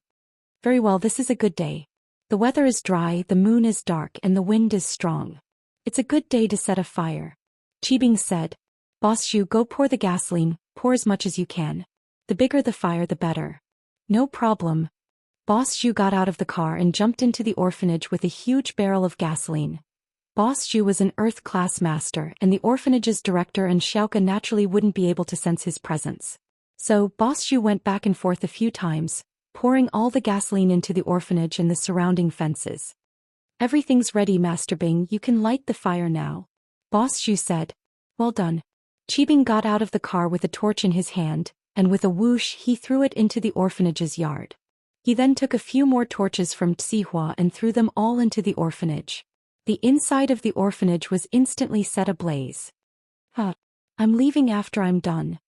Very well, this is a good day. The weather is dry, the moon is dark, and the wind is strong. It's a good day to set a fire. Qibing said. Boss Xu, go pour the gasoline, pour as much as you can. The bigger the fire, the better. No problem. Boss Xu got out of the car and jumped into the orphanage with a huge barrel of gasoline. Boss Xu was an Earth-class master, and the orphanage's director and Xiaoka naturally wouldn't be able to sense his presence. So, Boss Xu went back and forth a few times, pouring all the gasoline into the orphanage and the surrounding fences. Everything's ready, Master Bing, you can light the fire now. Boss Xu said. Well done. Qibing got out of the car with a torch in his hand, and with a whoosh he threw it into the orphanage's yard. He then took a few more torches from Sihua and threw them all into the orphanage. The inside of the orphanage was instantly set ablaze. I'm leaving after I'm done.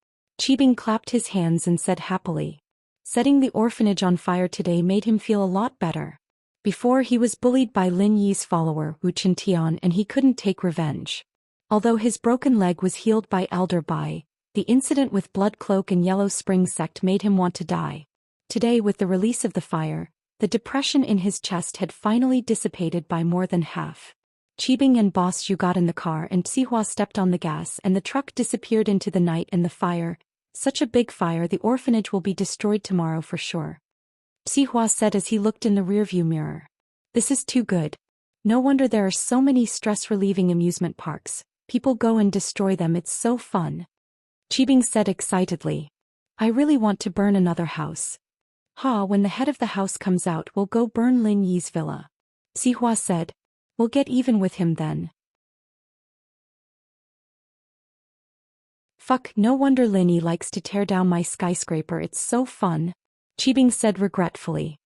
Qibing clapped his hands and said happily. Setting the orphanage on fire today made him feel a lot better. Before, he was bullied by Lin Yi's follower Wu Qintian and he couldn't take revenge. Although his broken leg was healed by Elder Bai, the incident with Blood Cloak and Yellow Spring sect made him want to die. Today, with the release of the fire, the depression in his chest had finally dissipated by more than half. Qibing and Boss Xu got in the car and Sihua stepped on the gas and the truck disappeared into the night and the fire. Such a big fire, the orphanage will be destroyed tomorrow for sure. Sihua said as he looked in the rearview mirror. This is too good. No wonder there are so many stress-relieving amusement parks. People go and destroy them, it's so fun. Qibing said excitedly. I really want to burn another house. When the head of the house comes out, we'll go burn Lin Yi's villa. Sihua said. We'll get even with him then. No wonder Lin Yi likes to tear down my skyscraper, it's so fun. Qibing said regretfully.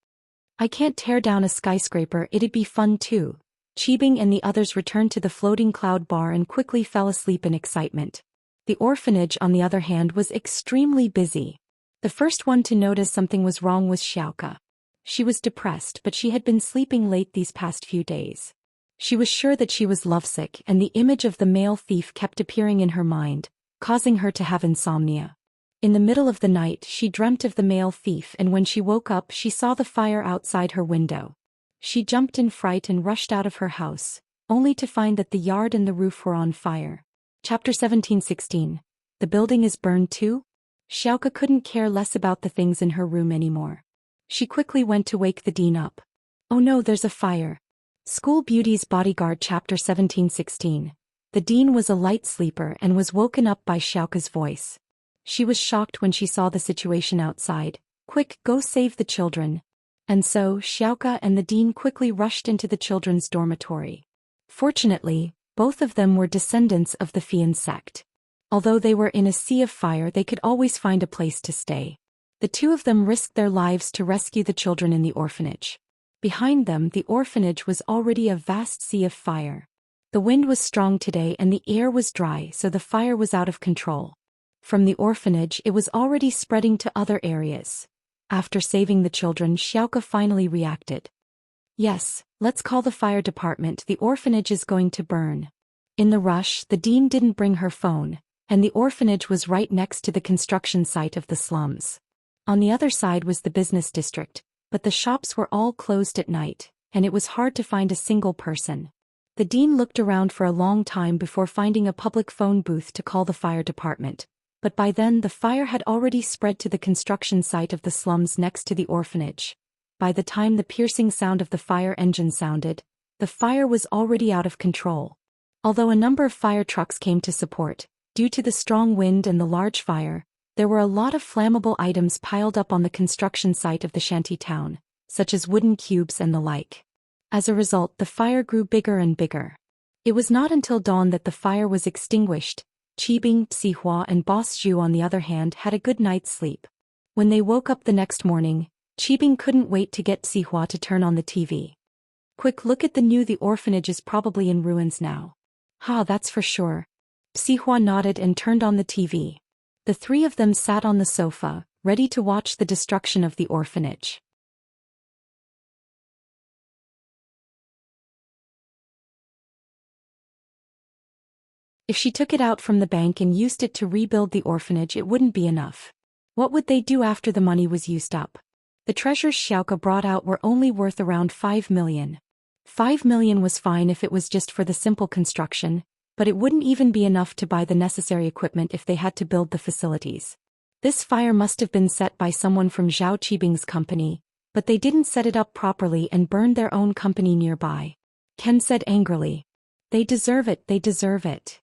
I can't tear down a skyscraper, it'd be fun too. Qibing and the others returned to the floating cloud bar and quickly fell asleep in excitement. The orphanage, on the other hand, was extremely busy. The first one to notice something was wrong was Xiaoka. She was depressed, but she had been sleeping late these past few days. She was sure that she was lovesick, and the image of the male thief kept appearing in her mind, causing her to have insomnia. In the middle of the night, she dreamt of the male thief, and when she woke up, she saw the fire outside her window. She jumped in fright and rushed out of her house, only to find that the yard and the roof were on fire. Chapter 17:16. The building is burned too? Xiaoka couldn't care less about the things in her room anymore. She quickly went to wake the dean up. Oh no, there's a fire. School Beauty's Bodyguard. Chapter 17:16. The dean was a light sleeper and was woken up by Xiaoka's voice. She was shocked when she saw the situation outside. Quick, go save the children. And so, Xiaoka and the dean quickly rushed into the children's dormitory. Fortunately, both of them were descendants of the Fian sect. Although they were in a sea of fire, they could always find a place to stay. The two of them risked their lives to rescue the children in the orphanage. Behind them, the orphanage was already a vast sea of fire. The wind was strong today and the air was dry, so the fire was out of control. From the orphanage, it was already spreading to other areas. After saving the children, Xiaoka finally reacted. Yes, let's call the fire department, the orphanage is going to burn. In the rush, the dean didn't bring her phone, and the orphanage was right next to the construction site of the slums. On the other side was the business district, but the shops were all closed at night, and it was hard to find a single person. The dean looked around for a long time before finding a public phone booth to call the fire department, but by then the fire had already spread to the construction site of the slums next to the orphanage. By the time the piercing sound of the fire engine sounded, the fire was already out of control. Although a number of fire trucks came to support, due to the strong wind and the large fire, there were a lot of flammable items piled up on the construction site of the shanty town, such as wooden cubes and the like. As a result, the fire grew bigger and bigger. It was not until dawn that the fire was extinguished. Qibing, Sihua and Boss Zhu on the other hand had a good night's sleep. When they woke up the next morning, Qibing couldn't wait to get Sihua to turn on the TV. Quick, look at the orphanage is probably in ruins now. Ha, that's for sure. Sihua nodded and turned on the TV. The three of them sat on the sofa, ready to watch the destruction of the orphanage. If she took it out from the bank and used it to rebuild the orphanage, it wouldn't be enough. What would they do after the money was used up? The treasures Xiaoka brought out were only worth around 5 million. 5 million was fine if it was just for the simple construction, but it wouldn't even be enough to buy the necessary equipment if they had to build the facilities. This fire must have been set by someone from Zhao Qibing's company, but they didn't set it up properly and burned their own company nearby. Ken said angrily. They deserve it, they deserve it.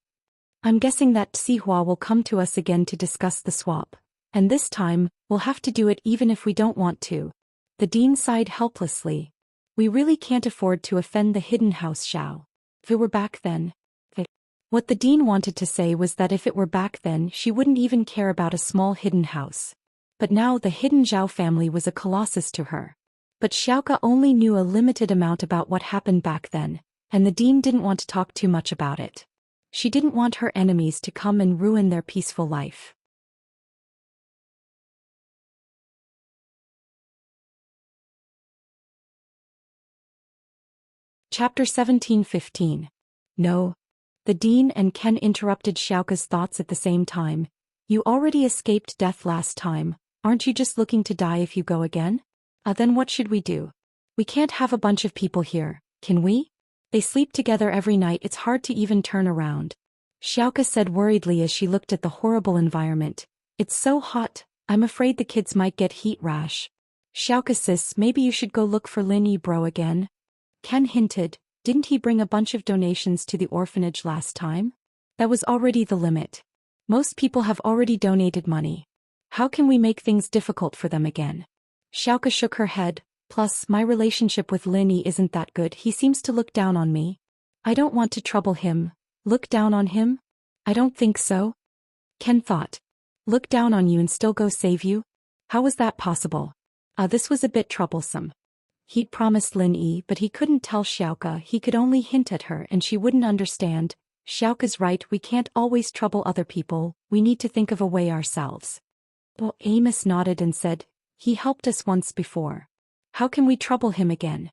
I'm guessing that Sihua will come to us again to discuss the swap. And this time, we'll have to do it even if we don't want to. The dean sighed helplessly. We really can't afford to offend the hidden house Xiao. If it were back then. What the dean wanted to say was that if it were back then she wouldn't even care about a small hidden house. But now the hidden Zhao family was a colossus to her. But Xiaoka only knew a limited amount about what happened back then, and the dean didn't want to talk too much about it. She didn't want her enemies to come and ruin their peaceful life. Chapter 17:15. No. The dean and Ken interrupted Xiaoka's thoughts at the same time. You already escaped death last time, aren't you just looking to die if you go again? Then what should we do? We can't have a bunch of people here, can we? They sleep together every night, it's hard to even turn around. Xiaoka said worriedly as she looked at the horrible environment. It's so hot, I'm afraid the kids might get heat rash. Xiaoka sis, maybe you should go look for Lin Yi bro again? Ken hinted, didn't he bring a bunch of donations to the orphanage last time? That was already the limit. Most people have already donated money. How can we make things difficult for them again? Xiaoka shook her head, plus my relationship with Lin Yi isn't that good, he seems to look down on me. I don't want to trouble him. Look down on him? I don't think so. Ken thought. Look down on you and still go save you? How was that possible? This was a bit troublesome. He'd promised Lin Yi, but he couldn't tell Xiaoka, he could only hint at her and she wouldn't understand. Xiaoka's right, we can't always trouble other people, we need to think of a way ourselves. Well, Amos nodded and said, he helped us once before. How can we trouble him again?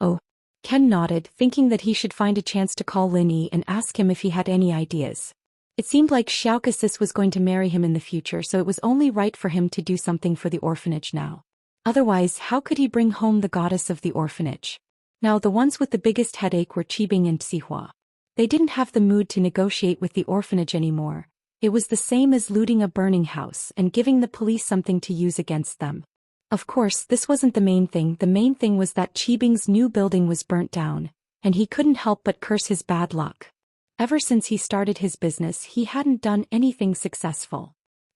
Oh. Ken nodded, thinking that he should find a chance to call Lin Yi and ask him if he had any ideas. It seemed like Xiaoka sis was going to marry him in the future, so it was only right for him to do something for the orphanage now. Otherwise, how could he bring home the goddess of the orphanage? Now the ones with the biggest headache were Qibing and Sihua. They didn't have the mood to negotiate with the orphanage anymore. It was the same as looting a burning house and giving the police something to use against them. Of course, this wasn't the main thing was that Qibing's new building was burnt down, and he couldn't help but curse his bad luck. Ever since he started his business he hadn't done anything successful.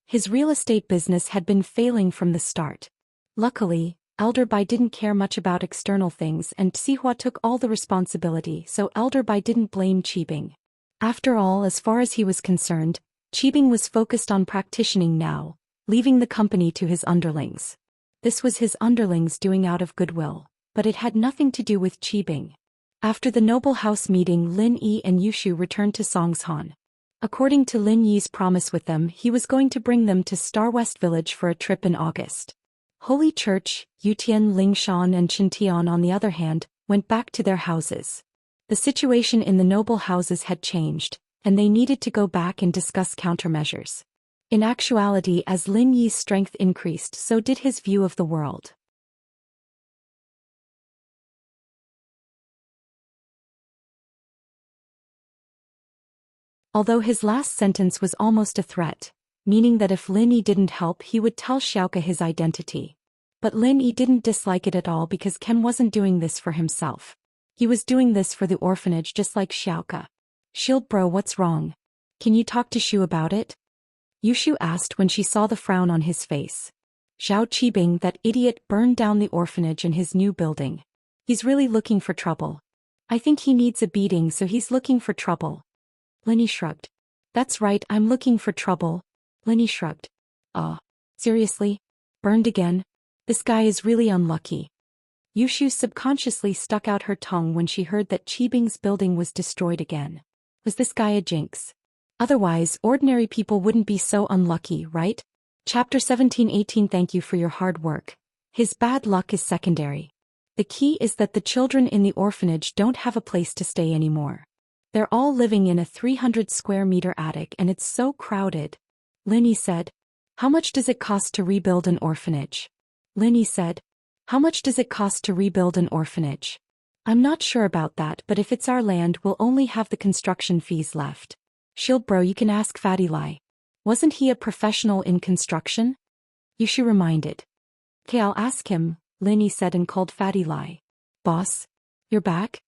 His real estate business had been failing from the start. Luckily, Elder Bai didn't care much about external things and Sihua took all the responsibility, so Elder Bai didn't blame Qibing. After all, as far as he was concerned, Qibing was focused on practicing now, leaving the company to his underlings. This was his underlings doing out of goodwill, but it had nothing to do with Qibing. After the noble house meeting, Lin Yi and Yushu returned to Songshan. According to Lin Yi's promise with them, he was going to bring them to Star West Village for a trip in August. Holy Church, Yutian, Lingshan and Qintian on the other hand, went back to their houses. The situation in the noble houses had changed, and they needed to go back and discuss countermeasures. In actuality, as Lin Yi's strength increased, so did his view of the world. Although his last sentence was almost a threat, meaning that if Lin Yi didn't help he would tell Xiaoka his identity. But Lin Yi didn't dislike it at all because Ken wasn't doing this for himself. He was doing this for the orphanage just like Xiaoka. Shield bro, what's wrong? Can you talk to Shu about it? Yushu asked when she saw the frown on his face. Zhao Qibing, that idiot, burned down the orphanage and his new building. He's really looking for trouble. I think he needs a beating, so he's looking for trouble. Linny shrugged. That's right, I'm looking for trouble. Linny shrugged. Seriously? Burned again? This guy is really unlucky. Yushu subconsciously stuck out her tongue when she heard that Qibing's building was destroyed again. Was this guy a jinx? Otherwise, ordinary people wouldn't be so unlucky, right? Chapter 17-18. Thank you for your hard work. His bad luck is secondary. The key is that the children in the orphanage don't have a place to stay anymore. They're all living in a 300 square meter attic and it's so crowded. Linny said. How much does it cost to rebuild an orphanage? Linny said. How much does it cost to rebuild an orphanage? I'm not sure about that, but if it's our land, we'll only have the construction fees left. Shield bro, you can ask Fatty Lai. Wasn't he a professional in construction? Yushu reminded. Okay, I'll ask him, Linny said and called Fatty Lai. Boss? You're back?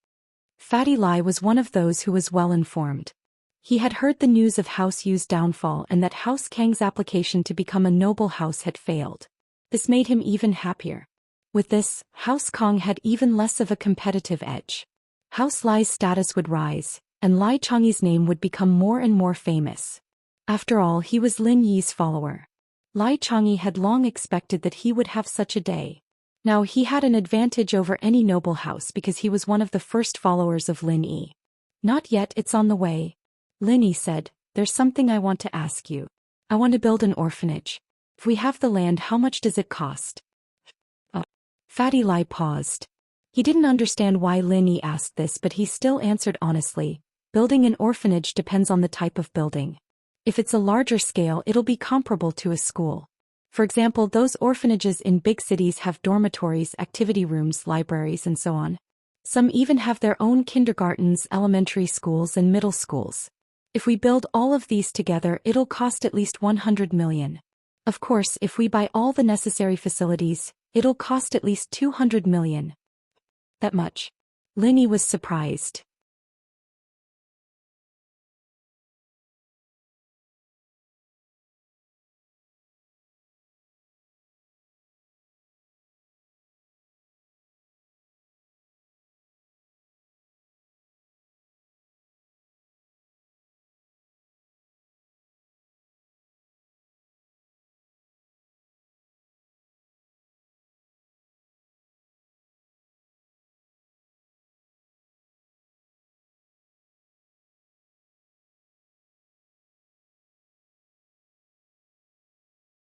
Fatty Lai was one of those who was well informed. He had heard the news of House Yu's downfall and that House Kang's application to become a noble house had failed. This made him even happier. With this, House Kong had even less of a competitive edge. House Lai's status would rise, and Lai Changyi's name would become more and more famous. After all, he was Lin Yi's follower. Lai Changyi had long expected that he would have such a day. Now he had an advantage over any noble house because he was one of the first followers of Lin Yi. Not yet, it's on the way. Lin Yi said, there's something I want to ask you. I want to build an orphanage. If we have the land, how much does it cost? Fatty Lai paused. He didn't understand why Lin Yi asked this, but he still answered honestly. Building an orphanage depends on the type of building. If it's a larger scale, it'll be comparable to a school. For example, those orphanages in big cities have dormitories, activity rooms, libraries, and so on. Some even have their own kindergartens, elementary schools, and middle schools. If we build all of these together, it'll cost at least 100 million. Of course, if we buy all the necessary facilities, it'll cost at least 200 million. That much. Lin Yi was surprised.